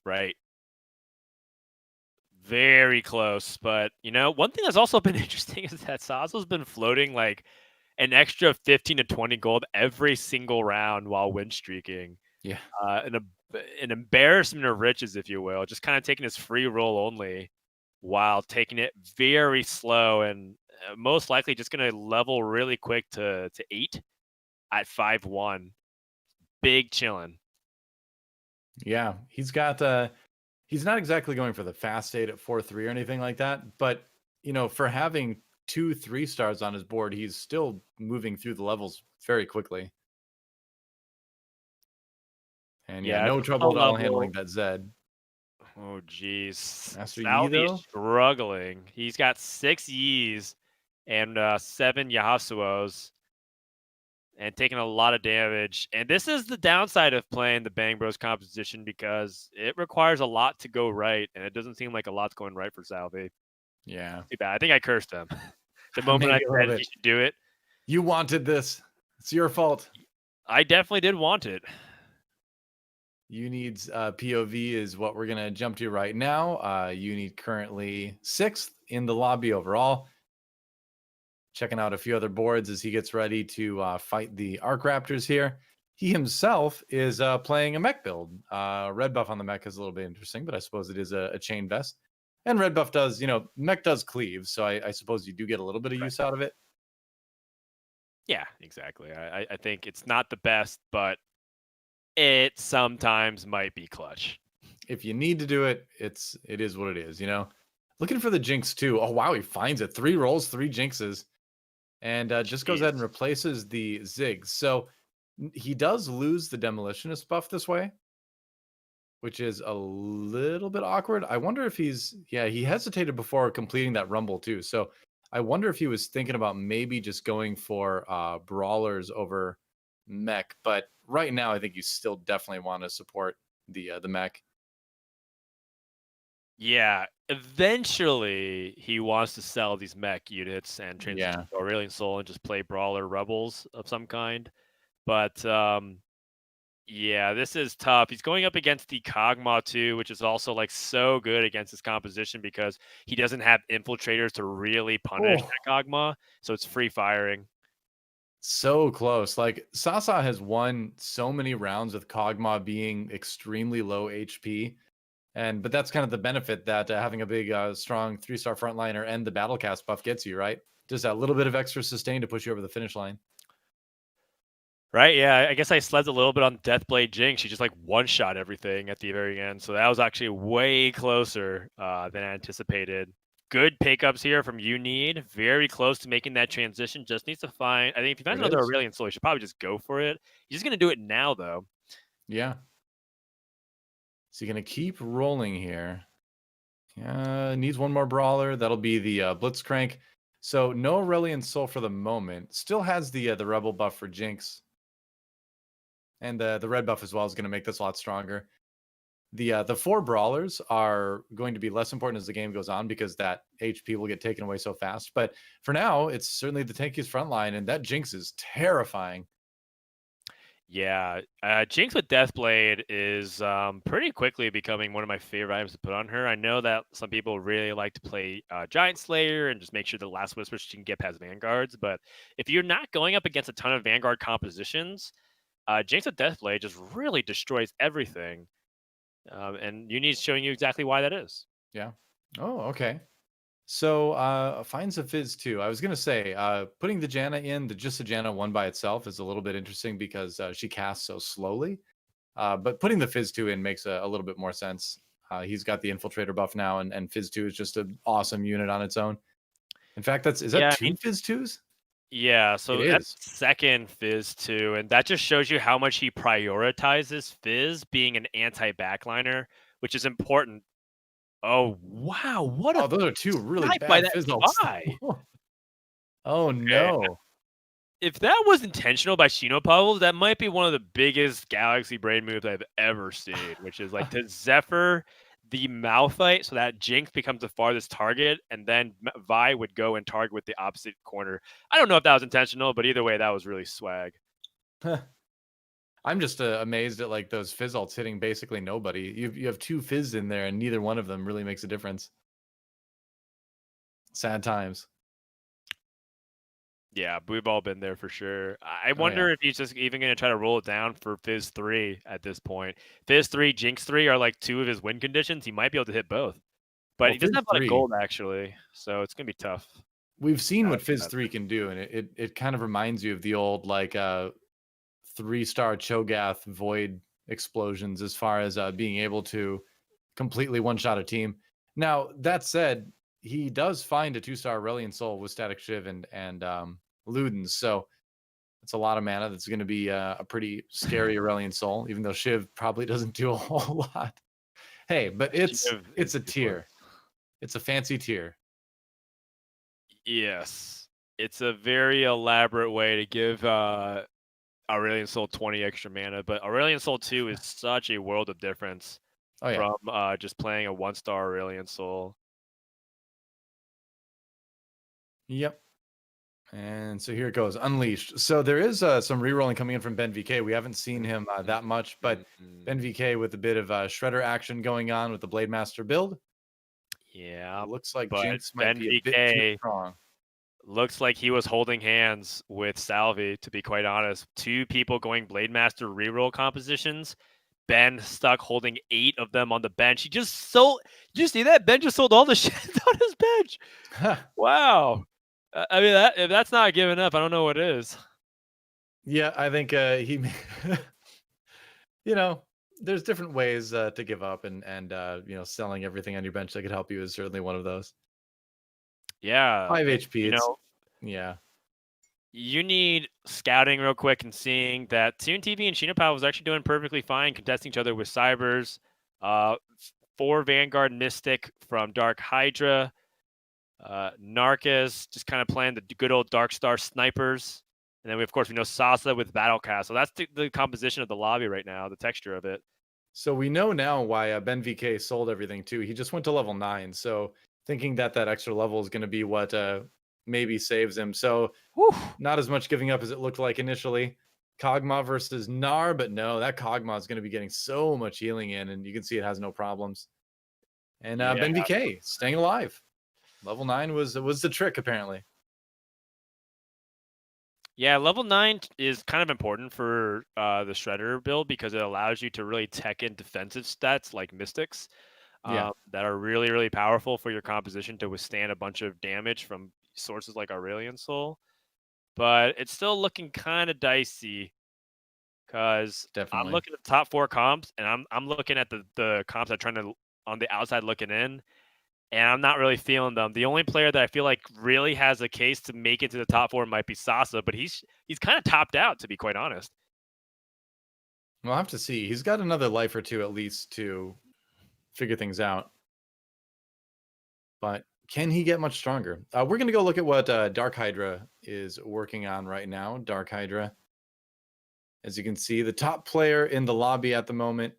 Right. Very close. But, one thing that's also been interesting is that Sasa's been floating like an extra 15 to 20 gold every single round while win streaking. Yeah. An embarrassment of riches, if you will, just kind of taking his free roll only while taking it very slow and most likely just going to level really quick to 8 at 5-1. Big chillin'. Yeah, he's got he's not exactly going for the fast 8 at 4-3 or anything like that, but for having 2 3 stars on his board, he's still moving through the levels very quickly. And no trouble at all handling that Zed. Oh, geez. Master Yi, Salvyyy is though? struggling. He's got 6 Yis and 7 Yasuos and taking a lot of damage. And this is the downside of playing the Bang Bros composition because it requires a lot to go right, and it doesn't seem like a lot's going right for Salvyyy. Yeah. Too bad. I think I cursed him. The moment I Maybe a little said he bit. should do it, You wanted this. It's your fault. I definitely did want it. You needs POV is what we're gonna jump to right now. You need currently 6th in the lobby overall. Checking out a few other boards as he gets ready to fight the Arc Raptors here. He himself is playing a mech build. Red buff on the mech is a little bit interesting, but I suppose it is a chain vest. And red buff does, mech does cleave, so I suppose you do get a little bit of use out of it. Yeah, exactly. I think it's not the best, but it sometimes might be clutch. If you need to do it, it is what it is, Looking for the Jinx too. Oh wow, he finds it. 3 rolls, 3 Jinxes. And just goes ahead and Jeez. replaces the Ziggs. So he does lose the Demolitionist buff this way, which is a little bit awkward. I wonder if he hesitated before completing that Rumble too. So I wonder if he was thinking about maybe just going for Brawlers over Mech. But right now, I think you still definitely want to support the Mech. Yeah, eventually he wants to sell these mech units and transition Yeah. to Aurelion Soul and just play brawler rebels of some kind. But yeah, this is tough. He's going up against the Kog'Maw too, which is also like so good against his composition because he doesn't have infiltrators to really punish Oh, that Kog'Maw, so it's free firing. so close. Like Sasa has won so many rounds with Kog'Maw being extremely low HP. But that's kind of the benefit that having a big, strong 3-star frontliner and the battle cast buff gets you, right? Just a little bit of extra sustain to push you over the finish line. Right, yeah, I guess I slept a little bit on Deathblade Jinx. She just like one-shot everything at the very end, so that was actually way closer than anticipated. Good pickups here from Need. Very close to making that transition. Just needs to find. I think if he There finds it another is. Aurelion Soul, he should probably just go for it. He's just gonna do it now, though. Yeah. So you're going to keep rolling here. Needs one more brawler. That'll be the Blitzcrank. So no Aurelion Soul for the moment. Still has the Rebel buff for Jinx. And the red buff as well is going to make this a lot stronger. The 4 brawlers are going to be less important as the game goes on because that HP will get taken away so fast. But for now, it's certainly the tankiest front line, and that Jinx is terrifying. Yeah, Jinx with Deathblade is pretty quickly becoming one of my favorite items to put on her. I know that some people really like to play Giant Slayer and just make sure the last whisper she can get past Vanguards. But if you're not going up against a ton of Vanguard compositions, Jinx with Deathblade just really destroys everything. And Uni's showing you exactly why that is. Yeah. Oh, okay. So finds a Fizz too. I was gonna say putting the Janna in, just the Janna one by itself is a little bit interesting because she casts so slowly. But putting the Fizz 2 in makes a little bit more sense. He's got the Infiltrator buff now, and Fizz 2 is just an awesome unit on its own. In fact, is that Yeah, 2 Fizz 2s? yeah, It so that's is. second Fizz too, and that just shows you how much he prioritizes Fizz being an anti-backliner, which is important. Oh wow, what a Oh, those are 2 really snipe by bad that Fizz ults. Vi! Oh Okay, no. if that was intentional by Shinopavels, that might be one of the biggest Galaxy Brain moves I've ever seen, which is like to Zephyr the Malphite so that Jinx becomes the farthest target, and then Vi would go and target with the opposite corner. I don't know if that was intentional, but either way, that was really swag. I'm just amazed at like those Fizz ults hitting basically nobody. You have 2 Fizz in there, and neither one of them really makes a difference. Sad times. Yeah, we've all been there for sure. I Oh yeah. wonder if he's just even going to try to roll it down for Fizz 3 at this point. Fizz 3, Jinx 3 are like 2 of his win conditions. He might be able to hit both. But Well, he doesn't Fizz have a lot of 3. gold, actually, so it's going to be tough. We've seen what Fizz Bad. 3 can do, and it kind of reminds you of the old like 3-star Cho'Gath Void explosions as far as being able to completely one-shot a team. Now, that said, he does find a 2-star Aurelion Soul with Static Shiv and Ludens, so it's a lot of mana. That's going to be a pretty scary Aurelion Soul, even though Shiv probably doesn't do a whole lot. Hey, but Shiv it's is a super. tier. It's a fancy tier. Yes. It's a very elaborate way to give Aurelion Soul 20 extra mana, but Aurelion Soul 2 is such a world of difference Oh yeah. from just playing a 1-star Aurelion Soul. Yep. And so here it goes, Unleashed. So there is some rerolling coming in from BenVK. We haven't seen him that much, but BenVK with a bit of shredder action going on with the Blade Master build. Yeah, Looks like but Jinx might be a bit too BenVK strong. looks like he was holding hands with Salvyyy, to be quite honest. 2 people going Blade Master reroll compositions. Ben stuck holding 8 of them on the bench. He just sold. Did you see that? Ben just sold all the shit on his bench. Wow. I mean, if that's not giving up, I don't know what is. Yeah, I think he, you know, there's different ways to give up, and selling everything on your bench that could help you is certainly one of those. Yeah, 5 HP. you It's know, yeah. you need scouting real quick and seeing that ToonTV and Shinopavels was actually doing perfectly fine, contesting each other with Cybers. 4 Vanguard Mystic from DarkHydra. Narkez just kind of playing the good old Dark Star snipers. And then, of course, we know Sasa with Battlecast. So that's the composition of the lobby right now, the texture of it. So we know now why BenVK sold everything too. He just went to level 9. So thinking that that extra level is going to be what maybe saves him. So Whew. not as much giving up as it looked like initially. Kog'Maw versus Gnar, but no, that Kog'Maw is going to be getting so much healing in, and you can see it has no problems. And Yeah. BenVK staying alive. Level 9 was the trick, apparently. Yeah, level 9 is kind of important for the Shredder build because it allows you to really tech in defensive stats like Mystics Yeah. that are really, really powerful for your composition to withstand a bunch of damage from sources like Aurelion Soul. But it's still looking kind of dicey because I'm Definitely. looking at the top 4 comps and I'm looking at the comps I'm trying to on the outside looking in, and I'm not really feeling them. The only player that I feel like really has a case to make it to the top 4 might be Sasa, but he's kind of topped out, to be quite honest. We'll have to see. He's got another life or two at least to figure things out. But can he get much stronger? We're going to go look at what DarkHydra is working on right now. DarkHydra. As you can see, the top player in the lobby at the moment,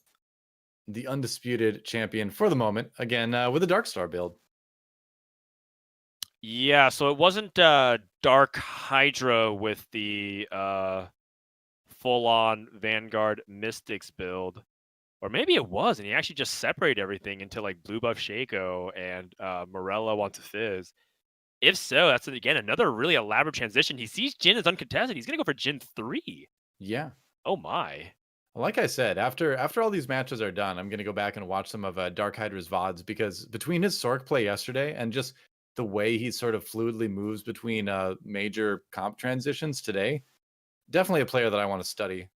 the undisputed champion for the moment, again, with a Darkstar build. Yeah, so it wasn't DarkHydra with the full-on Vanguard Mystics build. Or maybe it was, and he actually just separated everything into like Blue Buff Shaco and Morello onto Fizz. If so, that's again another really elaborate transition. He sees Jin as uncontested. He's gonna go for Jin 3. Yeah. Oh my. Like I said, after all these matches are done, I'm going to go back and watch some of DarkHydra's VODs, because between his Sork play yesterday and just the way he sort of fluidly moves between major comp transitions today, definitely a player that I want to study.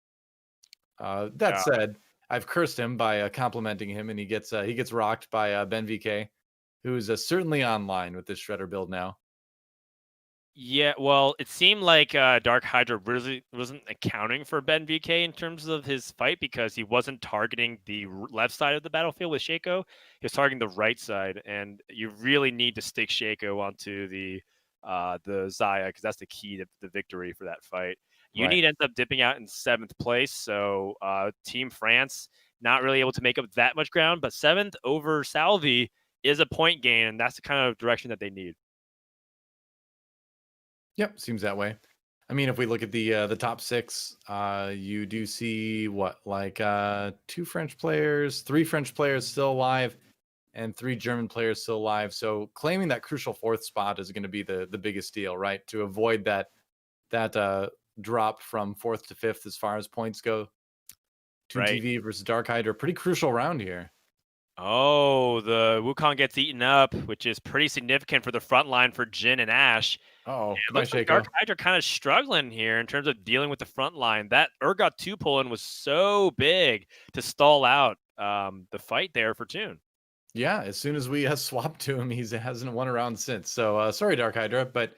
That Yeah. said, I've cursed him by complimenting him, and he gets rocked by BenVK, who's certainly online with this Shredder build now. Yeah, well, it seemed like DarkHydra really wasn't accounting for BenVK in terms of his fight because he wasn't targeting the left side of the battlefield with Shaco. He was targeting the right side, and you really need to stick Shaco onto the Xayah because that's the key to the victory for that fight. Right. Unit ends up dipping out in 7th place, so Team France not really able to make up that much ground, but 7th over Salvyyy is a point gain, and that's the kind of direction that they need. Yep, seems that way. I mean, if we look at the top 6, you do see what, like 2 French players, 3 French players still alive, and 3 German players still alive. So claiming that crucial 4th spot is going to be the biggest deal, right? To avoid that drop from 4th to 5th as far as points go. Right. ToonTV versus DarkHydra, pretty crucial round here. Oh, the Wukong gets eaten up, which is pretty significant for the front line for Jin and Ashe. Oh, It goodbye, looks like Shaco. DarkHydra kind of struggling here in terms of dealing with the front line. That Urgot 2 pull-in was so big to stall out the fight there for Toon. Yeah, as soon as we swapped to him, he hasn't won a round since. So sorry, DarkHydra, but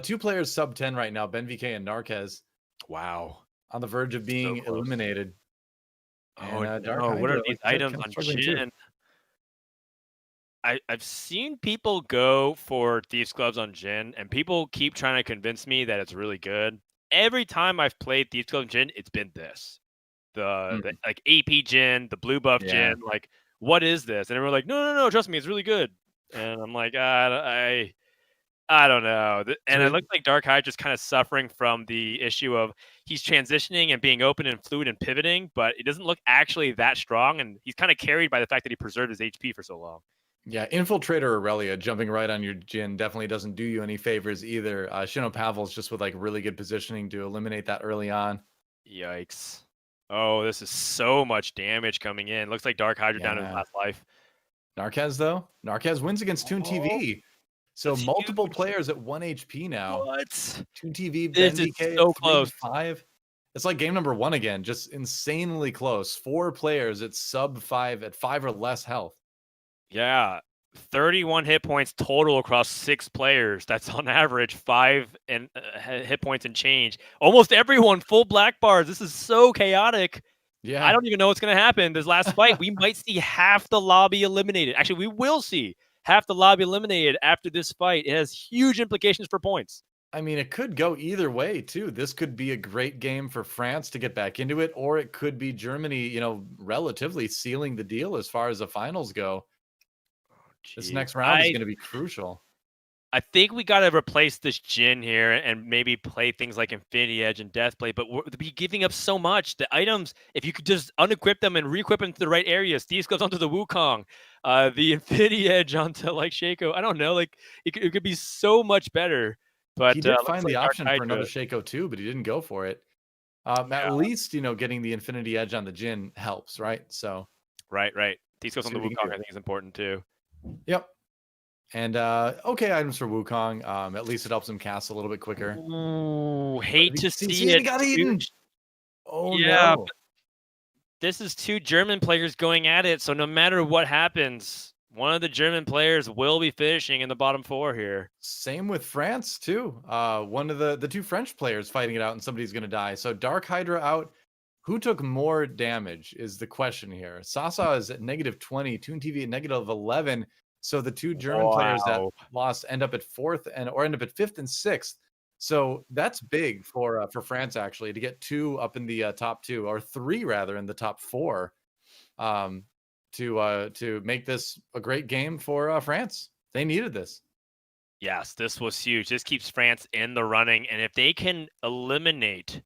2 players sub 10 right now, BenVK and Narkez. Wow. On the verge of being So close. eliminated. Oh And no, what are DarkHydra, these like I said, items kind of on struggling too. Jin? I've seen people go for Thieves Gloves on Jhin, and people keep trying to convince me that it's really good. Every time I've played Thieves Gloves on Jhin, it's been this. The Mm, like AP Jhin, the blue buff Jhin, yeah. like, what is this? And everyone's like, no, no, no, trust me, it's really good. And I'm like, I don't know. And So it looks like DarkHydra kind of suffering from the issue of he's transitioning and being open and fluid and pivoting, but it doesn't look actually that strong. And he's kind of carried by the fact that he preserved his HP for so long. yeah, Infiltrator Aurelia jumping right on your Jhin definitely doesn't do you any favors either. Shinopavels just with like really good positioning to eliminate that early on. Yikes. Oh, this is so much damage coming in. Looks like DarkHydra down to his Yeah. last life. Narkez though, Narkez wins against Oh, ToonTV. So that's multiple huge. players at 1 HP now. What? ToonTV, This is BenVK at so 3, close. 5. It's like game number 1 again, just insanely close. 4 players at sub 5 at 5 or less health. Yeah. 31 hit points total across 6 players. That's on average 5 and hit points and change. Almost everyone full black bars. This is so chaotic. I Yeah. don't even know what's going to happen. This last fight, we might see half the lobby eliminated. Actually, we will see half the lobby eliminated after this fight. It has huge implications for points. I mean, it could go either way too. This could be a great game for France to get back into it, or it could be Germany, relatively sealing the deal as far as the finals go. This Jeez. next round is going to be crucial. I think we got to replace this Jhin here and maybe play things like Infinity Edge and Deathblade, but we're be giving up so much. The items, if you could just unequip them and re-equip them to the right areas, Steve goes onto the Wukong, the Infinity Edge onto like Shaco. I don't know, like it could be so much better. He But did looks find the like Dark option for Hydra. another Shaco too, but he didn't go for it. At Yeah, least, getting the Infinity Edge on the Jhin helps, right? So right. These goes on see the what he can Wukong, do. I think is important too. Yep. And okay items for Wukong. At least it helps him cast a little bit quicker. Ooh, But hate to see see it, it. he got Too. eaten. Oh Yeah, no. this is 2 German players going at it, so no matter what happens, one of the German players will be finishing in the bottom 4 here. Same with France too. One of the 2 French players fighting it out, and somebody's gonna die. So DarkHydra out. Who took more damage is the question here. Sasa is at -20, ToonTV at -11. So the 2 German players that Wow. lost end up at 4th or end up at 5th and 6th. So that's big for France actually to get 2 up in the top 2 or 3 rather in the top 4 um, to make this a great game for France. They needed this. Yes, this was huge. This keeps France in the running, and if they can eliminate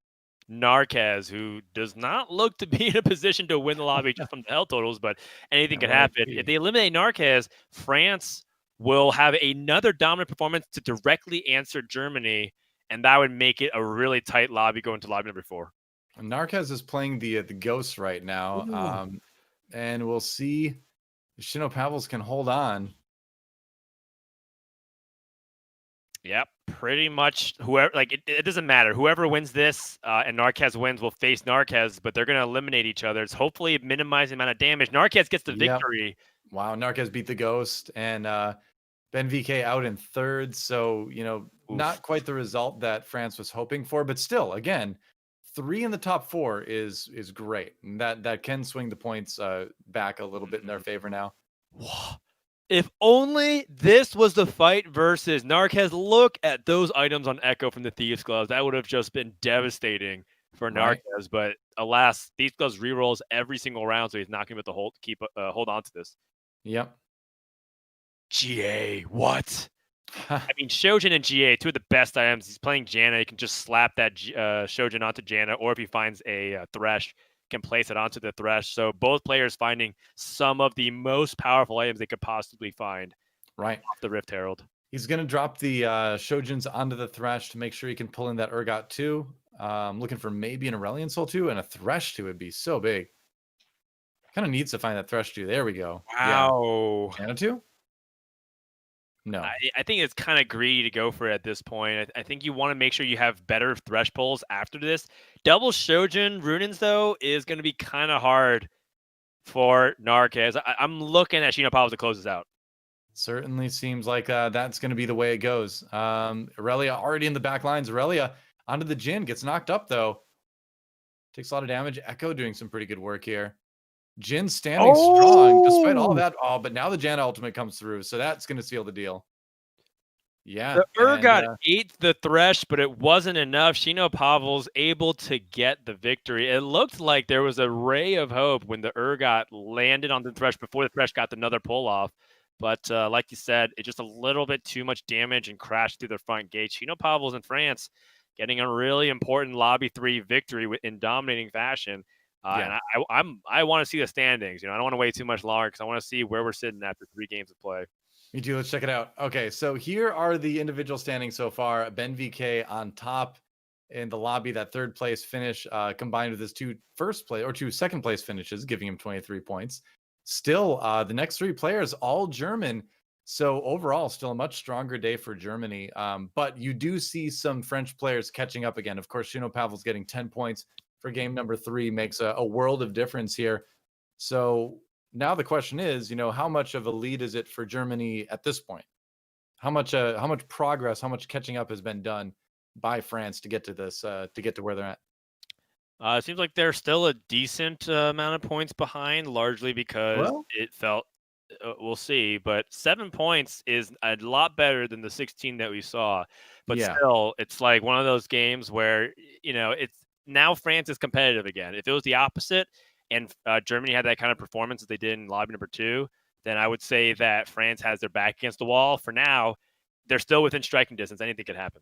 Narkez, who does not look to be in a position to win the lobby just from the hell totals, but anything At could 1 happen. If HP. they eliminate Narkez, France will have another dominant performance to directly answer Germany, and that would make it a really tight lobby going to lobby number 4. Narkez is playing the ghost right now, Ooh. and we'll see if Shinopavels can hold on. Yep, pretty much whoever like it doesn't matter. Whoever wins this and Narkez wins will face Narkez, but they're gonna eliminate each other. It's hopefully minimize the amount of damage. Narkez gets the Yep. victory. Wow, Narkez beat the ghost, and BenVK out in 3rd. So Oof. not quite the result that France was hoping for, but still, again, 3 in the top 4 is great, and that can swing the points back a little bit in their favor now. If only this was the fight versus Narkez. Look at those items on Echo from the Thieves Gloves. That would have just been devastating for Right? Narkez. But alas, Thieves Gloves rerolls every single round, so he's not going to be able to hold on to this. Yep. GA, what? I mean, Shojin and GA, 2 of the best items. He's playing Janna. He can just slap that Shojin onto Janna, or if he finds a Thresh, can place it onto the Thresh. So both players finding some of the most powerful items they could possibly find Right. off the Rift Herald. He's going to drop the Shojins onto the Thresh to make sure he can pull in that Urgot too. Looking for maybe an Aurelion Soul too, and a Thresh too would be so big. Kind of needs to find that Thresh too. There we go. Yeah. Wow. Janna too? No. I think it's kind of greedy to go for it at this point. I think you want to make sure you have better Thresh pulls after this. Double Shojin Runins, though, is going to be kind of hard for Narkez. I'm looking at Shinopavels to close this out. Certainly seems like that's going to be the way it goes. Aurelia already in the back lines. Aurelia onto the Jhin, gets knocked up though. Takes a lot of damage. Echo doing some pretty good work here. Jin standing strong despite all Oh! that. Oh, but now the Janna ultimate comes through, so that's gonna seal the deal. Yeah, The and, Urgot ate the Thresh, but it wasn't enough. Shinopavels able to get the victory. It looked like there was a ray of hope when the Urgot landed on the Thresh before the Thresh got another pull-off. But, like you said, it just a little bit too much damage and crashed through the front gate. Shinopavels in France getting a really important Lobby 3 victory in dominating fashion. yeah. And I wanna see the standings, you know, I don't wanna wait too much longer because I wanna see where we're sitting after 3 games of play. Me too. Let's check it out. Okay, so here are the individual standings so far. BenVK on top in the lobby, that third place finish, combined with his two second place finishes, giving him 23 points. Still, the next three players, all German. So overall, still a much stronger day for Germany. But you do see some French players catching up again. Of course, Shinopavels getting 10 points for game number 3 makes a world of difference here. So now the question is, how much of a lead is it for Germany at this point? How much progress, how much catching up has been done by France to get to this, to get to where they're at? It seems like they're still a decent amount of points behind, largely because Well, it felt. We'll see, but 7 points is a lot better than the 16 that we saw. But yeah, still, it's like one of those games where it's now France is competitive again. If it was the opposite, and Germany had that kind of performance that they did in lobby number 2, then I would say that France has their back against the wall. For now, they're still within striking distance. Anything could happen.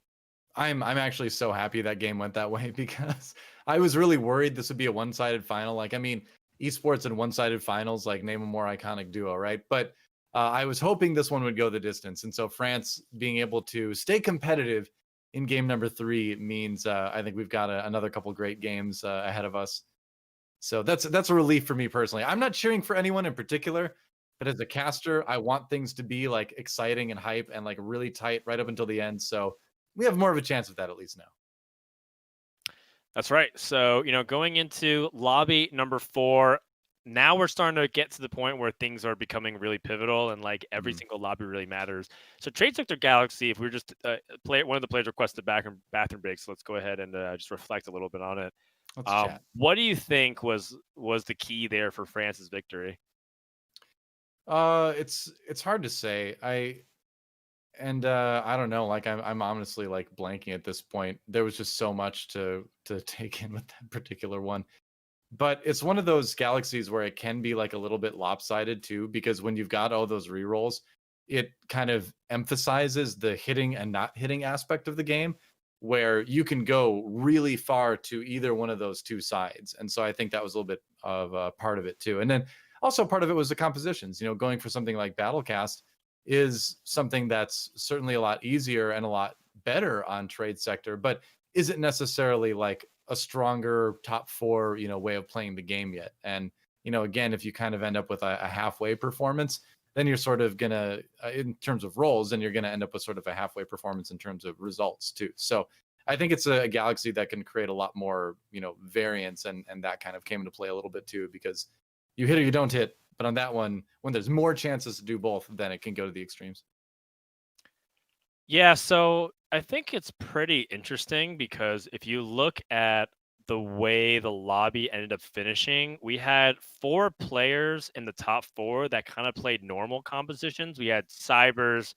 I'm actually so happy that game went that way because I was really worried this would be a one-sided final. Like, I mean, esports and one-sided finals, like name a more iconic duo, right? But I was hoping this one would go the distance, and so France being able to stay competitive in game number 3 means I think we've got another couple great games ahead of us. So that's a relief for me personally. I'm not cheering for anyone in particular, but as a caster, I want things to be like exciting and hype and like really tight right up until the end. So we have more of a chance of that at least now. That's right. So, going into lobby number 4, now we're starting to get to the point where things are becoming really pivotal and like every Mhm. single lobby really matters. So, Trade Sector Galaxy, if we are just play one of the players requested bathroom breaks, so let's go ahead and just reflect a little bit on it. Let's chat. What do you think was the key there for France's victory? It's hard to say. I don't know. Like I'm honestly like blanking at this point. There was just so much to take in with that particular one. But it's one of those galaxies where it can be like a little bit lopsided too, because when you've got all those rerolls, it kind of emphasizes the hitting and not hitting aspect of the game, where you can go really far to either one of those two sides. And so I think that was a little bit of a part of it too. And then also part of it was the compositions. Going for something like Battlecast is something that's certainly a lot easier and a lot better on Trade Sector, but isn't necessarily like a stronger top 4, way of playing the game yet. And, again, if you kind of end up with a halfway performance, then you're sort of gonna, in terms of roles, then you're gonna end up with sort of a halfway performance in terms of results too. So I think it's a galaxy that can create a lot more, variance, and that kind of came into play a little bit too, because you hit or you don't hit. But on that one, when there's more chances to do both, then it can go to the extremes. Yeah, so I think it's pretty interesting because if you look at the way the lobby ended up finishing, we had 4 players in the top 4 that kind of played normal compositions. We had Cybers,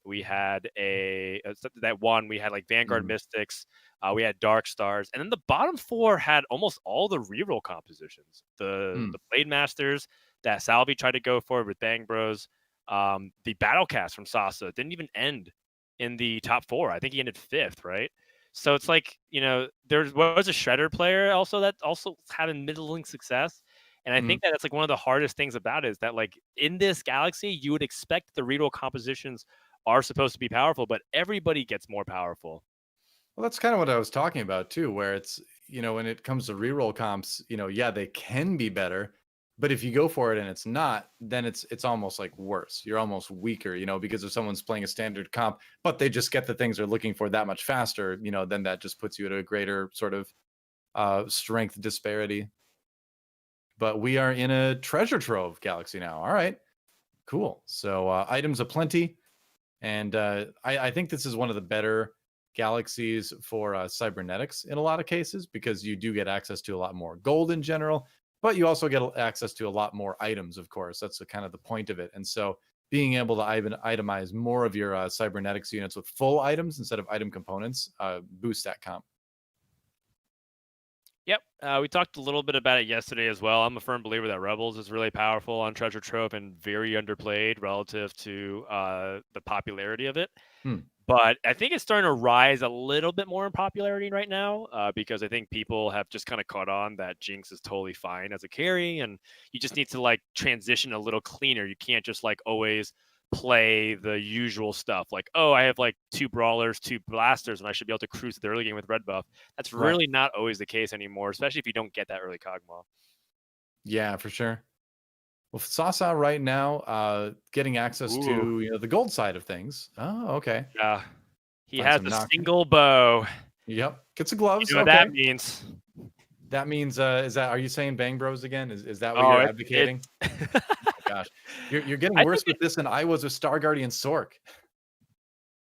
we had that one, we had like Vanguard Mhm. Mystics, we had Dark Stars, and then the bottom 4 had almost all the reroll compositions. The Mm. Blade Masters that Salvyyy tried to go for with Bang Bros, the Battlecast from Sasa didn't even end in the top 4. I think he ended 5th, right? So it's like, there was a Shredder player also that also had a middling success. And I Mhm. think that it's like one of the hardest things about it is that like in this galaxy, you would expect the reroll compositions are supposed to be powerful, but everybody gets more powerful. Well, that's kind of what I was talking about too, where it's, when it comes to reroll comps, yeah, they can be better, but if you go for it and it's not, then it's almost like worse. You're almost weaker, because if someone's playing a standard comp, but they just get the things they're looking for that much faster, then that just puts you at a greater sort of strength disparity. But we are in a treasure trove galaxy now. All right, cool. So items aplenty. And I think this is one of the better galaxies for cybernetics in a lot of cases, because you do get access to a lot more gold in general. but you also get access to a lot more items, of course. That's kind of the point of it. And so being able to itemize more of your cybernetics units with full items instead of item components boosts that comp. Yep, we talked a little bit about it yesterday as well. I'm a firm believer that Rebels is really powerful on Treasure Trove and very underplayed relative to the popularity of it. Hmm. But I think it's starting to rise a little bit more in popularity right now because I think people have just kind of caught on that Jinx is totally fine as a carry, and you just need to like transition a little cleaner. You can't just like always play the usual stuff like, oh, I have like 2 brawlers, 2 blasters, and I should be able to cruise to the early game with red buff. That's Right. really not always the case anymore, especially if you don't get that early Kog'Maw. Yeah, for sure. Well, Sasa right now, getting access Ooh, to the gold side of things. Oh, okay. yeah. He Find has some a knock. single bow. Yep. Get some You gloves. know what Okay. that means? That means are you saying Bang Bros again? Is that what Oh, you're it advocating? it's Oh my gosh. You're getting I worse think with this than I was with Star Guardian Sork.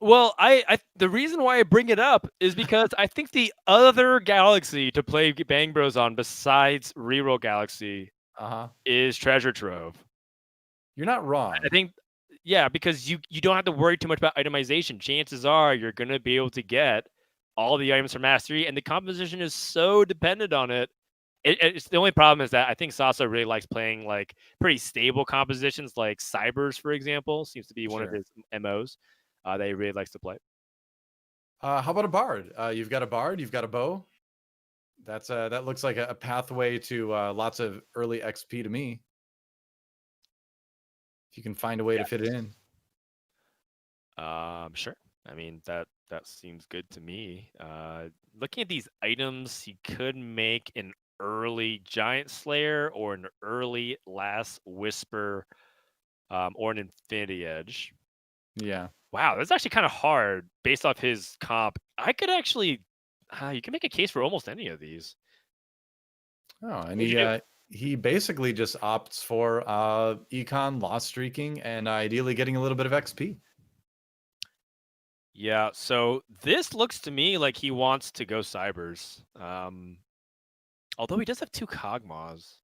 well, I the reason why I bring it up is because I think the other galaxy to play Bang Bros on besides Reroll Galaxy Uh-huh. is Treasure Trove. You're not I wrong. think yeah, because you don't have to worry too much about itemization. Chances are you're gonna be able to get all the items from Mastery, and the composition is so dependent on it. It's the only problem is that I think Sasa really likes playing like pretty stable compositions, like Cybers, for example, seems to be one of Sure. his MOs that he really likes to play. How about a bard? You've got a bard, you've got a bow. That looks like a pathway to lots of early XP to me. If you can find a way to fit it Yes. in. Sure. I mean that seems good to me. Looking at these items, you could make an early Giant Slayer or an early Last Whisper, or an Infinity Edge. Yeah. Wow, that's actually kind of hard based off his comp. I could actually, you can make a case for almost any of these. Oh, and What would you do? he basically just opts for econ, lost streaking, and ideally getting a little bit of XP. Yeah, so this looks to me like he wants to go Cybers. Although he does have 2 Kog'Maws.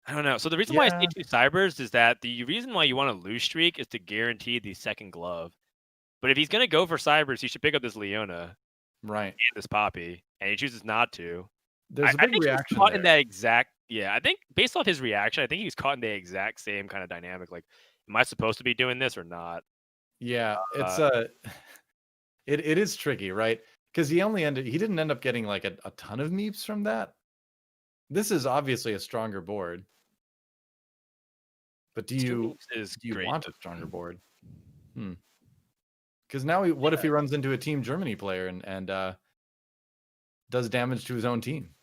I don't know. So the reason why I say Yeah. 2 Cybers is that the reason why you want to lose streak is to guarantee the second glove. But if he's gonna go for Cybers, he should pick up this Leona and Right. this Poppy, and he chooses not to. There's a I big think he's reaction caught in there. that exact I think based off his reaction, I think he was caught in the exact same kind of dynamic. Like, am I supposed to be doing this or not? Yeah, it's Uh, it is tricky, right? Because he didn't end up getting like a ton of meeps from that. This is obviously a stronger board, but do 2 you moves is do you great. want a stronger board? Hmm. Because now what if he runs into a Team Germany player and does damage to his own team?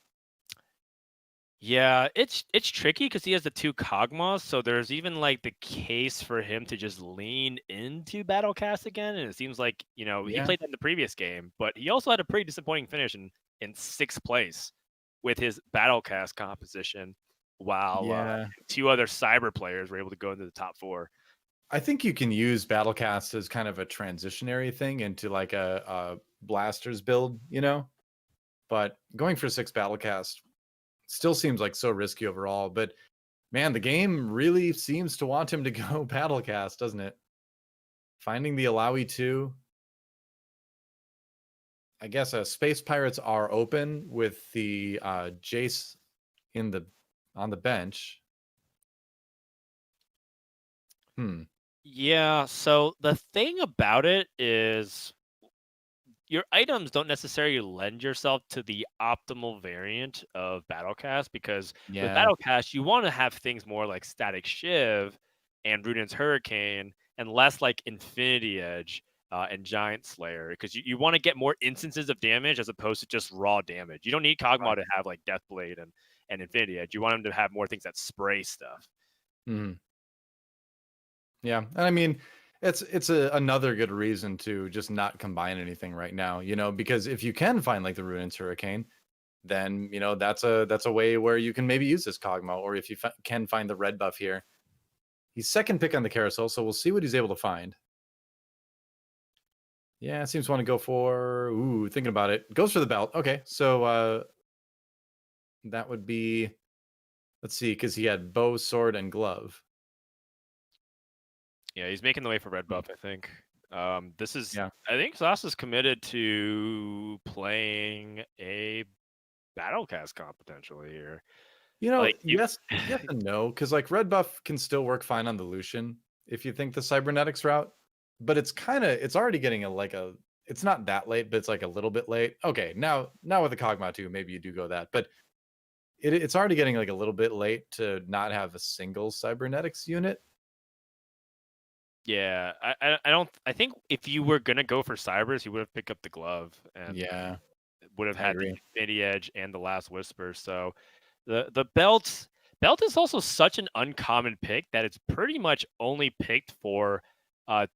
Yeah, it's tricky because he has the 2 Kog'Maws, so there's even, like, the case for him to just lean into Battlecast again, and it seems like, he Yeah. played that in the previous game, but he also had a pretty disappointing finish in 6th place with his Battlecast composition, while, Yeah. 2 other Cyber players were able to go into the top 4. I think you can use Battlecast as kind of a transitionary thing into like a blasters build. But going for 6 Battlecast still seems like so risky overall. But man, the game really seems to want him to go Battlecast, doesn't it? Finding the Alawi 2. I guess Space Pirates are open with the Jace in the on the bench. Hmm. Yeah, so the thing about it is your items don't necessarily lend yourself to the optimal variant of Battlecast because with Yeah. Battlecast, you want to have things more like Static Shiv and Ruden's Hurricane and less like Infinity Edge and Giant Slayer because you want to get more instances of damage as opposed to just raw damage. You don't need Kog'Maw Right. to have like Deathblade and Infinity Edge. You want him to have more things that spray stuff. Mhm. Yeah, and I mean, it's another good reason to just not combine anything right now, because if you can find like the Ruinous Hurricane, then that's a way where you can maybe use this Kog'Maw, or if you can find the red buff here. He's second pick on the carousel, so we'll see what he's able to find. Yeah, seems to want to go for thinking about it. Goes for the belt. Okay, so that would be Let's see, because he had bow, sword, and glove. Yeah, he's making the way for red Hmm. buff, I think. This is Yeah. I think Sauce is committed to playing a Battlecast comp potentially here. Like if Yes and no, because like red buff can still work fine on the Lucian if you think the cybernetics route, but it's already getting it's not that late, but it's like a little bit late. Okay, now with the Kog'Maw too, maybe you do go that, but it's already getting like a little bit late to not have a single cybernetics unit. yeah, I don't I think if you were gonna go for Cybers, you would have picked up the glove and Yeah, would have I had the agree. Infinity Edge and the Last Whisper. So the belt is also such an uncommon pick that it's pretty much only picked for uh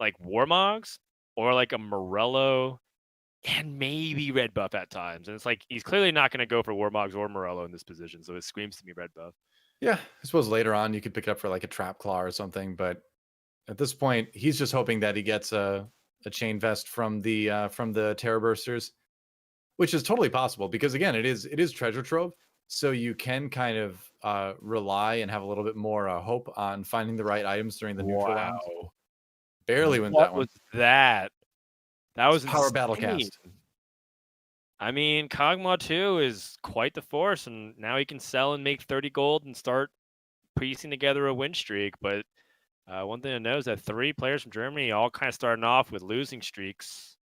like Warmogs or like a Morello and maybe red buff at times. And it's like he's clearly not going to go for Warmogs or Morello in this position, so it screams to me red buff. Yeah, I suppose later on you could pick it up for like a trap claw or something, but at this point, he's just hoping that he gets a chain vest from the Terror Bursters, which is totally possible because again, it is treasure trove, so you can kind of rely and have a little bit more hope on finding the right items during the neutral rounds. Wow. Barely wins What that was one. that? That It's was power battle insane. cast. I mean, Kog'Maw 2 is quite the force, and now he can sell and make 30 gold and start piecing together a win streak. But one thing to know is that 3 players from Germany all kind of starting off with losing streaks.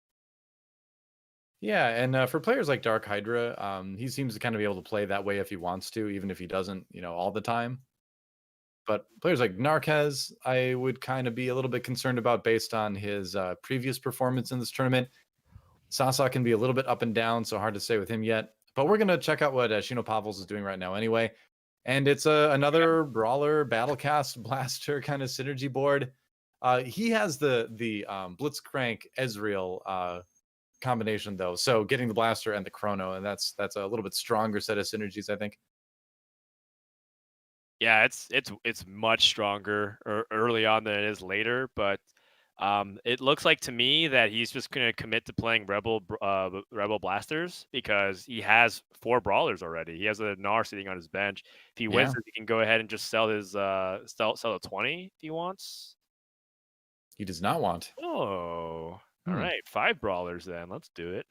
Yeah, and for players like DarkHydra, he seems to kind of be able to play that way if he wants to, even if he doesn't, all the time. But players like Narkez, I would kind of be a little bit concerned about based on his previous performance in this tournament. Sasa can be a little bit up and down, so hard to say with him yet. But we're gonna check out what Shinopavels is doing right now, anyway. And it's another brawler, battlecast, blaster kind of synergy board. He has the Blitzcrank Ezreal combination though, so getting the blaster and the chrono, and that's a little bit stronger set of synergies, I think. Yeah, it's much stronger early on than it is later, but it looks like to me that he's just going to commit to playing Rebel Blasters because he has 4 brawlers already. He has a Gnar sitting on his bench. If he wins Yeah, this, he can go ahead and just sell his sell a 20 if he wants. he does not want. Oh, all Hmm. right, 5 brawlers then. Let's do it.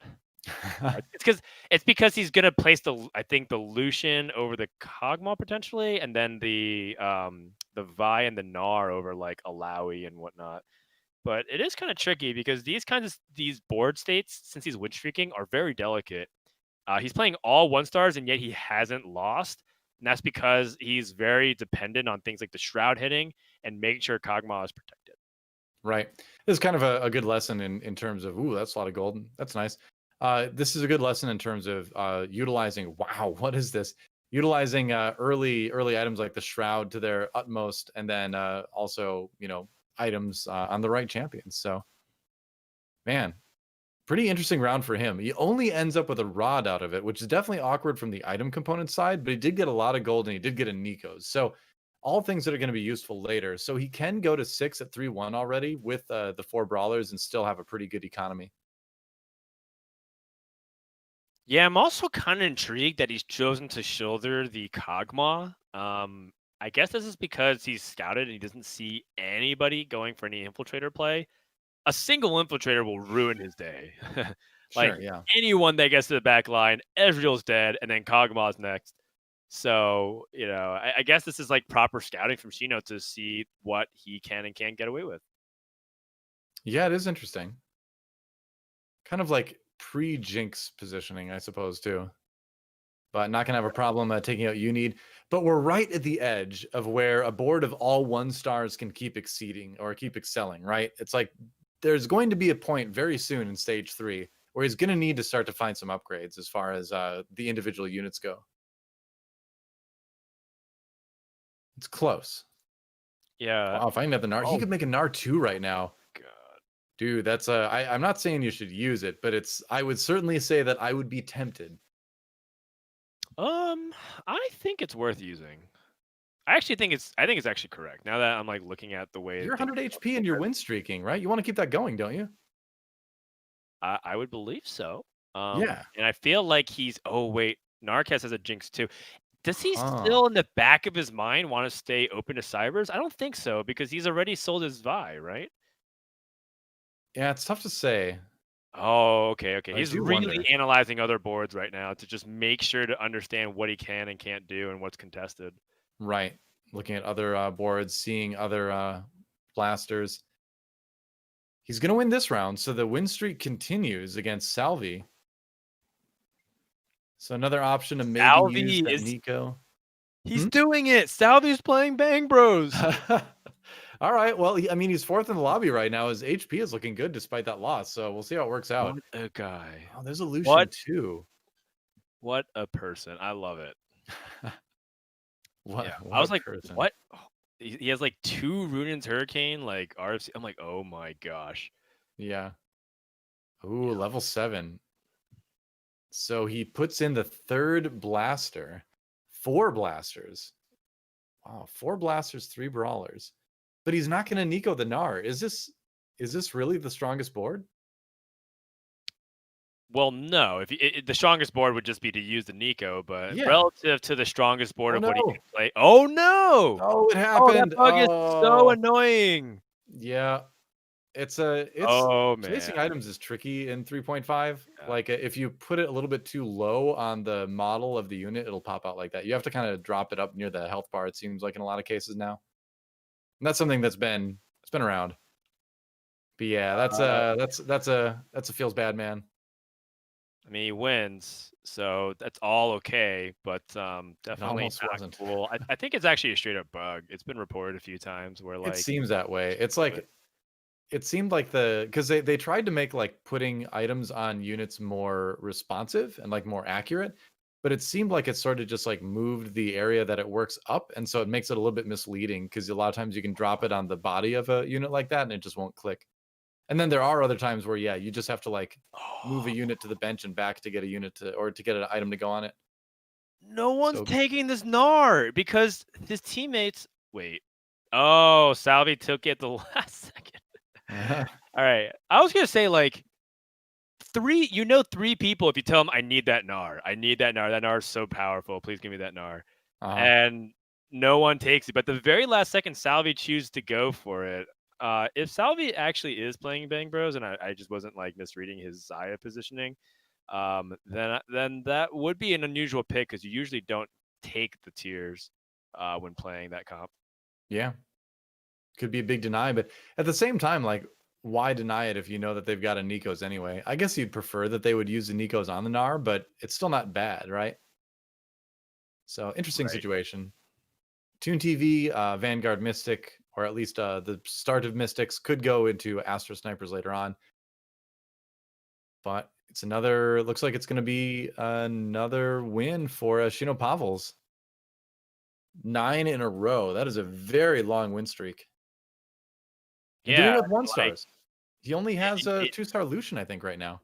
It's because he's gonna place I think the Lucian over the Kog'Maw potentially, and then the Vi and the Gnar over like Alawi and whatnot. But it is kind of tricky because these board states, since he's win streaking, are very delicate. He's playing all 1 stars and yet he hasn't lost. And that's because he's very dependent on things like the shroud hitting and making sure Kog'Maw is protected. Right. This is kind of a good lesson in terms of, ooh, that's a lot of gold. That's nice. This is a good lesson in terms of utilizing, wow, what is this? Utilizing early items like the shroud to their utmost, and then also, items on the right champions. So, man, pretty interesting round for him. He only ends up with a rod out of it, which is definitely awkward from the item component side, but he did get a lot of gold and he did get a Nico's. So all things that are going to be useful later. So he can go to 6 at 3-1 already with the 4 brawlers and still have a pretty good economy. Yeah, I'm also kind of intrigued that he's chosen to shoulder the Kog'Maw. I guess this is because he's scouted and he doesn't see anybody going for any infiltrator play. A single infiltrator will ruin his day. Like Sure, yeah. anyone that gets to the back line, Ezreal's dead, and then Kog'Maw's next. So, I guess this is like proper scouting from Shino to see what he can and can't get away with. Yeah, it is interesting. Kind of like pre-Jinx positioning, I suppose, too. But not gonna have a problem taking out Unid. But we're right at the edge of where a board of all 1 stars can keep exceeding or keep excelling, right? It's like there's going to be a point very soon in stage 3 where he's gonna need to start to find some upgrades as far as the individual units go. It's close. Yeah. Wow, if I can have the Gnar, he Oh could make a Gnar 2 right now. god. Dude, that's I'm not saying you should use it, but I would certainly say that I would be tempted. Um, I think it's worth using. I think it's actually correct. Now that I'm like looking at the way You're that things 100 HP and you're win streaking, right? You want to keep that going, don't you? I would believe so. Yeah. And I feel like he's oh wait, Narcas has a jinx too. Does he Huh. still in the back of his mind want to stay open to Cybers? I don't think so because he's already sold his Vi, right? Yeah, it's tough to say. Oh, okay, okay. I He's do really wonder. analyzing other boards right now to just make sure to understand what he can and can't do and what's contested. Right. Looking at other boards, seeing other blasters. He's going to win this round, so the win streak continues against Salvyyy. So another option to maybe use Salvyyy that is Nico. he's doing it. Salvyyy's playing Bang Bros. All right. Well, I mean, he's fourth in the lobby right now. His HP is looking good despite that loss. So we'll see how it works out. What a guy. Oh, there's a Lucian What too. what a person. I love it. What Yeah. I what a was like, person. what? Oh, he has like 2 Runin's Hurricane, like RFC. I'm like, oh my gosh. Yeah. Ooh, Yeah. level 7. So he puts in the third blaster. 4 blasters. Wow, 4 blasters, 3 brawlers. But he's not going to Nico the Gnar. Is this really the strongest board? Well, no. If the strongest board would just be to use the Nico, but Yeah. relative to the strongest board Oh of what he no. can play. Oh no! Oh, it Oh, that happened. bug is so Oh. annoying. Yeah. It's Oh placing man. items is tricky in 3.5. Yeah. Like if you put it a little bit too low on the model of the unit, it'll pop out like that. You have to kind of drop it up near the health bar, it seems like in a lot of cases now. And that's something it's been around. But yeah, that's a feels bad, man. I mean, he wins, so that's all okay, but It definitely almost not wasn't. cool. I think it's actually a straight up bug. It's been reported a few times where It like, seems that way. It's like it seemed like because they tried to make like putting items on units more responsive and like more accurate, but it seemed like it sort of just like moved the area that it works up, and so it makes it a little bit misleading because a lot of times you can drop it on the body of a unit like that and it just won't click. And then there are other times where yeah, you just have to like move a oh, unit to the bench and back to get a unit to get an item to go on it. no one's So taking this Gnar because his teammates. Wait, oh, Salvy took it the last second. All right, I was gonna say like three people. If you tell them I need that Gnar, I need that Gnar. That Gnar is so powerful. Please give me that Gnar. uh-huh. And no one takes it. But the very last second, Salvy chooses to go for it. If Salvy actually is playing Bang Bros, and I just wasn't like misreading his Zaya positioning, then that would be an unusual pick because you usually don't take the tiers when playing that comp. Yeah. Could be a big deny, but at the same time, like, why deny it if you know that they've got a Nikos anyway? I guess you'd prefer that they would use the Nikos on the Gnar, but it's still not bad, right? So interesting Right. situation. ToonTV, Vanguard Mystic, or at least the start of Mystics could go into Astro Snipers later on. But it's another, looks like it's going to be another win for Shinopavels. 9 in a row. That is a very long win streak. And doing Yeah, it with 1 like stars. He only has a it 2-star Lucian, I think, right now.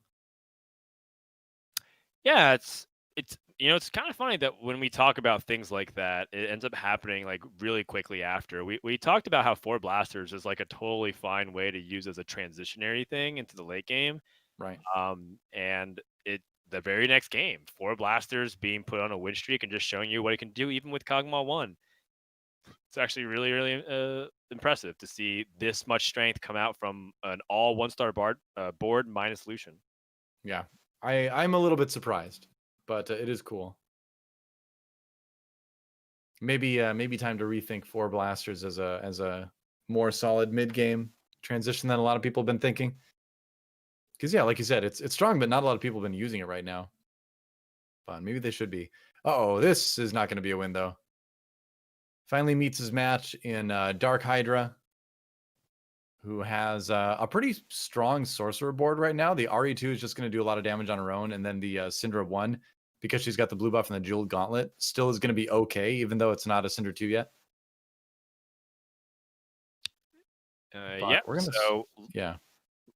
yeah, it's it's kind of funny that when we talk about things like that, it ends up happening like really quickly after. We talked about how 4 blasters is like a totally fine way to use as a transitionary thing into the late game. Right. And the very next game, 4 blasters being put on a win streak and just showing you what it can do even with Kog'Maw 1. It's actually really, really impressive to see this much strength come out from an all 1-star board minus Lucian. Yeah. I'm a little bit surprised, but it is cool. Maybe time to rethink 4 blasters as a more solid mid game transition than a lot of people have been thinking. Because yeah, like you said, it's strong, but not a lot of people have been using it right now. But maybe they should be. Oh, this is not going to be a win though. Finally meets his match in DarkHydra, who has a pretty strong sorcerer board right now. The RE2 is just going to do a lot of damage on her own, and then the Syndra 1, because she's got the blue buff and the jeweled gauntlet, still is going to be okay, even though it's not a Syndra 2 yet. But Yeah, we're going to, so yeah.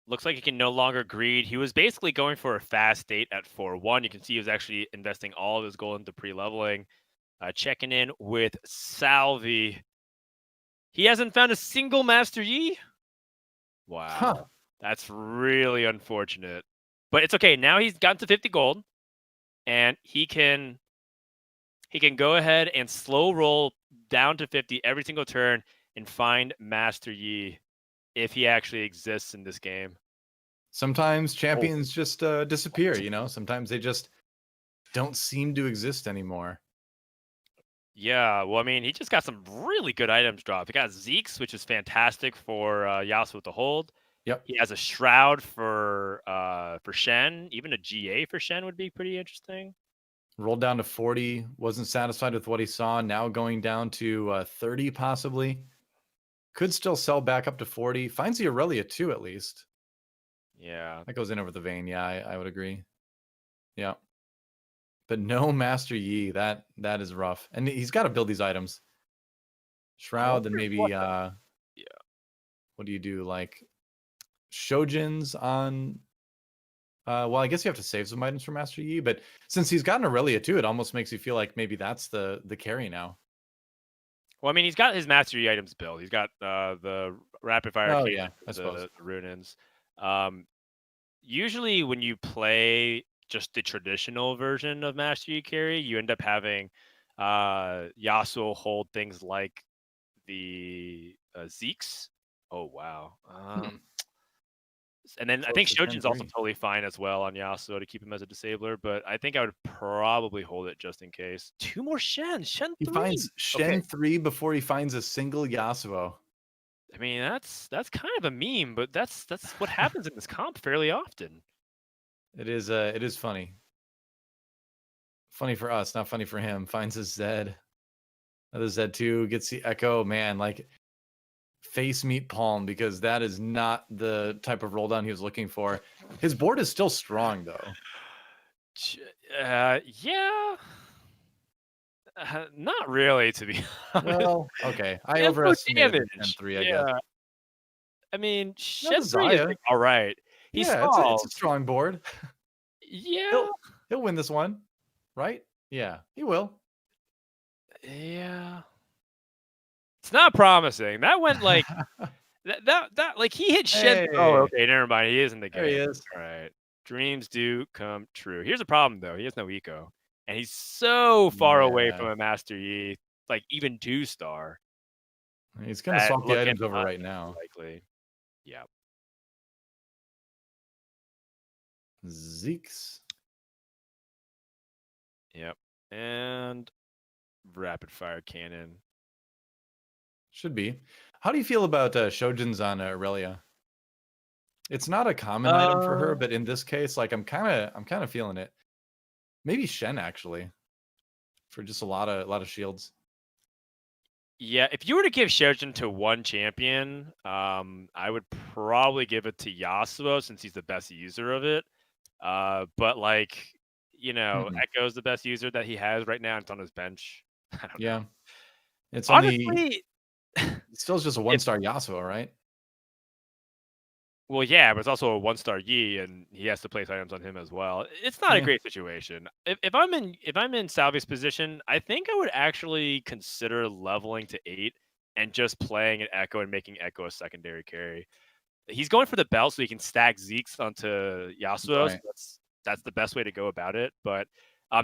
looks like he can no longer greed. He was basically going for a fast state at 4-1. You can see he was actually investing all of his gold into pre-leveling. Checking in with Salvy. He hasn't found a single Master Yi? Wow. Huh. That's really unfortunate. But it's okay. Now he's gotten to 50 gold. And he can he can go ahead and slow roll down to 50 every single turn and find Master Yi if he actually exists in this game. Sometimes champions just disappear, you know? Sometimes they just don't seem to exist anymore. Yeah, well, I mean, he just got some really good items dropped. He got Zeke's, which is fantastic for Yasuo to hold. Yep. He has a Shroud for Shen. Even a GA for Shen would be pretty interesting. Rolled down to 40, wasn't satisfied with what he saw. Now going down to 30 possibly. Could still sell back up to 40. Finds the Aurelia too, at least. Yeah. That goes in over the vein. Yeah, I would agree. Yeah. But no Master Yi. That is rough. And he's got to build these items. Shroud, then maybe yeah. What do you do? Like Shojins on well, I guess you have to save some items for Master Yi, but since he's got an Aurelia too, it almost makes you feel like maybe that's the carry now. Well, I mean, he's got his Master Yi items built. He's got the rapid fire. Oh yeah, I suppose. The Runins. Usually when you play just the traditional version of Master Yi carry, you end up having Yasuo hold things like the Zeke's. Oh wow. And then I think Shojin's also totally fine as well on Yasuo to keep him as a disabler, but I think I would probably hold it just in case. 2 more Shen. Shen 3. He finds Shen 3 before he finds a single Yasuo. I mean, that's kind of a meme, but that's what happens in this comp fairly often. It is funny. Funny for us, not funny for him. Finds his Zed. Another Z2 gets the Echo. Man, like face meet palm, because that is not the type of roll down he was looking for. His board is still strong though. Yeah. Not really, to be honest. Well, okay. I overestimated Shen 3, I guess. I mean, Shen 3 is like, all right. He's it's a strong board. Yeah. He'll win this one, right? Yeah, he will. Yeah. It's not promising. That went like that like he hit Shen. Hey. Oh, okay, never mind. He is in the game. There he is. All right. Dreams do come true. Here's a problem though. He has no eco. And he's so far away from a Master Yi, like even 2-star. He's gonna swap the items over right now. Likely. Yeah. Zeke's. Yep. And rapid fire cannon. Should be. How do you feel about Shojin's on Aurelia? It's not a common item for her, but in this case, like I'm kind of feeling it. Maybe Shen actually, for just a lot of shields. Yeah, if you were to give Shojin to one champion, I would probably give it to Yasuo since he's the best user of it. But like, you know, Echo's the best user that he has right now. It's on his bench. I don't know. It's honestly, it's still just a 1-star Yasuo, right? Well, yeah, but it's also a 1-star Yi, and he has to place items on him as well. It's not a great situation. If I'm in Salvyy's position, I think I would actually consider leveling to 8 and just playing an Echo and making Echo a secondary carry. He's going for the belt so he can stack Zeke's onto Yasuo. Right. So that's the best way to go about it. But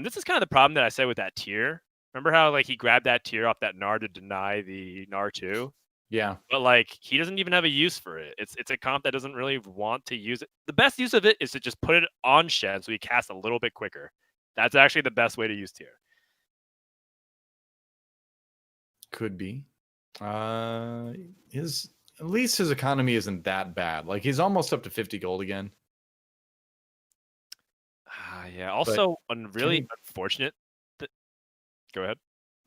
this is kind of the problem that I said with that tier. Remember how like he grabbed that tier off that Gnar to deny the Gnar 2? Yeah. But like he doesn't even have a use for it. It's a comp that doesn't really want to use it. The best use of it is to just put it on Shen so he casts a little bit quicker. That's actually the best way to use tier. Could be. At least his economy isn't that bad. Like he's almost up to 50 gold again. Yeah. Also, really unfortunate. Go ahead.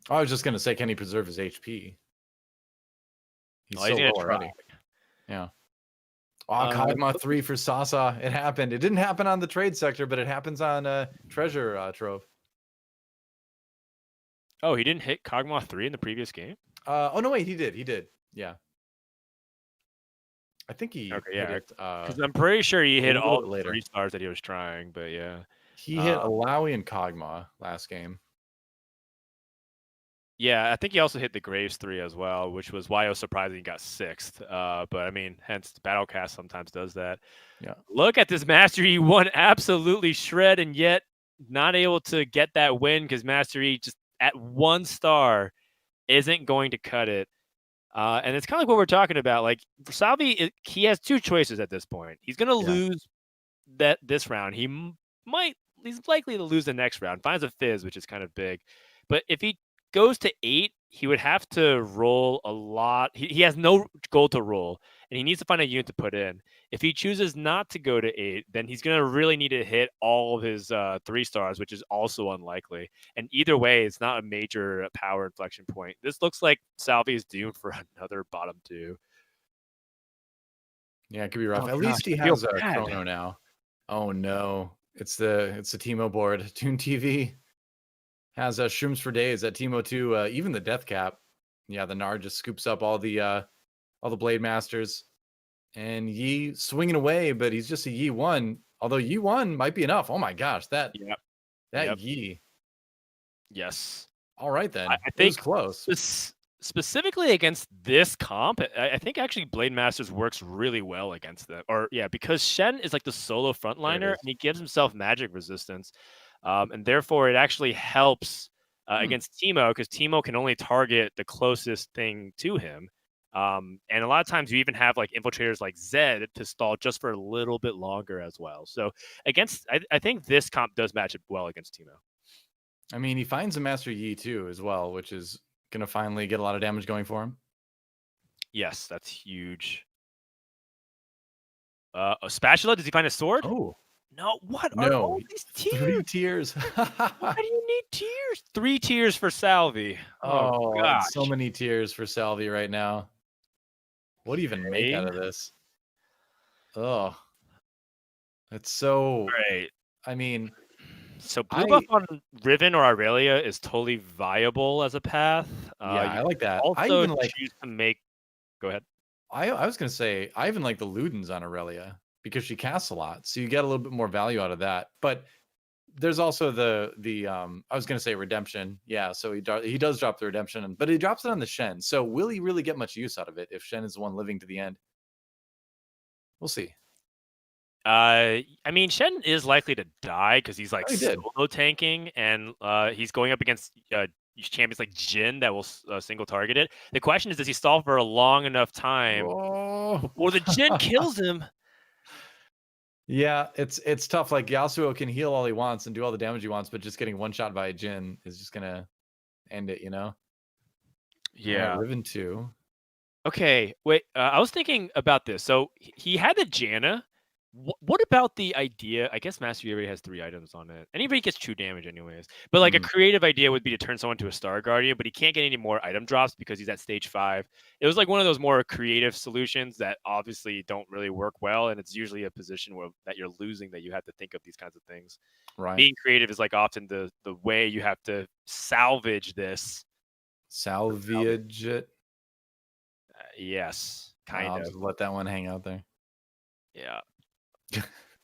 I was just gonna say, can he preserve his HP? He's so low already. Yeah. Kog'Maw 3 for Sasa. It happened. It didn't happen on the trade sector, but it happens on Treasure Trove. Oh, he didn't hit Kog'Maw 3 in the previous game? Oh, no, wait. He did. Yeah. I think he hit it. Because I'm pretty sure he hit all the 3 stars that he was trying, but yeah. He hit Alawi and Kog'Maw last game. Yeah, I think he also hit the Graves 3 as well, which was why I was surprised he got 6th. But I mean, hence Battlecast sometimes does that. Yeah. Look at this Master Yi 1 absolutely shred, and yet not able to get that win because Master Yi just at 1 star isn't going to cut it. And it's kind of like what we're talking about. Like for Salvyyy, he has 2 choices at this point. He's going to Yeah. lose this round. He's likely to lose the next round. Finds a fizz, which is kind of big. But if he goes to 8, he would have to roll a lot. He has no gold to roll, and he needs to find a unit to put in. If he chooses not to go to 8, then he's going to really need to hit all of his 3 stars, which is also unlikely. And either way, it's not a major power inflection point. This looks like Salvyyy is doomed for another bottom 2. Yeah, it could be rough. Oh, At gosh, least he I feel has a bad. chrono now. Oh no, it's the Teemo board. ToonTV has shrooms for days at Teemo 2. Even the death cap. Yeah, the Nar just scoops up all the Blade Masters, and Yi swinging away, but he's just a Yi 1. Although Yi 1 might be enough. Oh my gosh, that Yi. Yes. All right then. I It was think close. specifically against this comp, I think actually Blade Masters works really well against them. Or yeah, because Shen is like the solo frontliner and he gives himself magic resistance. And therefore it actually helps against Teemo because Teemo can only target the closest thing to him. And a lot of times you even have like infiltrators like Zed to stall just for a little bit longer as well. So I think this comp does match it well against Teemo. I mean, he finds a Master Yi too as well, which is gonna finally get a lot of damage going for him. Yes, that's huge. A spatula? Does he find a sword? Oh No. What are no, all these tiers? 3 tiers. Why do you need tiers? 3 tiers for Salvyyy. Oh Oh, and so gosh. many tiers for Salvyyy right now. What do you even make out of this? Oh, it's so. Right. I mean, So blue buff on Riven or Aurelia is totally viable as a path. Yeah, I like that. I Also even like. choose to make. Go ahead. I was gonna say I even like the Ludens on Aurelia because she casts a lot, so you get a little bit more value out of that. But there's also the I was gonna say redemption. Yeah, so he does drop the redemption, but he drops it on the Shen. So will he really get much use out of it if Shen is the one living to the end? We'll see. I mean, Shen is likely to die because he's like Oh, he did. solo tanking, and he's going up against champions like Jin that will single target it. The question is, does he stall for a long enough time before the Jin kills him? Yeah, it's tough. Like Yasuo can heal all he wants and do all the damage he wants, but just getting one shot by a Jin is just gonna end it, you know? Yeah. Riven 2. Okay, wait. I was thinking about this. So he had the Janna. What about the idea? I guess Master Yi already has 3 items on it. Anybody gets 2 damage anyways. But like a creative idea would be to turn someone to a Star Guardian, but he can't get any more item drops because he's at stage 5. It was like one of those more creative solutions that obviously don't really work well, and it's usually a position that you're losing that you have to think of these kinds of things. Right. Being creative is like often the way you have to salvage this. Salvage it. Yes, I'll just let that one hang out there. Yeah.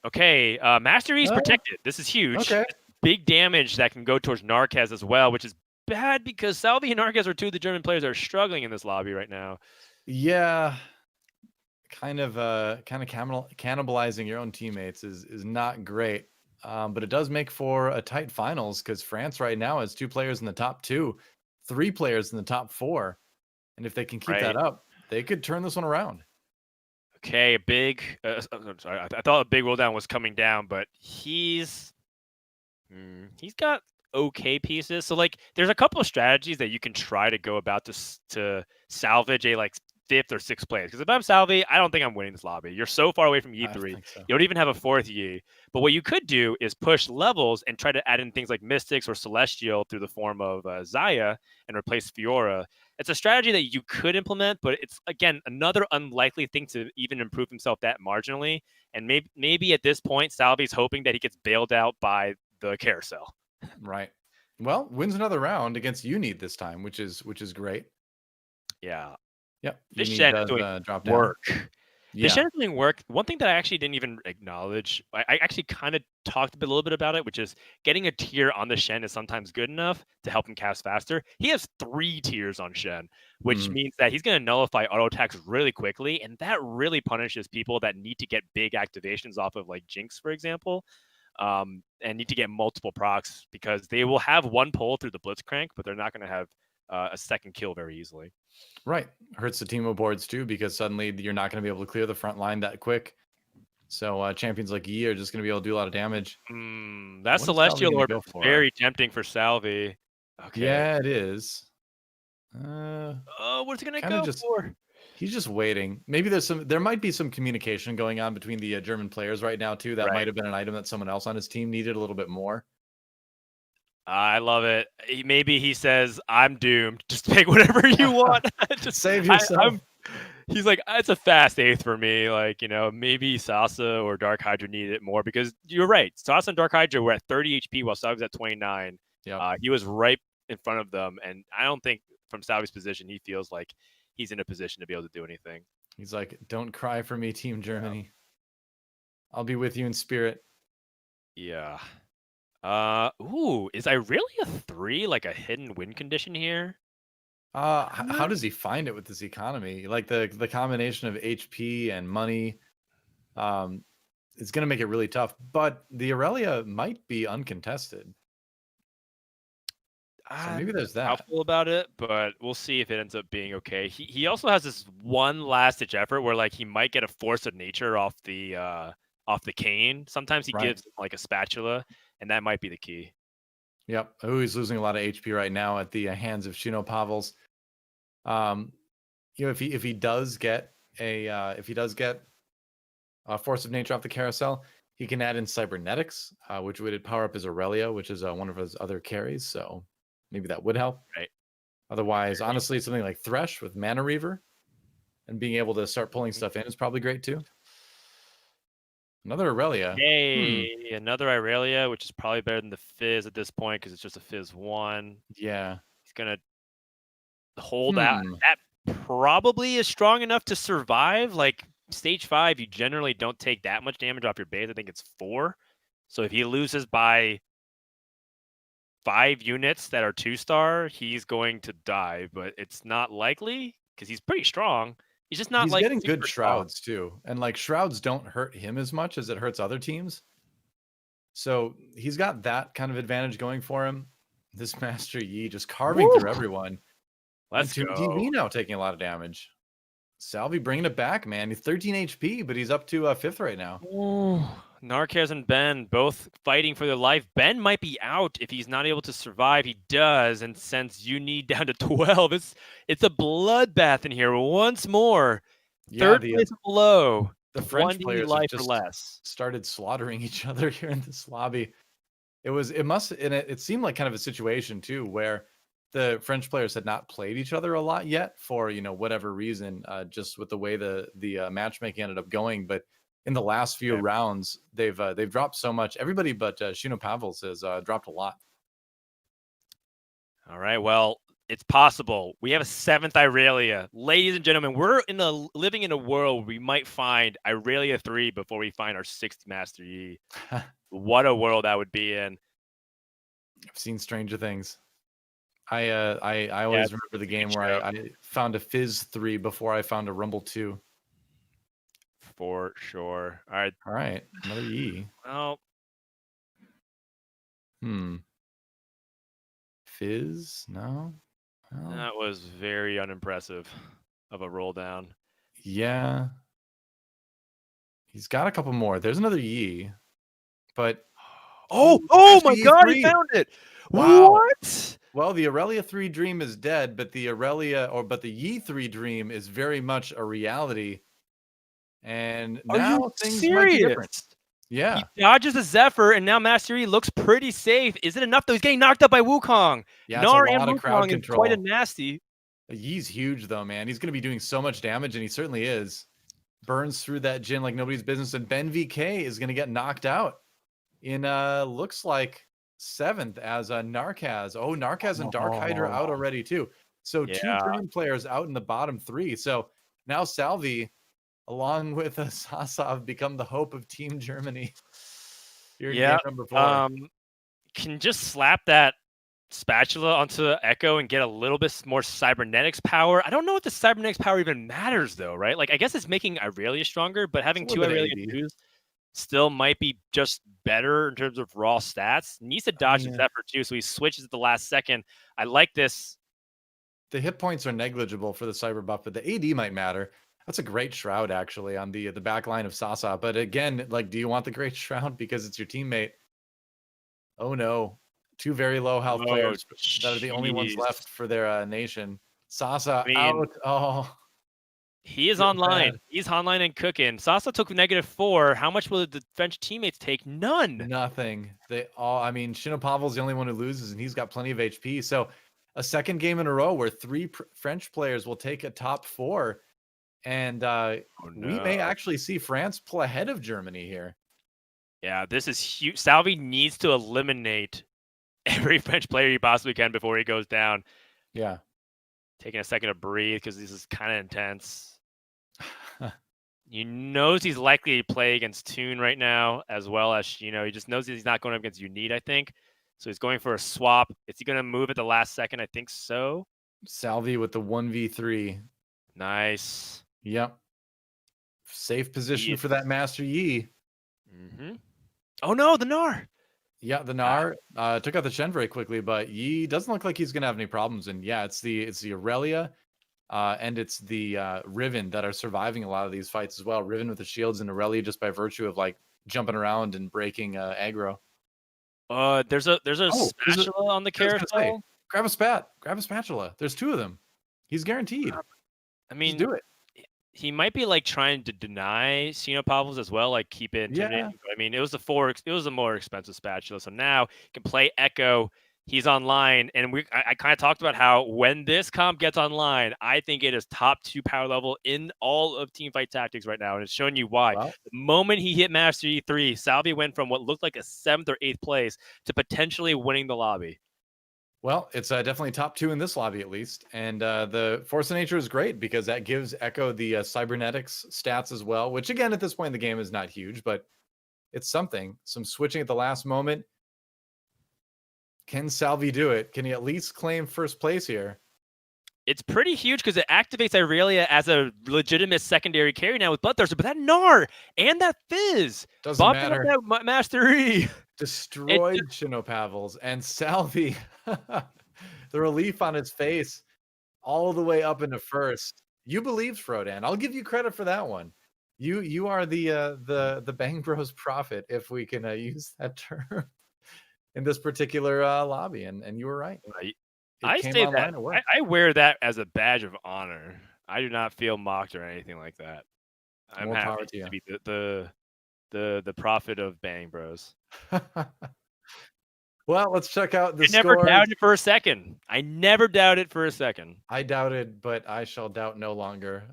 Okay, Master Yi's protected. This is huge. Okay. Big damage that can go towards Narkez as well, which is bad because Salvyyy and Narkez are 2 of the German players that are struggling in this lobby right now. Yeah. Kind of cannibalizing your own teammates is not great. But it does make for a tight finals because France right now has 2 players in the top 2, 3 players in the top 4. And if they can keep that up, they could turn this one around. Okay, a big. Sorry, I thought a big roll down was coming down, but he's got okay pieces. So like, there's a couple of strategies that you can try to go about to salvage a like 5th or 6th place. Because if I'm Salvyyy, I don't think I'm winning this lobby. You're so far away from Yi 3. So. You don't even have a 4th Yi. But what you could do is push levels and try to add in things like Mystics or Celestial through the form of Xayah and replace Fiora. It's a strategy that you could implement, but it's, again, another unlikely thing to even improve himself that marginally. And maybe at this point, Salvy's hoping that he gets bailed out by the carousel. Right. Well, wins another round against Unid this time, which is great. Yeah. Yep. This Shen is doing work. This Shen is doing work. One thing that I actually didn't even acknowledge, I actually kind of talked a little bit about it, which is getting a tier on the Shen is sometimes good enough to help him cast faster. He has 3 tiers on Shen, which means that he's going to nullify auto attacks really quickly, and that really punishes people that need to get big activations off of like Jinx, for example. and need to get multiple procs because they will have one pull through the Blitzcrank, but they're not going to have a second kill very easily. Right. Hurts the team of boards too, because suddenly you're not going to be able to clear the front line that quick. So champions like Yi are just going to be able to do a lot of damage. That Celestial Orb is very tempting for Salvyyy. Okay. Yeah, it is. What's it going to go for? He's just waiting. Maybe there might be some communication going on between the German players right now too. That might have been an item that someone else on his team needed a little bit more. I love it. Maybe he says, "I'm doomed. Just pick whatever you want. Just save yourself." He's like, it's a fast 8th for me. Like, maybe Sasa or DarkHydra need it more because you're right. Sasa and DarkHydra were at 30 HP while Salvy's at 29. Yeah, he was right in front of them, and I don't think from Salvy's position he feels like he's in a position to be able to do anything. He's like, "Don't cry for me, Team Germany. I'll be with you in spirit." Yeah. Is Irelia 3 like a hidden win condition here? How does he find it with this economy? Like the combination of HP and money, it's going to make it really tough. But the Irelia might be uncontested. So maybe there's that. Doubtful about it, but we'll see if it ends up being okay. He also has this one last ditch effort where like he might get a force of nature off the cane. Sometimes he gives like a spatula, and that might be the key. Yep. Oh, he's losing a lot of HP right now at the hands of Shinopavels. If he does get a force of nature off the carousel, he can add in cybernetics, which would power up his Irelia, which is one of his other carries. So maybe that would help. Right. Otherwise, honestly, something like Thresh with Mana Reaver and being able to start pulling stuff in is probably great too. Another Irelia. Hey, another Irelia, which is probably better than the Fizz at this point because it's just a Fizz 1. Yeah. He's going to hold out. That probably is strong enough to survive. Like, stage 5, you generally don't take that much damage off your base. I think it's 4. So if he loses by 5 units that are 2-star, he's going to die. But it's not likely because he's pretty strong. He's just not he's like getting good shrouds too. And like shrouds don't hurt him as much as it hurts other teams. So he's got that kind of advantage going for him. This Master Yi just carving through everyone. Let's go. ToonTV now taking a lot of damage. Salvyyy bringing it back, man. He's 13 HP, but he's up to 5th right now. Narkez and Ben both fighting for their life. Ben might be out if he's not able to survive. He does, and sends Uni down to 12. It's a bloodbath in here once more. Third place below. The French players just started slaughtering each other here in this lobby. It seemed like kind of a situation too where the French players had not played each other a lot yet for whatever reason, just with the way the matchmaking ended up going. But in the last few rounds, they've dropped so much. Everybody but Shinopavels has dropped a lot. All right, well, it's possible. We have a 7th Irelia. Ladies and gentlemen, we're living in a world where we might find Irelia 3 before we find our 6th Master Yi. What a world that would be in. I've seen stranger things. I always remember the game where I found a Fizz 3 before I found a Rumble 2. For sure. All right. Another Yi. Well. Fizz? No. Well, that was very unimpressive of a roll down. Yeah. He's got a couple more. There's another Yi. But oh my God, he found it. Wow. What? Well, the Irelia 3 dream is dead, but the Yi 3 dream is very much a reality. And now things might be different. Yeah. He dodges a Zephyr, and now Master Yi looks pretty safe. Is it enough though? He's getting knocked up by Wukong. Yeah, it's a lot and of crowd Wukong control. Is quite a nasty. Yi's huge though, man. He's going to be doing so much damage, and he certainly is. Burns through that Jhin like nobody's business, and BenVK is going to get knocked out in looks like 7th as Narkez. Oh, Narkez and DarkHydra out already too. So 2 German players out in the bottom 3. So now Salvyyy, along with Sasa, have become the hope of Team Germany. Here in game number 4. Can just slap that spatula onto Echo and get a little bit more cybernetics power. I don't know if the cybernetics power even matters though, right? Like I guess it's making Irelia stronger, but having 2 Irelia 2s still might be just better in terms of raw stats. Needs to dodge his effort too, so he switches at the last second. I like this. The hit points are negligible for the cyber buff, but the AD might matter. That's a great shroud actually on the back line of Sasa. But again, like, do you want the great shroud because it's your teammate? Oh no, two very low health players that are the only ones left for their nation. Sasa out. Oh, he is online. He's online and cooking. Sasa took -4. How much will the French teammates take? None. Nothing. They all. I mean, Shinopavels the only one who loses, and he's got plenty of HP. So, a second game in a row where three French players will take a top 4, and we may actually see France pull ahead of Germany here. Yeah, this is huge. Salvyyy needs to eliminate every French player he possibly can before he goes down. Yeah. Taking a second to breathe because this is kind of intense. He knows he's likely to play against Toon right now, as well as, he just knows he's not going up against Unit, I think. So he's going for a swap. Is he going to move at the last second? I think so. Salvyyy with the 1v3. Nice. Yep. Safe position for that Master Yi. Oh no, the Gnar. Yeah, the Gnar took out the Shen very quickly, but Yi doesn't look like he's gonna have any problems. And yeah, it's the Aurelia and it's the Riven that are surviving a lot of these fights as well. Riven with the shields and Aurelia just by virtue of like jumping around and breaking aggro. There's a spatula on the carousel. Grab a spatula. There's 2 of them. He's guaranteed. I mean, just do it. He might be like trying to deny Shinopavels as well, like keep it intimidating. Yeah. I mean, it was a more expensive spatula. So now he can play Echo. He's online, and I kind of talked about how when this comp gets online, I think it is top 2 power level in all of Teamfight Tactics right now, and it's showing you why. Wow. The moment he hit Master E3, Salvyyy went from what looked like a 7th or 8th place to potentially winning the lobby. Well, it's definitely top 2 in this lobby, at least. And the Force of Nature is great because that gives Echo the cybernetics stats as well, which, again, at this point in the game is not huge, but it's something. Some switching at the last moment. Can Salvyyy do it? Can he at least claim first place here? It's pretty huge because it activates Aurelia as a legitimate secondary carry now with Bloodthirster, but that Gnar and that Fizz doesn't matter. That Master E. Destroyed Shinopavels, and Salvyyy, the relief on his face all the way up into first. You believed, Frodan. I'll give you credit for that one. You are the Bang Bros prophet, if we can use that term in this particular lobby, and you were right. I say that I wear that as a badge of honor. I do not feel mocked or anything like that. I'm happy to be the prophet of Bang Bros. Well, let's check out the scores. I never doubted for a second. I never doubted for a second. I doubted, but I shall doubt no longer.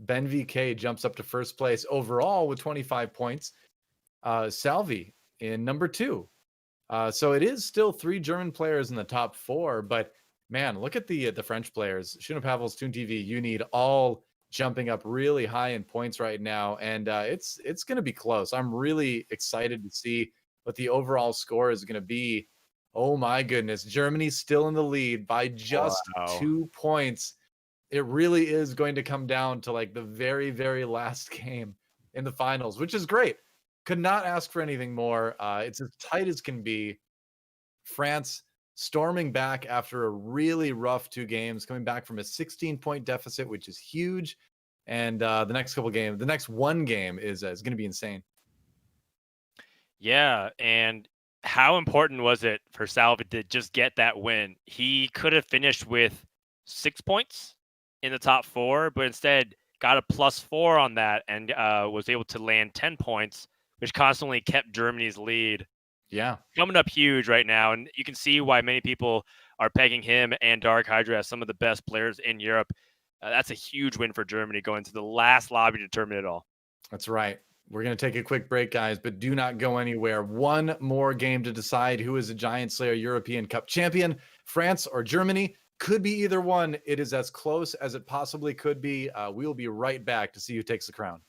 BenVK jumps up to first place overall with 25 points. Salvyyy in number 2. So it is still 3 German players in the top 4, but man, look at the French players. Shinopavels, ToonTV, Unit, all jumping up really high in points right now, and it's going to be close. I'm really excited to see what the overall score is going to be. Oh my goodness, Germany's still in the lead by just 2 points. It really is going to come down to like the very, very last game in the finals, which is great. Could not ask for anything more. It's as tight as can be. France storming back after a really rough 2 games, coming back from a 16-point deficit, which is huge. And the next couple games, the next 1 game is going to be insane. Yeah, and how important was it for Salvyyy to just get that win? He could have finished with 6 points in the top 4, but instead got a +4 on that and was able to land 10 points, which constantly kept Germany's lead. Yeah. Coming up huge right now, and you can see why many people are pegging him and DarkHydra as some of the best players in Europe. That's a huge win for Germany going to the last lobby to determine it all. That's right. We're going to take a quick break, guys, but do not go anywhere. 1 more game to decide who is a Giant Slayer European Cup champion, France or Germany. Could be either one. It is as close as it possibly could be. We will be right back to see who takes the crown.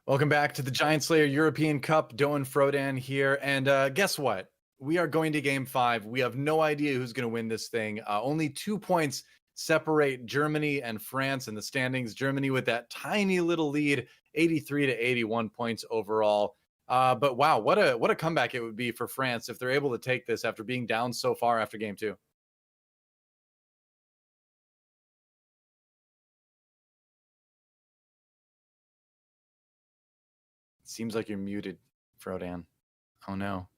Welcome back to the Giant Slayer European Cup. DoA and Frodan here. And guess what? We are going to game 5. We have no idea who's going to win this thing. Only 2 points separate Germany and France in the standings. Germany with that tiny little lead, 83 to 81 points overall. But wow, what a comeback it would be for France if they're able to take this after being down so far after game 2. Seems like you're muted, Frodan. Oh no.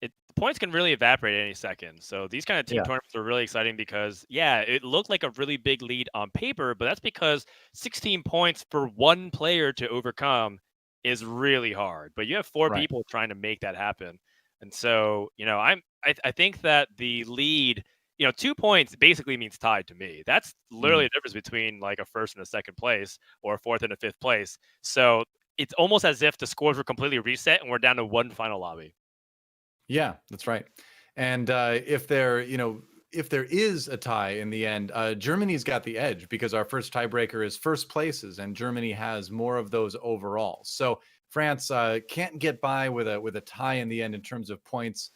The points can really evaporate at any second. So these kind of team tournaments are really exciting because, yeah, it looked like a really big lead on paper, but that's because 16 points for one player to overcome is really hard. But you have four people trying to make that happen. And so, I think that the lead, 2 points basically means tied to me. That's literally the difference between like a first and a second place or a fourth and a fifth place. So it's almost as if the scores were completely reset and we're down to one final lobby. Yeah, that's right. And if there is a tie in the end, Germany's got the edge because our first tiebreaker is first places, and Germany has more of those overall. So France can't get by with a tie in the end in terms of points.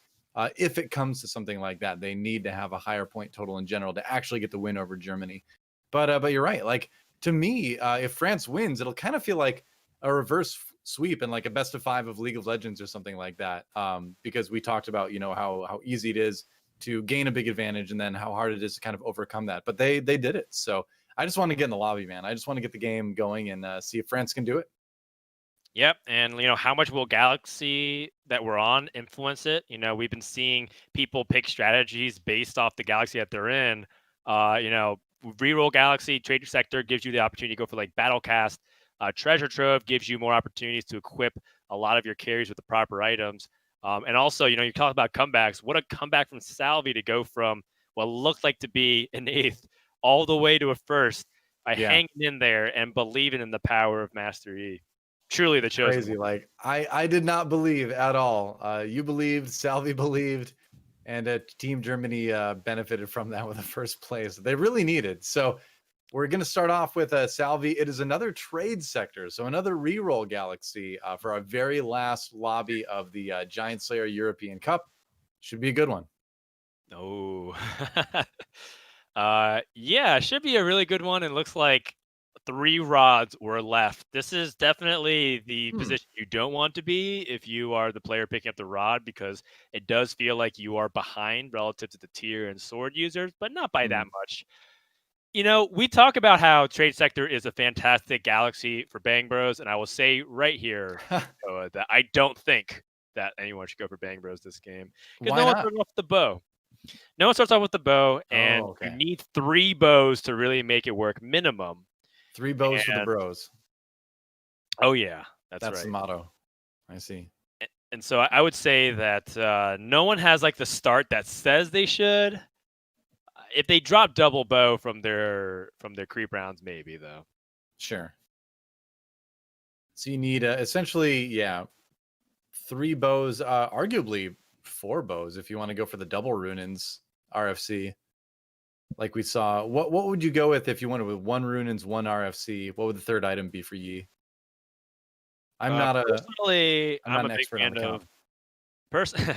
If it comes to something like that, they need to have a higher point total in general to actually get the win over Germany. But you're right. Like to me, if France wins, it'll kind of feel like a reverse sweep and like a best of 5 of League of Legends or something like that. Because we talked about how easy it is to gain a big advantage and then how hard it is to kind of overcome that. But they did it. So I just want to get in the lobby, man. I just want to get the game going and see if France can do it. Yep, and how much will Galaxy that we're on influence it? We've been seeing people pick strategies based off the Galaxy that they're in. Reroll Galaxy, Trader Sector gives you the opportunity to go for like Battle Cast. Treasure Trove gives you more opportunities to equip a lot of your carries with the proper items. And also, you talk about comebacks. What a comeback from Salvyyy to go from what looked like to be an 8th all the way to a 1st by hanging in there and believing in the power of Master E. Truly the chosen Crazy. one. Like I did not believe at all. You believed, Salvyyy believed, and Team Germany benefited from that with the first place. They really needed. So we're going to start off with Salvyyy. It is another trade sector, so another reroll Galaxy for our very last lobby of the Giant Slayer European Cup. Should be a good one. Oh, yeah, should be a really good one. It looks like 3 rods were left. This is definitely the position you don't want to be if you are the player picking up the rod, because it does feel like you are behind relative to the tier and sword users, but not by that much. We talk about how Trade Sector is a fantastic Galaxy for Bang Bros, and I will say right here that I don't think that anyone should go for Bang Bros this game because no one started off with the bow. No one starts off with the bow, and you need 3 bows to really make it work minimum. 3 bows for the bros. Oh yeah, that's right. The motto. I see. And so I would say that no one has like the start that says they should. If they drop double bow from their creep rounds, maybe though. Sure. So you need essentially, 3 bows, arguably 4 bows if you want to go for the double Runins RFC. Like we saw, what would you go with if you wanted with 1 Runins, 1 RFC? What would the third item be for Yi? I'm not personally, I'm an a big expert fan on the comp.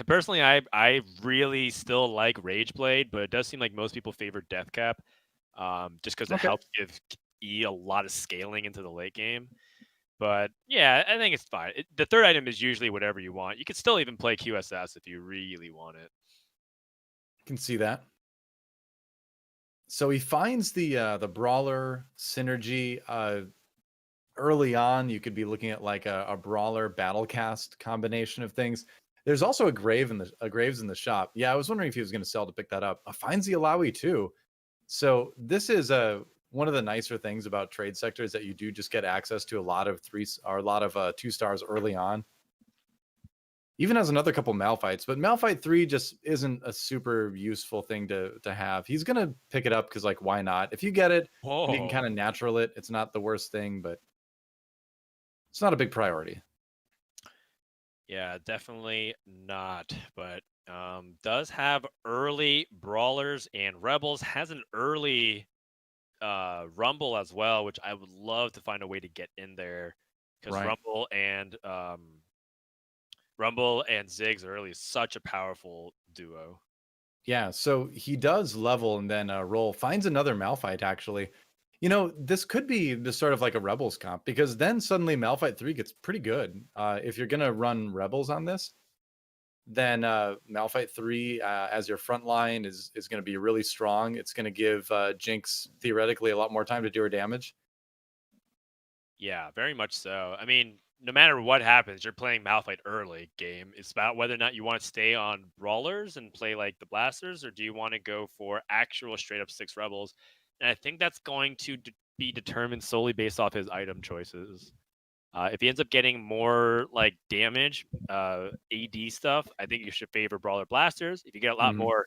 Personally, I really still like Rage Blade, but it does seem like most people favor Death Cap, just because it helps give E a lot of scaling into the late game. But yeah, I think it's fine. The third item is usually whatever you want. You could still even play QSS if you really want it. Can see that. So he finds the brawler synergy early on. You could be looking at like a brawler battle cast combination of things. There's also a Graves in the shop. Yeah, I was wondering if he was going to sell to pick that up. Finds the Alawi too. So this is one of the nicer things about Trade Sector is that you do just get access to a lot of 2 stars early on. Even has another couple Malphites, but Malphite 3 just isn't a super useful thing to have. He's gonna pick it up because like why not? If you get it, and you can kind of natural it. It's not the worst thing, but it's not a big priority. Yeah, definitely not. But does have early brawlers and rebels. Has an early Rumble as well, which I would love to find a way to get in there because Rumble and Ziggs early is such a powerful duo. Yeah, so he does level and then roll, finds another Malphite actually. You know, this could be the sort of like a Rebels comp because then suddenly Malphite 3 gets pretty good. If you're going to run Rebels on this, then Malphite 3 as your front line is going to be really strong. It's going to give Jinx theoretically a lot more time to do her damage. Yeah, very much so. I mean, no matter what happens, you're playing Malphite early game. It's about whether or not you want to stay on brawlers and play like the blasters, or do you want to go for actual straight up 6 rebels? And I think that's going to be determined solely based off his item choices. If he ends up getting more like damage, AD stuff, I think you should favor brawler blasters. If you get a lot more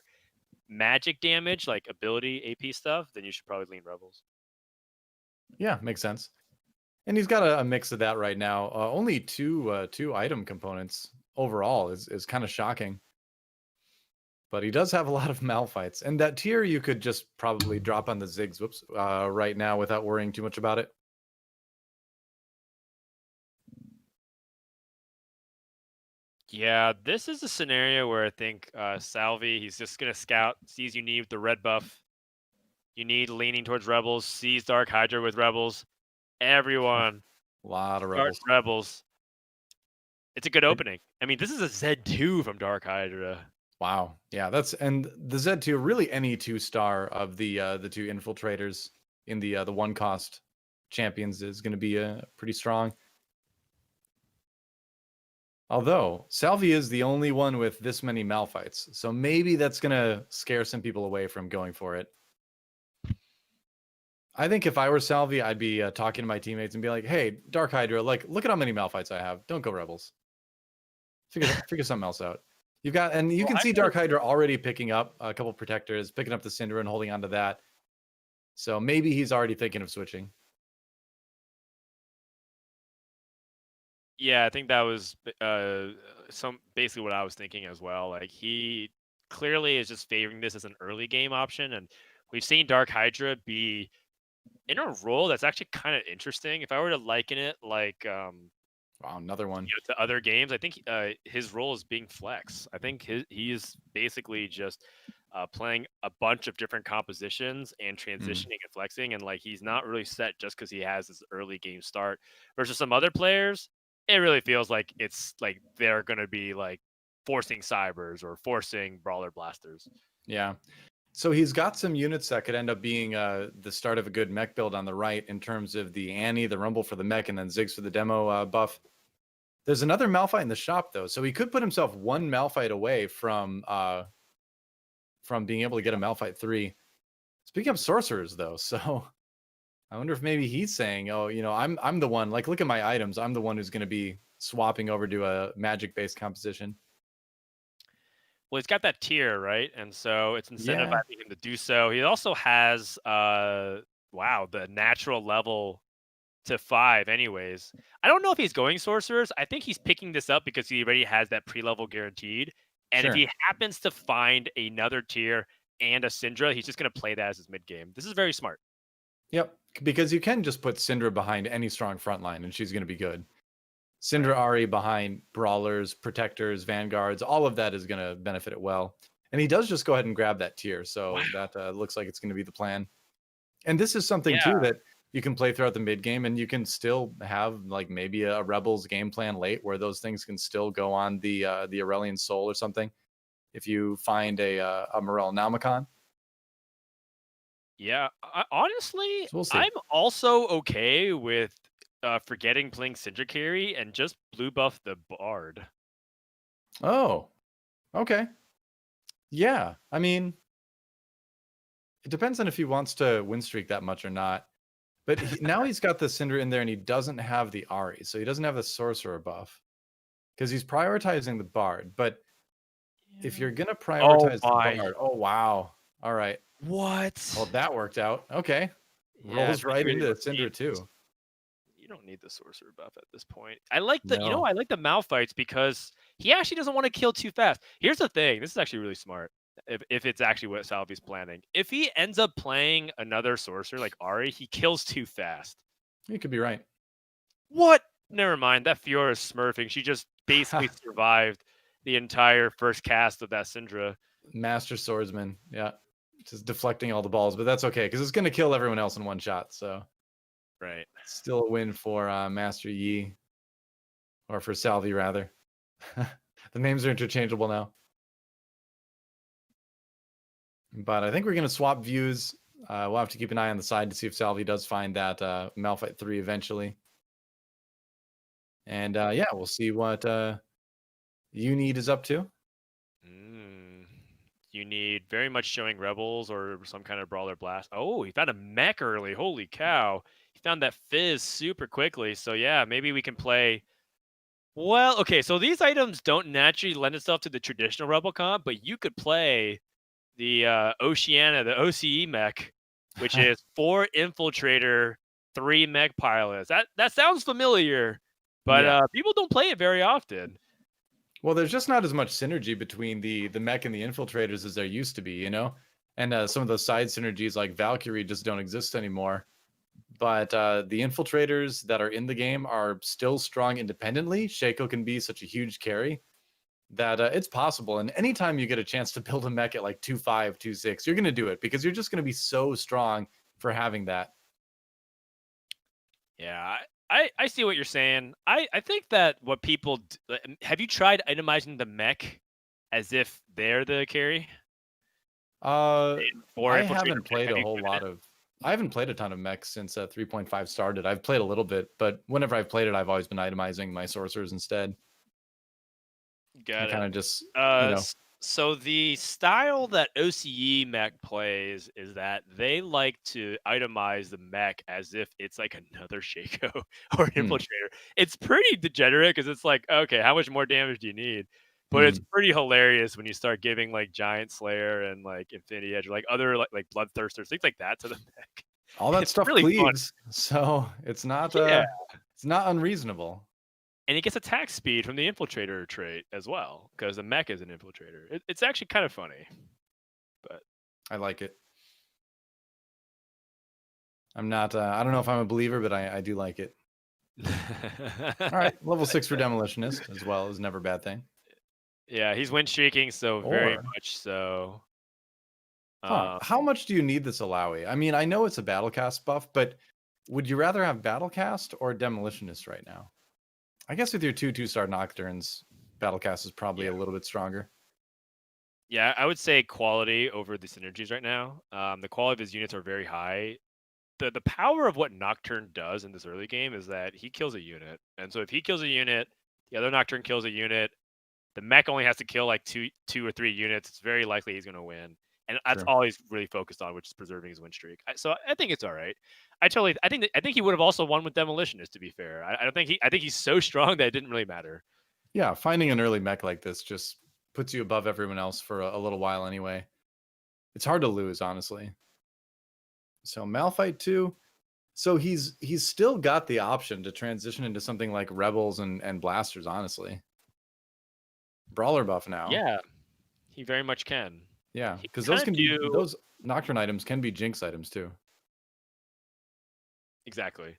magic damage, like ability AP stuff, then you should probably lean rebels. Yeah, makes sense. And he's got a mix of that right now. Only two item components overall is kind of shocking. But he does have a lot of Malphites. And that tier you could just probably drop on the Ziggs right now without worrying too much about it. Yeah, this is a scenario where I think Salvyyy, he's just going to scout, sees you need the red buff. You need leaning towards rebels, sees DarkHydra with rebels. Everyone. A lot of rebels. It's a good opening. I mean, this is a Z2 from DarkHydra. Wow. Yeah, and the Z2, really any 2-star of the 2 infiltrators in the 1-cost champions is going to be pretty strong. Although Salvyyy is the only one with this many Malphites, so maybe that's going to scare some people away from going for it. I think if I were Salvyyy, I'd be talking to my teammates and be like, "Hey, DarkHydra, like, look at how many Malphites I have. Don't go rebels. Figure something else out." You can see DarkHydra already picking up a couple protectors, picking up the Syndra and holding on to that. So maybe he's already thinking of switching. Yeah, I think that was basically what I was thinking as well. Like, he clearly is just favoring this as an early game option, and we've seen DarkHydra be in a role that's actually kind of interesting. If I were to liken it, like, wow, another one to other games, I think his role is being flex. I think he is basically just playing a bunch of different compositions and transitioning and flexing, and like he's not really set just because he has this early game start. Versus some other players, it really feels like it's like they're going to be like forcing cybers or forcing brawler blasters. Yeah. So he's got some units that could end up being the start of a good mech build on the right in terms of the Annie, the Rumble for the mech, and then Ziggs for the demo buff. There's another Malphite in the shop, though, so he could put himself one Malphite away from being able to get a Malphite 3. Speaking of sorcerers, though, so I wonder if maybe he's saying, "Oh, you know, I'm the one. Like, look at my items. I'm the one who's going to be swapping over to a magic-based composition." Well, he's got that tier, right? And so it's incentivizing him to do so. He also has, the natural level to 5 anyways. I don't know if he's going sorcerers. I think he's picking this up because he already has that pre-level guaranteed. And if he happens to find another tier and a Syndra, he's just going to play that as his mid game. This is very smart. Yep, because you can just put Syndra behind any strong front line and she's going to be good. Syndra Ahri behind brawlers, protectors, vanguards, all of that is going to benefit it well. And he does just go ahead and grab that tier, so that looks like it's going to be the plan. And this is something too that you can play throughout the mid game, and you can still have like maybe a Rebels game plan late where those things can still go on the Aurelian Soul or something. If you find a Morel Namicon. Yeah, honestly, So we'll see. I'm also okay with forgetting playing Syndra carry and just blue buff the Bard. Oh, okay. Yeah, I mean, it depends on if he wants to win streak that much or not. But now he's got the Syndra in there, and he doesn't have the Ahri, so he doesn't have the Sorcerer buff because he's prioritizing the Bard. But if you're gonna prioritize the Bard, oh wow, all right, what? Well, that worked out. Okay, rolls right into Syndra too. You don't need the Sorcerer buff at this point. I like the I like the Malphites because he actually doesn't want to kill too fast. Here's the thing: this is actually really smart. If it's actually what Salvy's planning, if he ends up playing another sorcerer like Ahri, he kills too fast. You could be right. What? Never mind. That Fiora is smurfing. She just basically survived the entire first cast of that Syndra. Master swordsman. Yeah. Just deflecting all the balls, but that's okay because it's going to kill everyone else in one shot. So, right. Still a win for Master Yi, or for Salvyyy, rather. The names are interchangeable now. But I think we're going to swap views. We'll have to keep an eye on the side to see if Salvyyy does find that Malphite 3 eventually. And yeah, we'll see what Unid is up to. You need very much showing Rebels or some kind of Brawler Blast. Oh, he found a mech early. Holy cow. He found that Fizz super quickly. So yeah, maybe we can play... Well, okay, so these items don't naturally lend itself to the traditional Rebel comp, but you could play the Oceania, the OCE mech, which is 4 Infiltrator, 3 mech pilots. That sounds familiar, but Yeah. people don't play it very often. Well, there's just not as much synergy between the mech and the infiltrators as there used to be, you know? And some of those side synergies like Valkyrie just don't exist anymore. But the infiltrators that are in the game are still strong independently. Shaco can be such a huge carry that it's possible. And anytime you get a chance to build a mech at like 2.5, 2.6, you're going to do it because you're just going to be so strong for having that. Yeah, I see what you're saying. I think that what people... Have you tried itemizing the mech as if they're the carry? I haven't played Have a you whole given lot it? of... I haven't played a ton of mechs since 3.5 started. I've played a little bit, but whenever I've played it, I've always been itemizing my sorcerers instead. I Got kind it. of just, you know... So the style that OCE mech plays is that they like to itemize the mech as if it's like another Shaco or Infiltrator. It's pretty degenerate because it's like, okay, how much more damage do you need? But it's pretty hilarious when you start giving like Giant Slayer and like Infinity Edge or like other like Bloodthirsters, things like that to the mech. All that It's stuff really fun. cleaves, so it's not Yeah. it's not unreasonable. And he gets attack speed from the Infiltrator trait as well, because the mech is an Infiltrator. It's actually kind of funny, but I like it. I'm not, I don't know if I'm a believer, but I do like it. All right, level 6 for Demolitionist as well is never a bad thing. Yeah, he's win streaking, so very much so. How much do you need this Alawi? I mean, I know it's a Battlecast buff, but would you rather have Battlecast or Demolitionist right now? I guess with your 2-2-star Nocturnes, Battlecast is probably a little bit stronger. Yeah, I would say quality over the synergies right now. The quality of his units are very high. The power of what Nocturne does in this early game is that he kills a unit. And so if he kills a unit, the other Nocturne kills a unit, the mech only has to kill like two or three units. It's very likely he's going to win. And that's all he's really focused on, which is preserving his win streak. So I think it's all right. I think he would have also won with Demolitionist, to be fair. I think he's so strong that it didn't really matter. Yeah, finding an early mech like this just puts you above everyone else for a little while anyway. It's hard to lose, honestly. So Malphite 2. So he's still got the option to transition into something like Rebels and Blasters, honestly. Brawler buff now. Yeah, he very much can. Yeah, because those can be those Nocturne items can be Jinx items too. Exactly.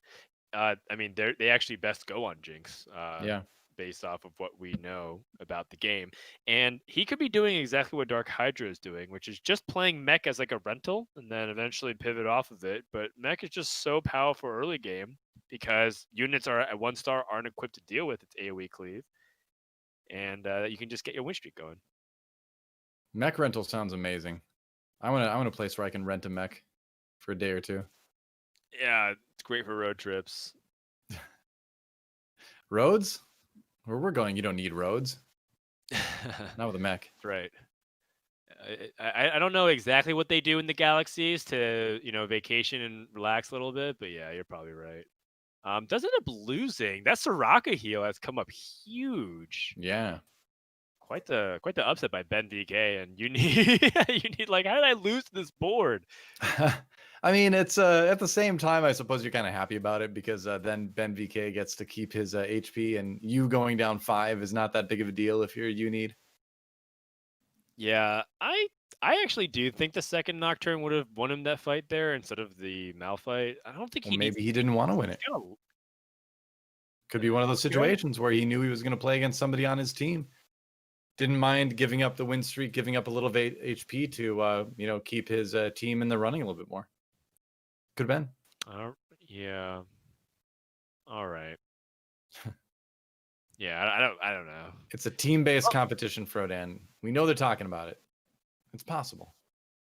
I mean, they actually best go on Jinx. Yeah. Based off of what we know about the game. And he could be doing exactly what DarkHydra is doing, which is just playing mech as like a rental and then eventually pivot off of it. But mech is just so powerful early game because units are at 1-star aren't equipped to deal with its AoE cleave. And you can just get your win streak going. Mech rental sounds amazing. I want a place where I can rent a mech for a day or two. Yeah, it's great for road trips. Roads? Where we're going, you don't need roads. Not with a mech. Right. I don't know exactly what they do in the galaxies to, vacation and relax a little bit, but yeah, you're probably right. Does end up losing. That Soraka heal has come up huge. Yeah. Quite the upset by BenVK, and you need like, how did I lose to this board? I mean, it's at the same time, I suppose you're kind of happy about it because then BenVK gets to keep his HP, and you going down 5 is not that big of a deal if you're a Unid. Yeah, I actually do think the second Nocturne would have won him that fight there instead of the Malphite. I don't think maybe he didn't want to win it. Could be one of those situations where he knew he was going to play against somebody on his team. Didn't mind giving up the win streak, giving up a little HP to keep his team in the running a little bit more. Could have been. Yeah. All right. Yeah, I don't know. It's a team-based competition, Frodan. We know they're talking about it. It's possible.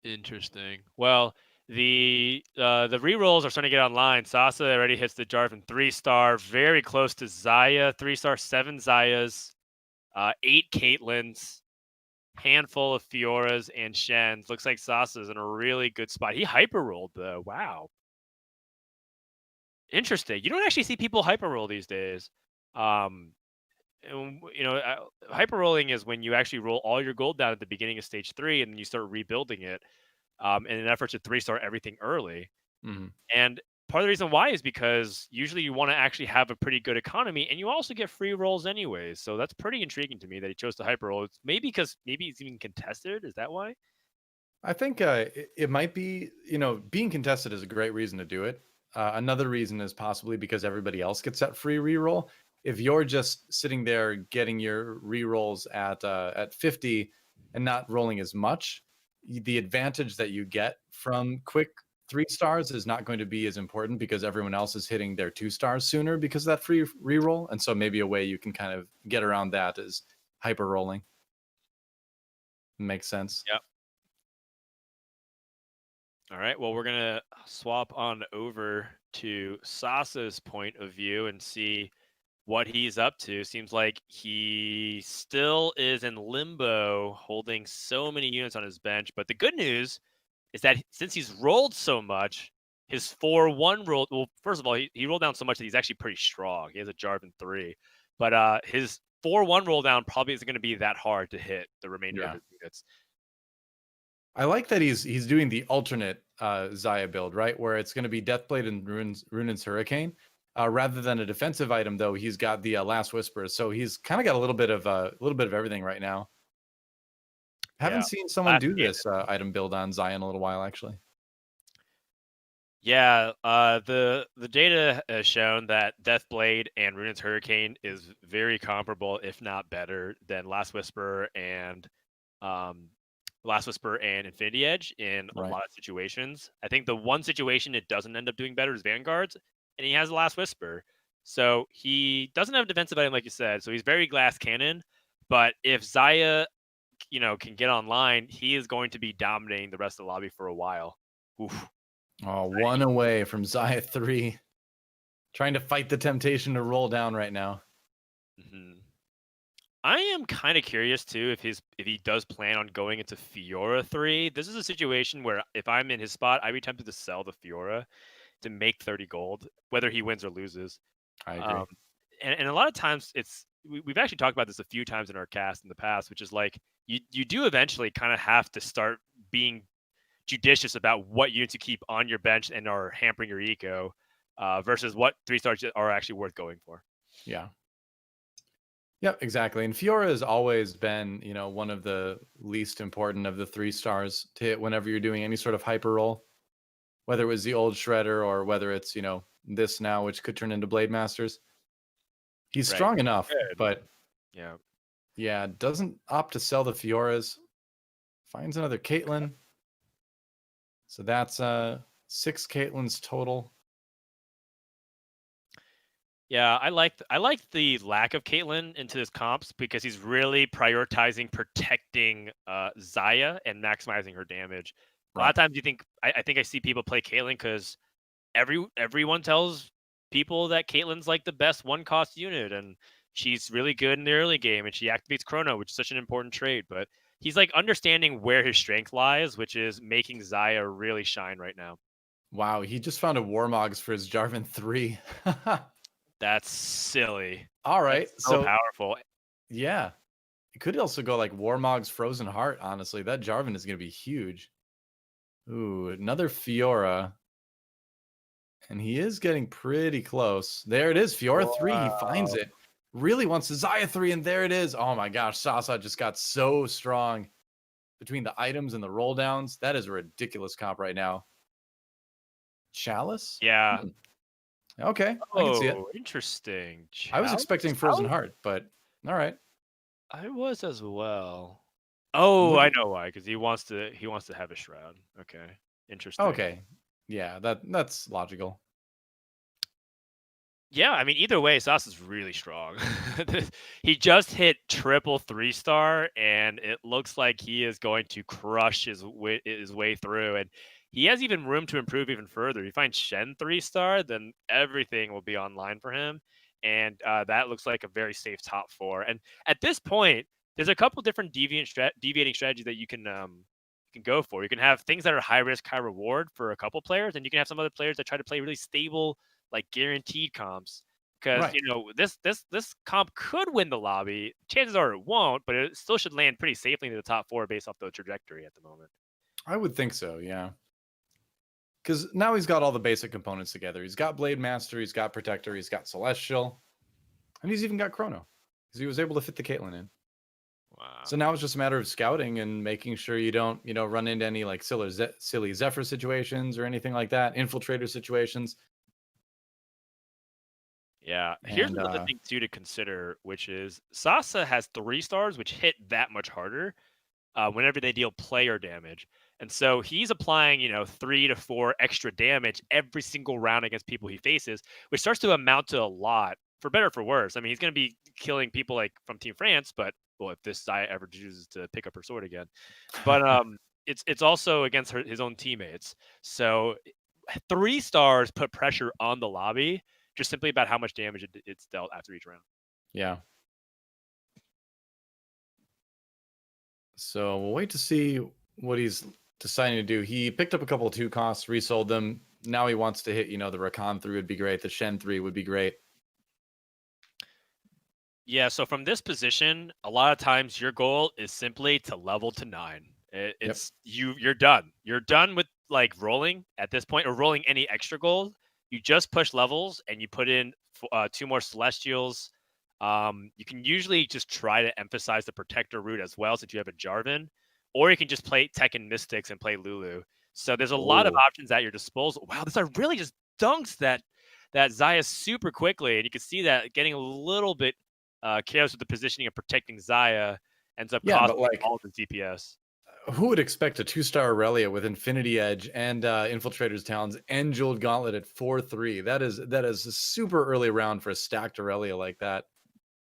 Interesting. Well, the rerolls are starting to get online. Sasa already hits the Jarvan 3-star, very close to Xayah 3-star, 7 Xayahs, 8 Caitlyn's, handful of Fioras and Shens. Looks like Sasa's in a really good spot. He hyper rolled though. Wow. Interesting. You don't actually see people hyper roll these days. Hyper rolling is when you actually roll all your gold down at the beginning of stage 3 and then you start rebuilding it in an effort to 3-star everything early. Mm-hmm. And part of the reason why is because usually you want to actually have a pretty good economy and you also get free rolls anyways. So that's pretty intriguing to me that he chose to hyper roll. It's maybe because it's even contested. Is that why? I think it might be, being contested is a great reason to do it. Another reason is possibly because everybody else gets that free reroll. If you're just sitting there getting your rerolls at 50 and not rolling as much, the advantage that you get from quick 3 stars is not going to be as important because everyone else is hitting their 2 stars sooner because of that free reroll. And so maybe a way you can kind of get around that is hyper rolling. Makes sense. Yep. All right, well, we're going to swap on over to Sasa's point of view and see what he's up to. Seems like he still is in limbo, holding so many units on his bench. But the good news is that since he's rolled so much, his 4-1 roll, well, first of all, he rolled down so much that he's actually pretty strong. He has a Jarvan 3. But his 4-1 roll down probably isn't going to be that hard to hit the remainder of his units. I like that he's doing the alternate Xayah build, right? Where it's going to be Deathblade and Runaan's Hurricane. Rather than a defensive item, though, he's got the Last Whisper. So he's kind of got a little bit of everything right now. Haven't seen someone do this item build on Xayah in a little while, actually. Yeah, the data has shown that Deathblade and Runaan's Hurricane is very comparable, if not better, than Last Whisper and Infinity Edge in a lot of situations. I think the one situation it doesn't end up doing better is Vanguards, and he has the Last Whisper. So he doesn't have a defensive item, like you said, so he's very glass cannon. But if Xayah, can get online, he is going to be dominating the rest of the lobby for a while. Oof. Oh, one away from Xayah 3. Trying to fight the temptation to roll down right now. Mm-hmm. I am kind of curious too if he does plan on going into Fiora 3. This is a situation where if I'm in his spot, I'd be tempted to sell the Fiora to make 30 gold, whether he wins or loses. I agree. And a lot of times we've actually talked about this a few times in our cast in the past, which is like you do eventually kind of have to start being judicious about what units you keep on your bench and are hampering your eco versus what 3 stars are actually worth going for. Yeah. Yep, exactly. And Fiora has always been, one of the least important of the 3 stars to hit whenever you're doing any sort of hyper roll, whether it was the old Shredder or whether it's, this now, which could turn into Blade Masters. He's strong enough, but yeah, doesn't opt to sell the Fioras. Finds another Caitlyn. So that's 6 Caitlyns total. Yeah, I like the lack of Caitlyn into his comps because he's really prioritizing protecting Xayah and maximizing her damage. A lot of times I think I see people play Caitlyn because everyone tells people that Caitlyn's like the best 1-cost unit and she's really good in the early game and she activates Chrono, which is such an important trait. But he's like understanding where his strength lies, which is making Xayah really shine right now. Wow, he just found a Warmogs for his Jarvan 3. That's silly. All right. That's so powerful. Yeah. It could also go like Warmog's Frozen Heart, honestly. That Jarvan is going to be huge. Ooh, another Fiora. And he is getting pretty close. There it is. Fiora 3. He finds it. Really wants the Xayah 3, and there it is. Oh my gosh. Sasa just got so strong between the items and the roll downs. That is a ridiculous comp right now. Chalice? Yeah. Okay, I can see it. Oh, interesting. I was Chalice? expecting Frozen Chalice? Heart, but all right. I was as well. Oh, Look I at know why. Because he wants to have a shroud. Okay, interesting. okay. Yeah, that's logical. Yeah, I mean, either way, Sauce is really strong. He just hit triple 3-star, and it looks like he is going to crush his way through. And he has even room to improve even further. If he finds Shen 3-star, then everything will be online for him. And that looks like a very safe top four. And at this point, there's a couple different deviating strategies that you can go for. You can have things that are high risk, high reward for a couple players, and you can have some other players that try to play really stable, like guaranteed comps, because Right. this comp could win the lobby. Chances are it won't, but it still should land pretty safely into the top four based off the trajectory at the moment. I would think so, yeah. Because now he's got all the basic components together. He's got Blade Master, he's got Protector, he's got Celestial, and he's even got Chrono. Because he was able to fit the Caitlyn in. Wow. So now it's just a matter of scouting and making sure you don't, run into any like silly Zephyr situations or anything like that, infiltrator situations. Yeah. Here's And another thing too to consider, which is Sasa has 3-stars, which hit that much harder whenever they deal player damage. And so he's applying, 3 to 4 extra damage every single round against people he faces, which starts to amount to a lot, for better or for worse. I mean, he's going to be killing people like from Team France, but well, if this Zaya ever chooses to pick up her sword again, but it's also against his own teammates. So 3-stars put pressure on the lobby, just simply about how much damage it's dealt after each round. yeah. So we'll wait to see what he's deciding to do. He picked up a couple of 2 costs, resold them. Now he wants to hit, the Rakan 3 would be great. The Shen 3 would be great. Yeah, so from this position, a lot of times your goal is simply to level to 9. Yep. It's you're done. You're done with like rolling at this point or rolling any extra gold. You just push levels and you put in 2 more celestials. You can usually just try to emphasize the protector route as well, since you have a Jarvan, or you can just play Tekken Mystics and play Lulu. So there's a lot of Oh, options at your disposal. Wow, this are really just dunks that Zaya super quickly, and you can see that getting a little bit chaos with the positioning and protecting Zaya ends up yeah, but costing like, all the DPS. who would expect a 2-star Aurelia with Infinity Edge and Infiltrator's Talons and Jeweled Gauntlet at 4-3? That is a super early round for a stacked Aurelia like that.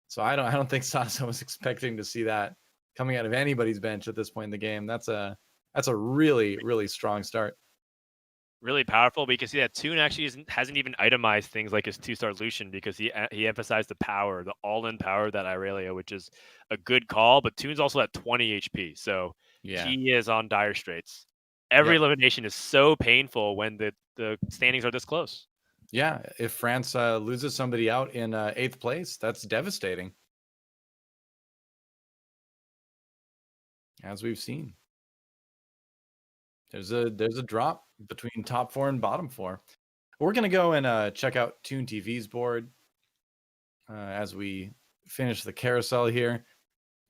So I don't think Sasa was expecting to see that coming out of anybody's bench at this point in the game. That's a really, really strong start. Really powerful, but you can see that Toon actually hasn't even itemized things like his 2-star Lucian, because he emphasized the power, the all-in power that Irelia, which is a good call. But Toon's also at 20 HP, so Yeah. he is on dire straits. Every Yep. elimination is so painful when the standings are this close. Yeah. If France loses somebody out in 8th place, that's devastating, as we've seen. There's a drop between top 4 and bottom 4. We're gonna go and check out ToonTV's board as we finish the carousel here.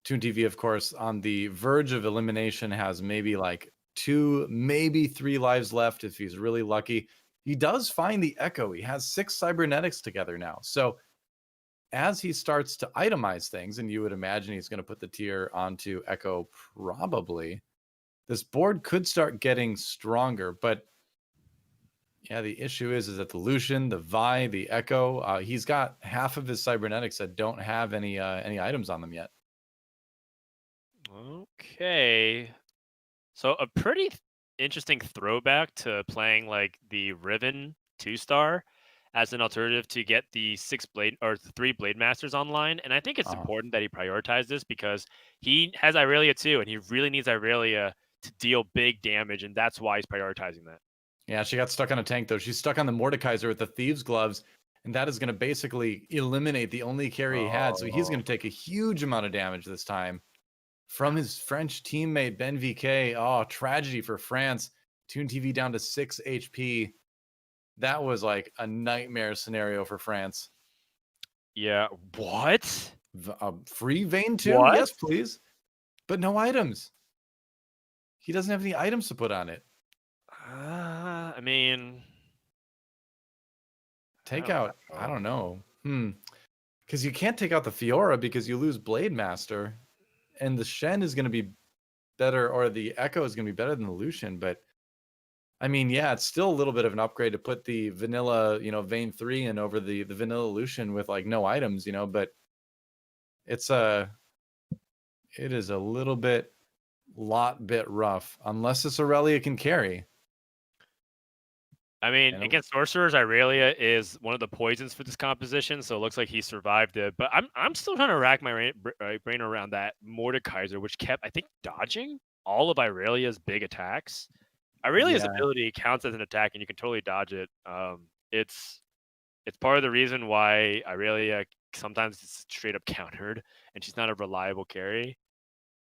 ToonTV, of course, on the verge of elimination, has maybe like 2, maybe 3 lives left if he's really lucky. He does find the Echo. He has 6 cybernetics together now. So as he starts to itemize things, and you would imagine he's going to put the tier onto Echo probably, this board could start getting stronger. But yeah, the issue is that the Lucian, the Vi, the Echo, he's got half of his cybernetics that don't have any items on them yet. Okay. So a pretty interesting throwback to playing like the Riven 2-star as an alternative to get the 3 Blade Masters online. And I think it's Uh-huh. important that he prioritized this, because he has Irelia too, and he really needs Irelia to deal big damage, and that's why he's prioritizing that. Yeah, she got stuck on a tank though. She's stuck on the Mordekaiser with the Thieves' Gloves, and that is going to basically eliminate the only carry he had. So he's going Oh. to take a huge amount of damage this time from his French teammate BenVK. Oh, tragedy for France. ToonTV down to 6 HP. That was like a nightmare scenario for France. Yeah. What? Free Vein 2? What? Yes, please. But no items. He doesn't have any items to put on it. I mean, Take out, I don't know. Because you can't take out the Fiora because you lose Blade Master, and the Shen is going to be better, or the Echo is going to be better than the Lucian. But I mean, yeah, it's still a little bit of an upgrade to put the vanilla, Vayne 3 in over the vanilla Lucian with like no items, but it's it is a little bit rough unless this Aurelia can carry. I mean, against sorcerers, Irelia is one of the poisons for this composition, so it looks like he survived it. But I'm still trying to rack my brain around that Mordekaiser, which kept, I think, dodging all of Irelia's big attacks. Irelia's ability counts as an attack, and you can totally dodge it. It's part of the reason why Irelia sometimes is straight up countered, and she's not a reliable carry.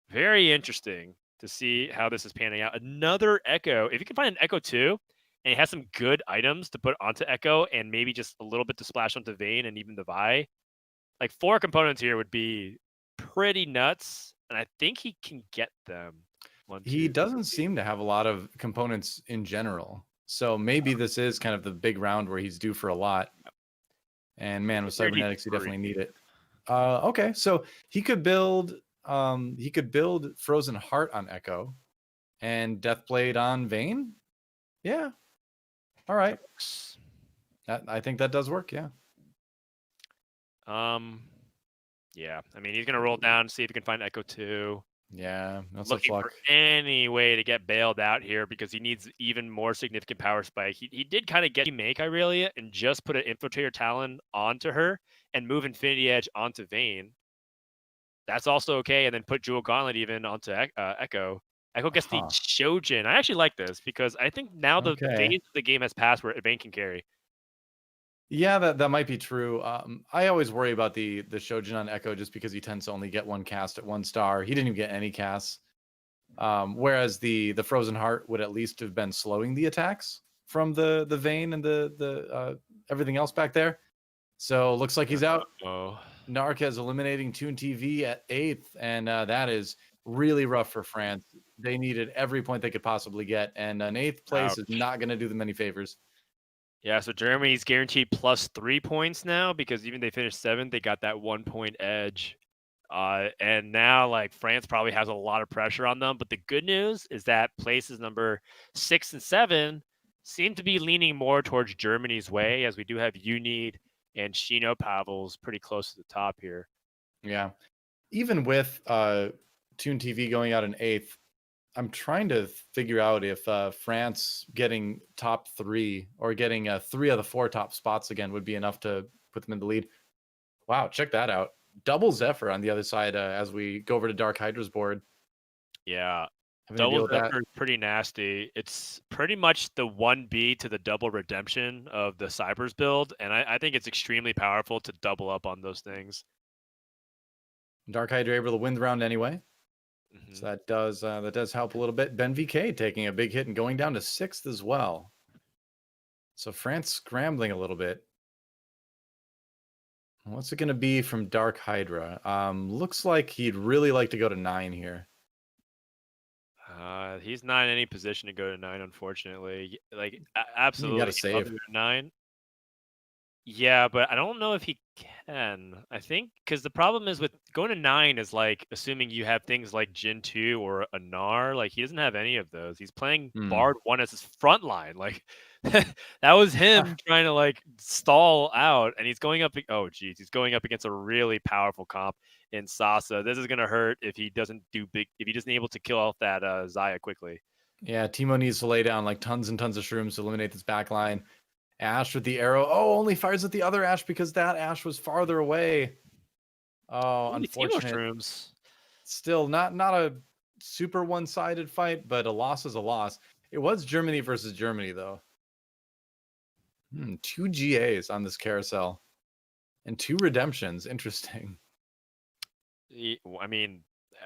Very interesting to see how this is panning out. Another Echo. If you can find an Echo too, and it has some good items to put onto Echo, and maybe just a little bit to splash onto Vayne and even the Vi, like 4 components here would be pretty nuts. And I think he can get them. He doesn't seem to have a lot of components in general. So maybe this is kind of the big round where he's due for a lot. And man, with cybernetics, you definitely need it. Okay, so he could build Frozen Heart on Echo and Deathblade on Vayne. Yeah. All right. I think that does work, yeah. Yeah. I mean, he's gonna roll down, see if he can find Echo 2. Yeah, that's looking for any way to get bailed out here because he needs even more significant power spike. He did kind of get make Irelia and just put an Infiltrator Talon onto her and move Infinity Edge onto Vayne. That's also okay, and then put Jewel Gauntlet even onto Echo. Echo gets the Shojin. I actually like this because I think now the phase of the game has passed where Vayne can carry. Yeah, that might be true. I always worry about the Shojin on Echo just because he tends to only get one cast at 1 star. He didn't even get any casts. Whereas the Frozen Heart would at least have been slowing the attacks from the Vayne and the everything else back there. So looks like he's out. Narkez eliminating ToonTV at 8th, and that is really rough for France. They needed every point they could possibly get, and an 8th place is not going to do them any favors. Yeah, so Germany's guaranteed +3 points now because even they finished 7th, they got that 1 point edge. And now, like, France probably has a lot of pressure on them. But the good news is that places number 6 and 7 seem to be leaning more towards Germany's way, as we do have Unid and Shinopavels pretty close to the top here. Yeah. Even with ToonTV going out in 8th, I'm trying to figure out if France getting top 3 or getting 3 of the 4 top spots again would be enough to put them in the lead. Wow, check that out. Double Zephyr on the other side as we go over to DarkHydra's board. Yeah, double Zephyr is pretty nasty. It's pretty much the 1B to the double redemption of the Cybers build, and I think it's extremely powerful to double up on those things. DarkHydra able to win the round anyway. So that does help a little bit. BenVK taking a big hit and going down to 6th as well. So France scrambling a little bit. What's it going to be from DarkHydra? Looks like he'd really like to go to 9 here. He's not in any position to go to 9, unfortunately. Like, absolutely, you got to save 9. Yeah, but I don't know if he can. I think because the problem is with going to 9 is like assuming you have things like Jin 2 or a Gnar. Like, he doesn't have any of those. He's playing Bard 1 as his front line. Like, that was him trying to like stall out, and he's going up. Oh, geez, he's going up against a really powerful comp in Sasa. This is gonna hurt if he doesn't do big. If he doesn't able to kill off that Xayah quickly. Yeah, Timo needs to lay down like tons and tons of shrooms to eliminate this back line. Ashe with the arrow. Oh, only fires at the other Ashe because that Ashe was farther away. Oh, unfortunate. Shrooms. Still not a super one-sided fight, but a loss is a loss. It was Germany versus Germany, though. 2 GAs on this carousel. And 2 redemptions. Interesting. I mean,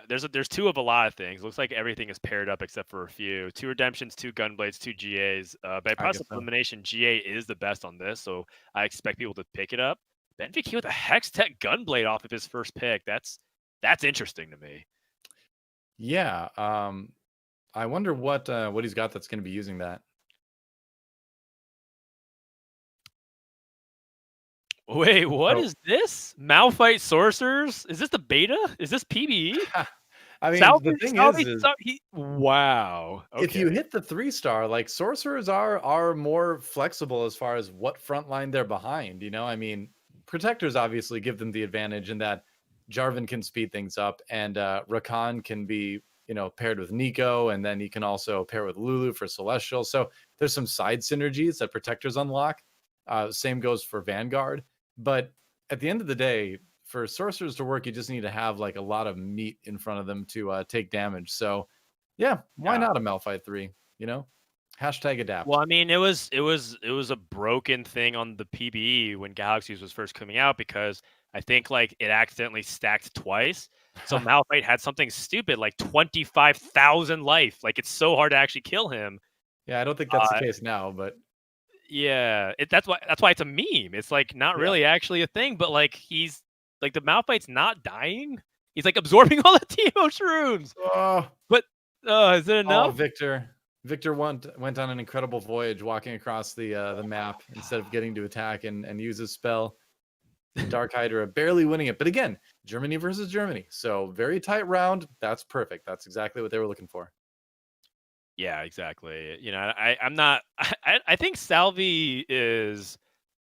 there's 2 of a lot of things. Looks like everything is paired up except for a few. 2 redemptions, 2 gunblades, 2 GAs. By process of elimination, GA is the best on this, so I expect people to pick it up. BenVK with a Hextech gunblade off of his first pick. That's interesting to me. Yeah. I wonder what he's got that's going to be using that. Wait, what So is this? Malphite Sorcerers? Is this the beta? Is this PBE? I mean, the Salvyyy, thing Salvyyy, is wow. if Okay. you hit the 3-star, like sorcerers are more flexible as far as what front line they're behind. I mean, protectors obviously give them the advantage in that Jarvan can speed things up, and Rakan can be paired with Nico, and then he can also pair with Lulu for Celestial. So there's some side synergies that protectors unlock. Same goes for Vanguard, but at the end of the day, for sorcerers to work, you just need to have like a lot of meat in front of them to take damage. So yeah, why Yeah. not a Malphite 3? Hashtag adapt. Well, I mean, it was a broken thing on the PBE when Galaxies was first coming out because I think like it accidentally stacked twice. So Malphite had something stupid like 25,000 life. Like it's so hard to actually kill him. Yeah, I don't think that's the Uh, case now, but yeah, that's why it's a meme. It's like not yeah. really actually a thing, but like he's like the Malphite's not dying. He's like absorbing all the Teemo shrooms. Oh, But is it enough? Victor. Victor went on an incredible voyage walking across the map instead of getting to attack and use his spell. DarkHydra barely winning it. But again, Germany versus Germany. So very tight round. That's perfect. That's exactly what they were looking for. Yeah, exactly. I'm not. I think Salvyyy is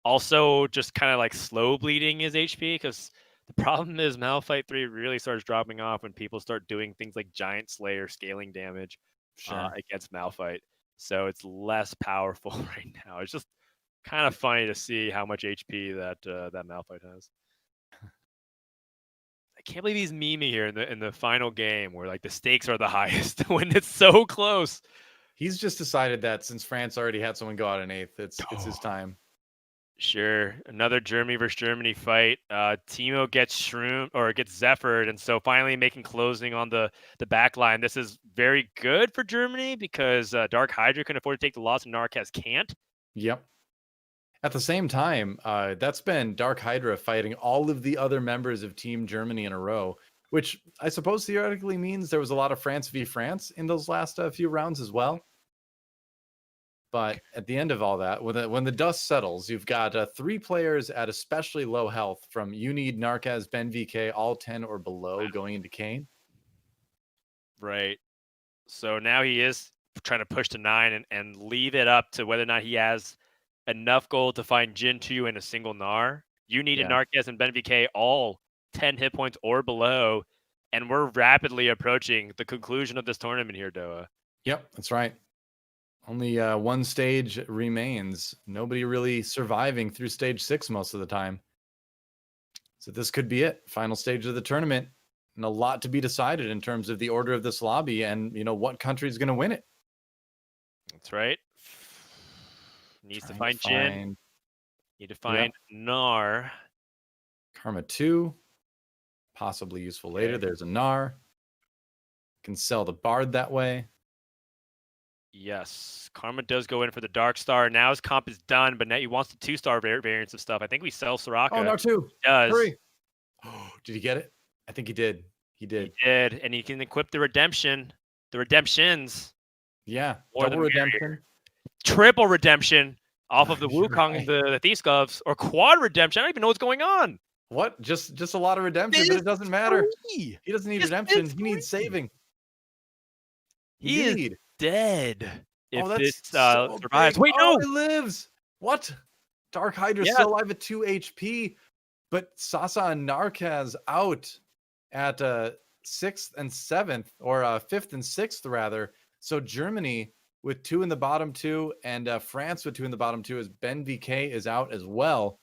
also just kind of like slow bleeding his HP because the problem is Malphite 3 really starts dropping off when people start doing things like Giant Slayer scaling damage Sure. against Malphite. So it's less powerful right now. It's just kind of funny to see how much HP that Malphite has. I can't believe he's meming here in the final game where like the stakes are the highest when it's so close. He's just decided that since France already had someone go out in 8th, it's his time. Sure. Another Germany versus Germany fight. Teemo gets Shroom or gets Zephyred, and so finally making closing on the back line. This is very good for Germany because DarkHydra can afford to take the loss and Narkez can't. Yep. At the same time, that's been DarkHydra fighting all of the other members of Team Germany in a row, which I suppose theoretically means there was a lot of France v France in those last few rounds as well. But at the end of all that, when the dust settles, you've got 3 players at especially low health from Unid, Narkez, BenVK, all 10 or below going into Kane. Right. So now he is trying to push to 9 and leave it up to whether or not he has enough gold to find Jin 2 in a single Gnar. Unid and Narkez and BenVK all 10 hit points or below. And we're rapidly approaching the conclusion of this tournament here, DoA. Yep, that's right. Only one stage remains. Nobody really surviving through stage 6 most of the time. So this could be it. Final stage of the tournament. And a lot to be decided in terms of the order of this lobby and, what country is going to win it. That's right. Needs to find Jin. Need to find Gnar. Karma 2. Possibly useful later. There's a Gnar. Can sell the Bard that way. Yes, Karma does go in for the Dark Star. Now his comp is done, but now he wants the 2-star variants of stuff. I think we sell Soraka. Oh, Gnar 2. Does. Hurry. Oh, did he get it? I think he did. He did. He did, and he can equip the redemption. The redemptions. Yeah, More double redemption. Triple redemption off of the Wukong and the Thieves Gloves, or quad redemption. I don't even know what's going on. What? Just a lot of redemption, but it doesn't matter. He doesn't need redemption. He needs saving. He is dead. If this so survives. big. Wait, no! It lives. What? DarkHydra still alive at 2 HP, but Sasa and Narkez out at 6th and 7th, or 5th and 6th rather. So Germany with 2 in the bottom 2, and France with 2 in the bottom 2, as BenVK is out as well.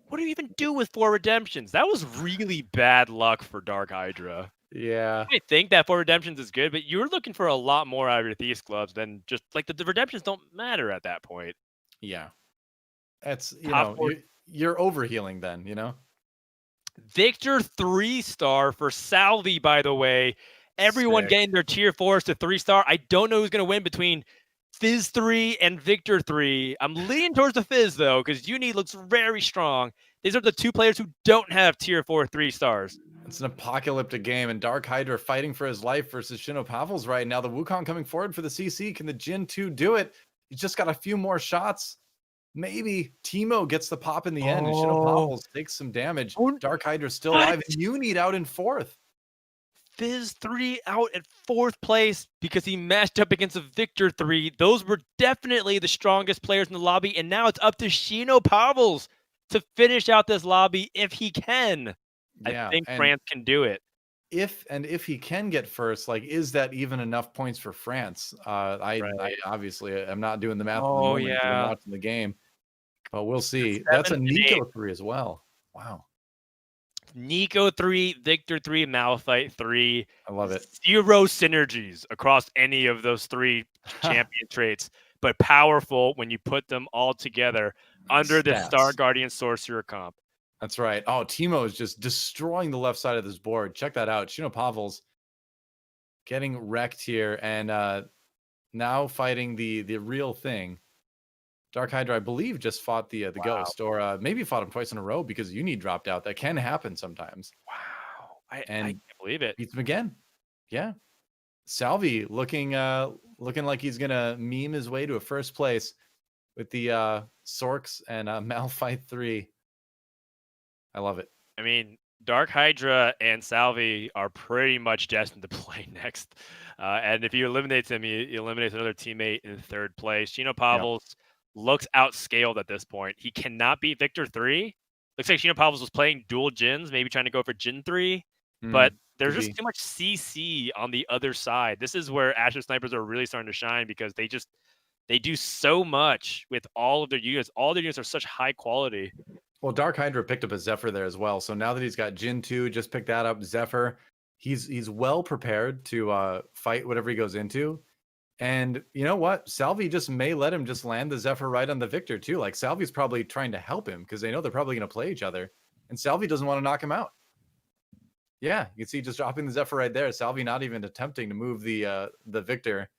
What do you even do with 4 redemptions? That was really bad luck for DarkHydra. Yeah. I think that 4 redemptions is good, but you're looking for a lot more out of your Thieves Gloves than just like the redemptions don't matter at that point. Yeah. That's, you're overhealing then, Victor 3-star for Salvyyy, by the way. Everyone getting their tier 4s to 3-star. I don't know who's going to win between Fizz 3 and Victor 3. I'm leaning towards the Fizz, though, because Uni looks very strong. These are the 2 players who don't have tier 4 3-stars. It's an apocalyptic game, and DarkHydra fighting for his life versus Shinopavels right now. The Wukong coming forward for the CC. Can the Jin 2 do it? He's just got a few more shots. Maybe Teemo gets the pop in the end, and Oh, Shinopavels takes some damage. oh, DarkHydra's still what? alive, and Unit out in 4th. Fizz 3 out at 4th place because he matched up against a Victor 3. Those were definitely the strongest players in the lobby, and now it's up to Shinopavels to finish out this lobby if he can. I Yeah, think and France can do it. if he can get first, like, is that even enough points for France? I Right. obviously am not doing the math at the Oh, moment because I'm yeah. watching the game, but we'll The see. That's a 7th and 8th. Nico 3 as well. Wow, Nico 3, Victor 3, Malphite 3. I love it. 0 synergies across any of those 3 champion traits, but powerful when you put them all together under the Star Stats. Guardian Sorcerer comp. That's right. Oh, Teemo is just destroying the left side of this board. Check that out. Shinopavels getting wrecked here, and now fighting the real thing. DarkHydra, I believe, just fought the Wow. ghost, or maybe fought him twice in a row because Uni dropped out. That can happen sometimes, Wow. I and can't believe it. beats him again. Yeah, Salvyyy looking like he's gonna meme his way to a first place with the Sorks and Malphite 3. I love it. I mean, DarkHydra and Salvyyy are pretty much destined to play next. And if you eliminate them, you eliminate another teammate in 3rd place. Yeah. Shinopavels looks outscaled at this point. He cannot beat Victor 3. Looks like Shinopavels was playing dual Jins, maybe trying to go for Jin 3. But there's Could just be. too much CC on the other side. This is where Asher Snipers are really starting to shine because they do so much with all of their units. All their units are such high quality. Well, DarkHydra picked up a Zephyr there as well. So now that he's got Jin 2, just picked that up, Zephyr, he's well prepared to fight whatever he goes into. And you know what? Salvyyy just may let him just land the Zephyr right on the Victor too. Like Salvy's probably trying to help him because they know they're probably going to play each other. And Salvyyy doesn't want to knock him out. Yeah, you can see just dropping the Zephyr right there. Salvyyy not even attempting to move the Victor.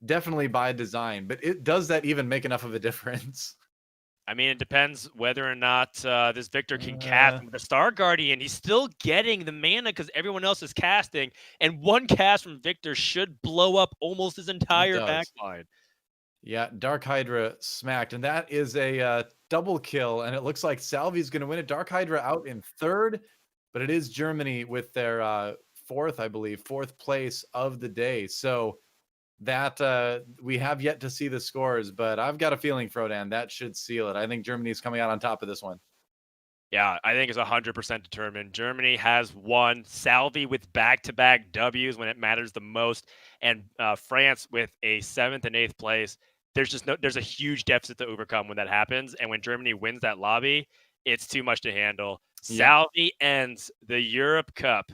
Definitely by design, but does that even make enough of a difference? I mean, it depends whether or not this Victor can cast with the Star Guardian. He's still getting the mana because everyone else is casting, and one cast from Victor should blow up almost his It entire does. backline. Yeah, DarkHydra smacked, and that is a double kill, and it looks like Salvy's going to win it. DarkHydra out in 3rd, but it is Germany with their 4th, I believe, 4th place of the day. So that we have yet to see the scores, but I've got a feeling, Frodan, that should seal it. I think Germany's coming out on top of this one. Yeah, I think it's 100% determined. Germany has won. Salvyyy with back-to-back Ws when it matters the most, and France with a 7th and 8th place. There's a huge deficit to overcome when that happens, and when Germany wins that lobby, it's too much to handle. Yep. Salvyyy ends the Europe Cup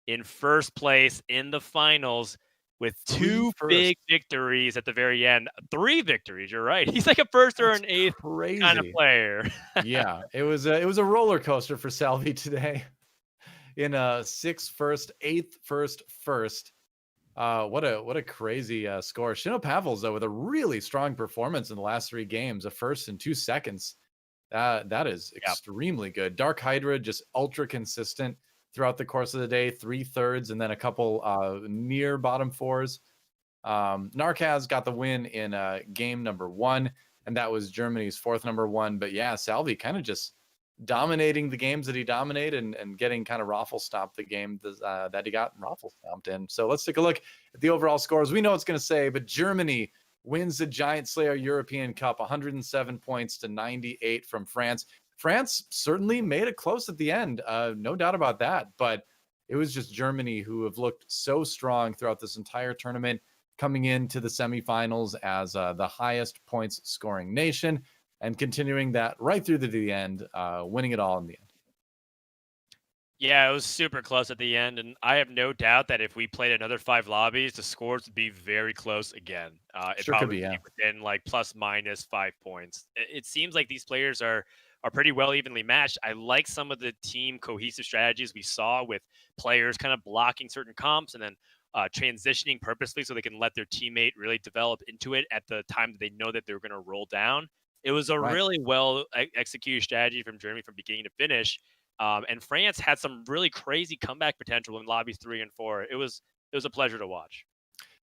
in 1st place in the finals with 2 big victories at the very end. 3 victories, you're right. He's like a 1st or an 8th kind of Crazy. player. Yeah, it was a roller coaster for Salvyyy today. In 6th first, 8th first. What a crazy score. Shinopavels though with a really strong performance in the last 3 games, a first in 2 seconds. That is extremely good. DarkHydra just ultra consistent throughout the course of the day, 3/3 and then a couple near bottom 4s. Narkaz got the win in game number 1, and that was Germany's 4th number 1. But yeah, Salvyyy kind of just dominating the games that he dominated and getting kind of raffle stomped the game that he got raffle stomped in. So let's take a look at the overall scores. We know it's going to say, but Germany wins the Giant Slayer European Cup, 107 points to 98 from France. France certainly made it close at the end, no doubt about that. But it was just Germany who have looked so strong throughout this entire tournament, coming into the semifinals as the highest points scoring nation and continuing that right through to the end, winning it all in the end. Yeah, it was super close at the end, and I have no doubt that if we played another 5 lobbies, the scores would be very close again. It Sure could probably be, would yeah. be within like plus minus 5 points. It seems like these players are pretty well evenly matched. I like some of the team cohesive strategies we saw with players kind of blocking certain comps and then transitioning purposely so they can let their teammate really develop into it at the time that they know that they're going to roll down. It was a Right. really well executed strategy from Germany from beginning to finish. And France had some really crazy comeback potential in lobbies 3 and 4. It was a pleasure to watch.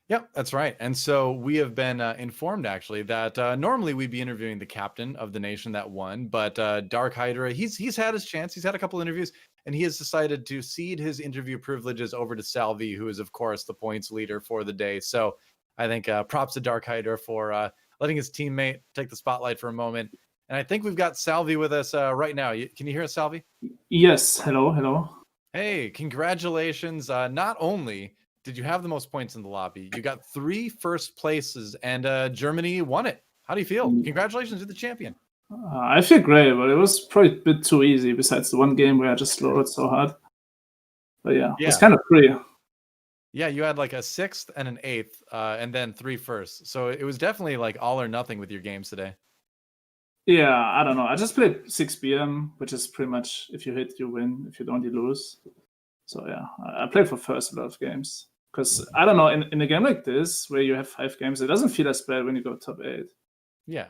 Yep, that's right. And so we have been informed actually that normally we'd be interviewing the captain of the nation that won, but DarkHydra, he's had his chance. He's had a couple interviews, and he has decided to cede his interview privileges over to Salvyyy, who is of course the points leader for the day. So I think props to DarkHydra for letting his teammate take the spotlight for a moment. And I think we've got Salvyyy with us right now. Can you hear us, Salvyyy? Yes. Hello. Hello. Hey, congratulations! Not only did you have the most points in the lobby, you got 3 first places, and Germany won it. How do you feel? Congratulations to the champion. I feel great, but it was probably a bit too easy. Besides the one game where I just slowed so hard. But yeah, it's kind of free. Yeah, you had like a 6th and an 8th, and then 3 firsts. So it was definitely like all or nothing with your games today. Yeah, I don't know. I just played 6 PM, which is pretty much if you hit, you win. If you don't, you lose. So yeah, I played for first a lot of games. Because, I don't know, in a game like this, where you have 5 games, it doesn't feel as bad when you go top 8. Yeah.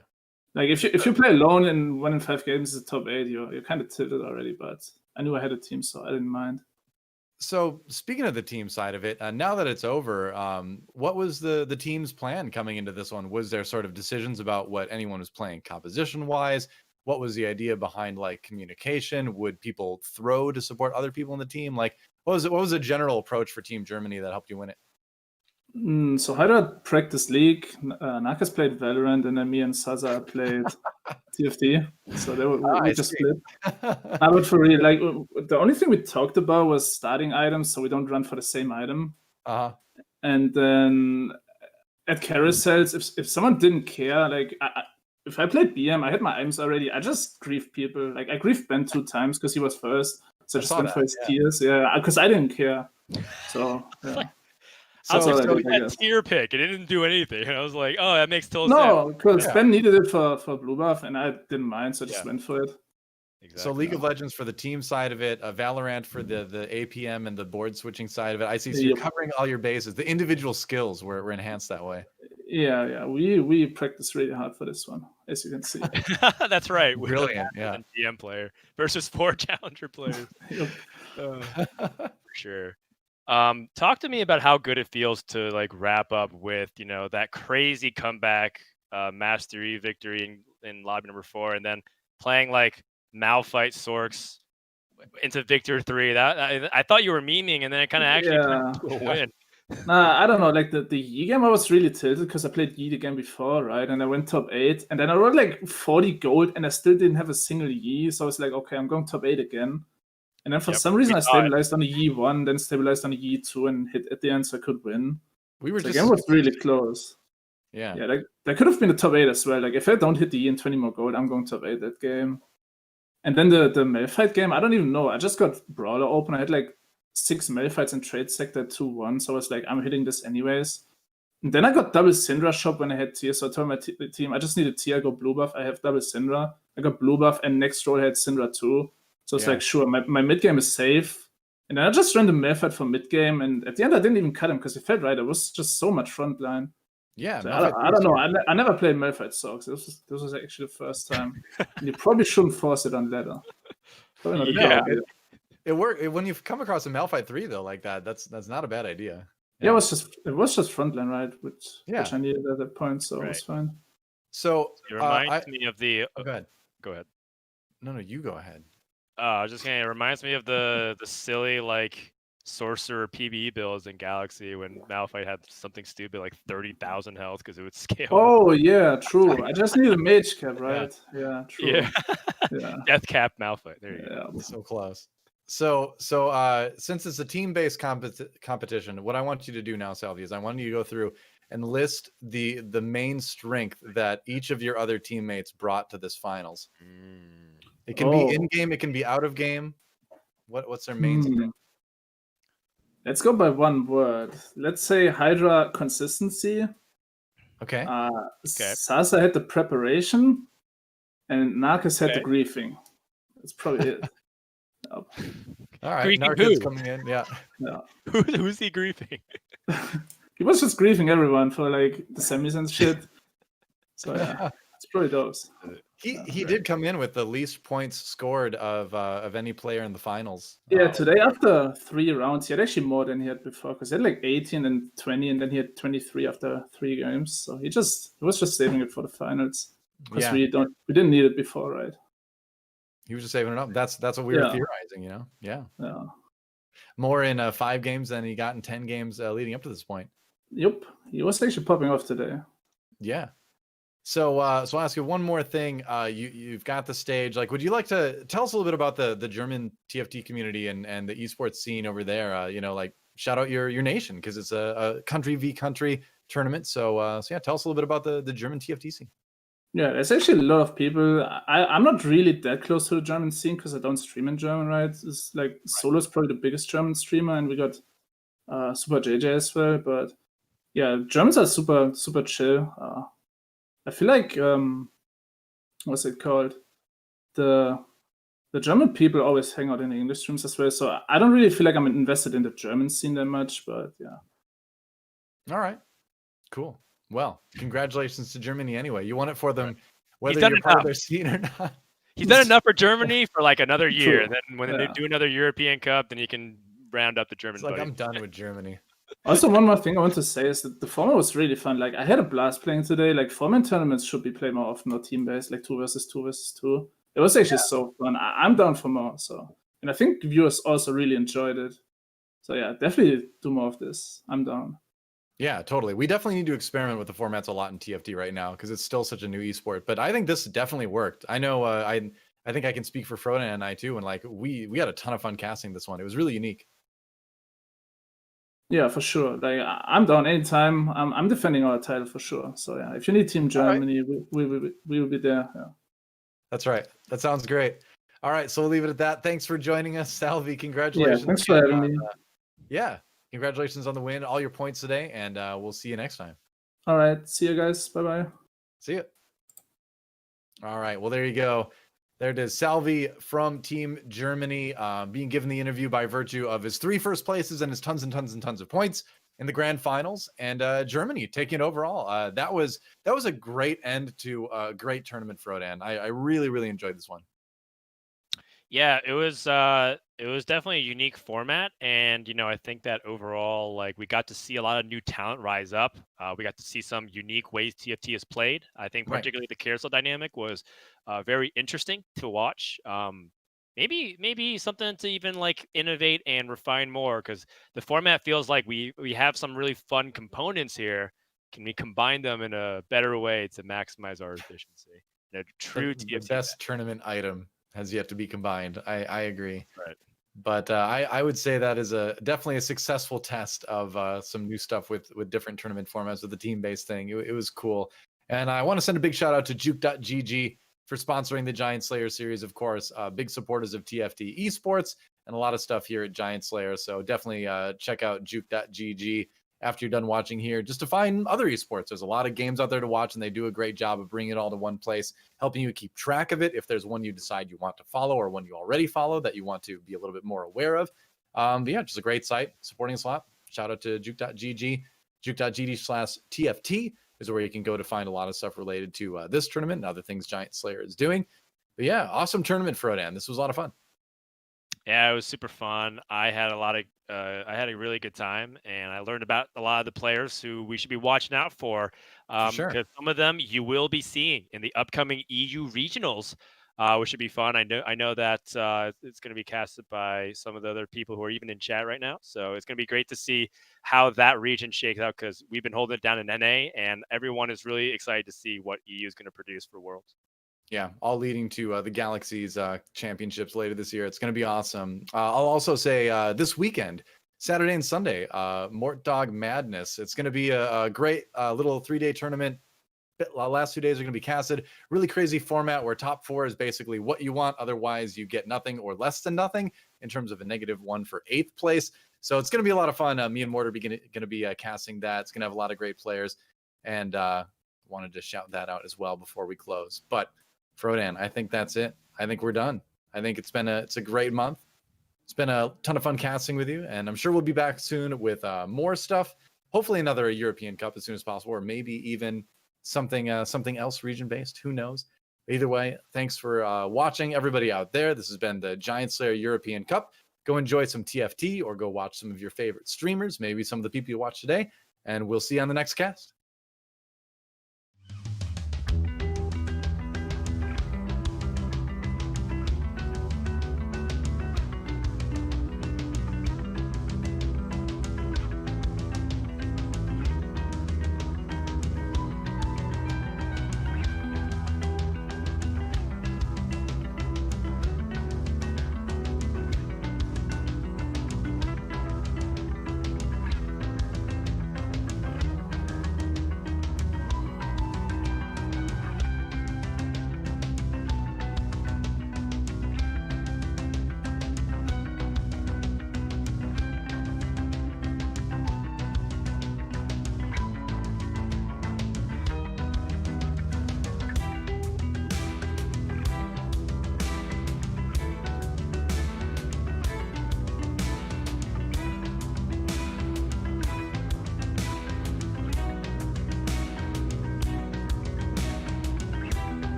Like, if you play alone in 1 in 5 games is top 8, you're kind of tilted already. But I knew I had a team, so I didn't mind. So speaking of the team side of it, now that it's over, what was the team's plan coming into this one? Was there sort of decisions about what anyone was playing composition-wise? What was the idea behind like communication? Would people throw to support other people in the team? Like, what was the general approach for Team Germany that helped you win it? So Hydra practiced League, Narkez played Valorant, and then me and Saza played TFT. So we just split. But for real, like the only thing we talked about was starting items, so we don't run for the same item. And then at carousels, if someone didn't care, like if I played BM, I had my items already. I just griefed people. Like I griefed Ben 2 times because he was first, so I just went for his tiers. Yeah, because I didn't care. So yeah. I was like, so that tier pick, and it didn't do anything. And I was like, oh, that makes total sense. No, because Ben needed it for blue buff, and I didn't mind, so I just went for it. Exactly. So League of Legends for the team side of it, Valorant for the APM and the board switching side of it. I see. So you're covering all your bases. The individual skills were enhanced that way. Yeah. We practiced really hard for this one, as you can see. That's right. Brilliant. Yeah. DM player versus 4 challenger players. For sure. Talk to me about how good it feels to like wrap up with, that crazy comeback Mastery victory in lobby number 4, and then playing like Malphite Sorks into Victor 3. That I thought you were memeing, and then it kind of actually turned into a win. Nah, I don't know. Like the Yi game, I was really tilted because I played Yi the game before, right? And I went top 8, and then I rolled like 40 gold, and I still didn't have a single Yi. So I was like, okay, I'm going top 8 again. And then for some reason, I stabilized on a Yi 1, then stabilized on a Yi 2, and hit at the end, so I could win. The game was really close. Yeah. Like that could have been a top 8 as well. Like if I don't hit the Yi and 20 more gold, I'm going top 8 that game. And then the Malphite game, I don't even know. I just got Brawler open. I had like 6 Malphites in trade sector 2-1, so I was like, I'm hitting this anyways. And then I got double Syndra shop when I had tier, so I told my team, I just need a tier, I go blue buff, I have double Syndra. I got blue buff, and next roll I had Syndra too. So it's like, sure, my mid game is safe. And then I just ran the Malphite for mid game, and at the end I didn't even cut him because it felt right. It was just so much front line. Yeah, so I don't know. I never played Malphite Sorks. This was actually the first time. And you probably shouldn't force it on ladder. Probably not a good idea. It worked when you've come across a Malphite 3 though, like that. That's not a bad idea. Yeah, it was just frontline, right? Which I needed at that point, so it was fine. So it reminds me of the. Go ahead. Go ahead. No, you go ahead. I was just saying, it reminds me of the silly like sorcerer PvE builds in Galaxy when Malphite had something stupid like 30,000 health because it would scale. Oh yeah, true. I just need a mage cap, right? Yeah, true. Yeah. Death cap Malphite. There you go. So close. So since it's a team-based competition, what I want you to do now, Salvyyy, is I want you to go through and list the main strength that each of your other teammates brought to this finals. It can be in game, it can be out of game. What's their main strength? Let's go by one word. Let's say Hydra consistency. Okay. Sasa had the preparation, and Narkez had the griefing. That's probably it. All right, Narkez coming in. Yeah. Who's he griefing? He was just griefing everyone for like the semis and shit. So yeah, it's probably those. He did come in with the least points scored of any player in the finals. Yeah, today after 3 rounds, he had actually more than he had before because he had like 18 and 20, and then he had 23 after 3 games. So he was just saving it for the finals because we didn't need it before, right? He was just saving it up. That's what we were theorizing, you know. Yeah. More in 5 games than he got in 10 games leading up to this point. Yep, he was actually popping off today. Yeah. So I'll ask you one more thing. You've got the stage. Like, would you like to tell us a little bit about the German TFT community and the esports scene over there? You know, like shout out your nation because it's a country v country tournament. So yeah, tell us a little bit about the German TFT scene. Yeah, there's actually a lot of people. I'm not really that close to the German scene because I don't stream in German, right? It's like Solo is probably the biggest German streamer, and we got Super JJ as well. But yeah, Germans are super chill. I feel like what's it called? The German people always hang out in the English streams as well. So I don't really feel like I'm invested in the German scene that much, but yeah. All right, cool. Well, congratulations to Germany anyway. You won it for them, whether you're part of their scene or not. He's done enough for Germany for like another year. Then when they do another European Cup, then he can round up the German. It's like I'm done with Germany. Also, one more thing I want to say is that the format was really fun. Like, I had a blast playing today. Like, format tournaments should be played more often, or team-based, like 2 versus 2 versus 2. It was actually so fun. I'm down for more. So, and I think viewers also really enjoyed it. So yeah, definitely do more of this. I'm down. Yeah, totally. We definitely need to experiment with the formats a lot in TFT right now because it's still such a new esport. But I think this definitely worked. I know I think I can speak for Frodan and I too. And like we had a ton of fun casting this one. It was really unique. Yeah, for sure. Like I'm down anytime. I'm defending our title for sure. So yeah, if you need Team Germany, we will be there. Yeah. That's right. That sounds great. All right, so we'll leave it at that. Thanks for joining us, Salvyyy. Congratulations. Yeah, thanks for having me. Yeah, congratulations on the win, all your points today, and we'll see you next time. All right, see you guys. Bye-bye. See you. All right, well, there you go. There it is, Salvyyy from Team Germany, being given the interview by virtue of his 3 first places and his tons and tons and tons of points in the grand finals, and Germany taking it overall. That was a great end to a great tournament, Frodan. I really enjoyed this one. Yeah, it was definitely a unique format, and I think that overall, like, we got to see a lot of new talent rise up. We got to see some unique ways TFT is played. I think particularly the carousel dynamic was very interesting to watch. Maybe something to even like innovate and refine more, because the format feels like we have some really fun components here. Can we combine them in a better way to maximize our efficiency? A true TFT the best tournament item has yet to be combined. I agree. Right. But I would say that is definitely a successful test of some new stuff with different tournament formats with the team-based thing. It was cool. And I want to send a big shout out to Juke.gg for sponsoring the Giant Slayer series, of course. Big supporters of TFT Esports and a lot of stuff here at Giant Slayer. So definitely check out Juke.gg after you're done watching here, just to find other esports. There's a lot of games out there to watch, and they do a great job of bringing it all to one place, helping you keep track of it. If there's one you decide you want to follow or one you already follow that you want to be a little bit more aware of. But yeah, just a great site supporting us a lot. Shout out to Juke.gg. Juke.gg/TFT is where you can go to find a lot of stuff related to this tournament and other things Giant Slayer is doing. But yeah, awesome tournament, Frodan. This was a lot of fun. Yeah, it was super fun. I had a really good time, and I learned about a lot of the players who we should be watching out for. Sure. Because some of them you will be seeing in the upcoming EU regionals, which should be fun. I know that it's going to be casted by some of the other people who are even in chat right now. So it's going to be great to see how that region shakes out, because we've been holding it down in NA, and everyone is really excited to see what EU is going to produce for Worlds. Yeah, all leading to the Galaxy's championships later this year. It's going to be awesome. I'll also say this weekend, Saturday and Sunday, Mort Dog Madness. It's going to be a great little 3-day tournament. Last 2 days are going to be casted. Really crazy format where top 4 is basically what you want. Otherwise, you get nothing or less than nothing in terms of a -1 for 8th place. So it's going to be a lot of fun. Me and Mort are going to be casting that. It's going to have a lot of great players. And wanted to shout that out as well before we close. But Frodan, I think that's it. I think we're done. I think it's a great month. It's been a ton of fun casting with you, and I'm sure we'll be back soon with more stuff. Hopefully another European Cup as soon as possible, or maybe even something else region based. Who knows? Either way, thanks for watching, everybody out there. This has been the Giant Slayer European Cup. Go enjoy some TFT or go watch some of your favorite streamers, maybe some of the people you watch today, and we'll see you on the next cast.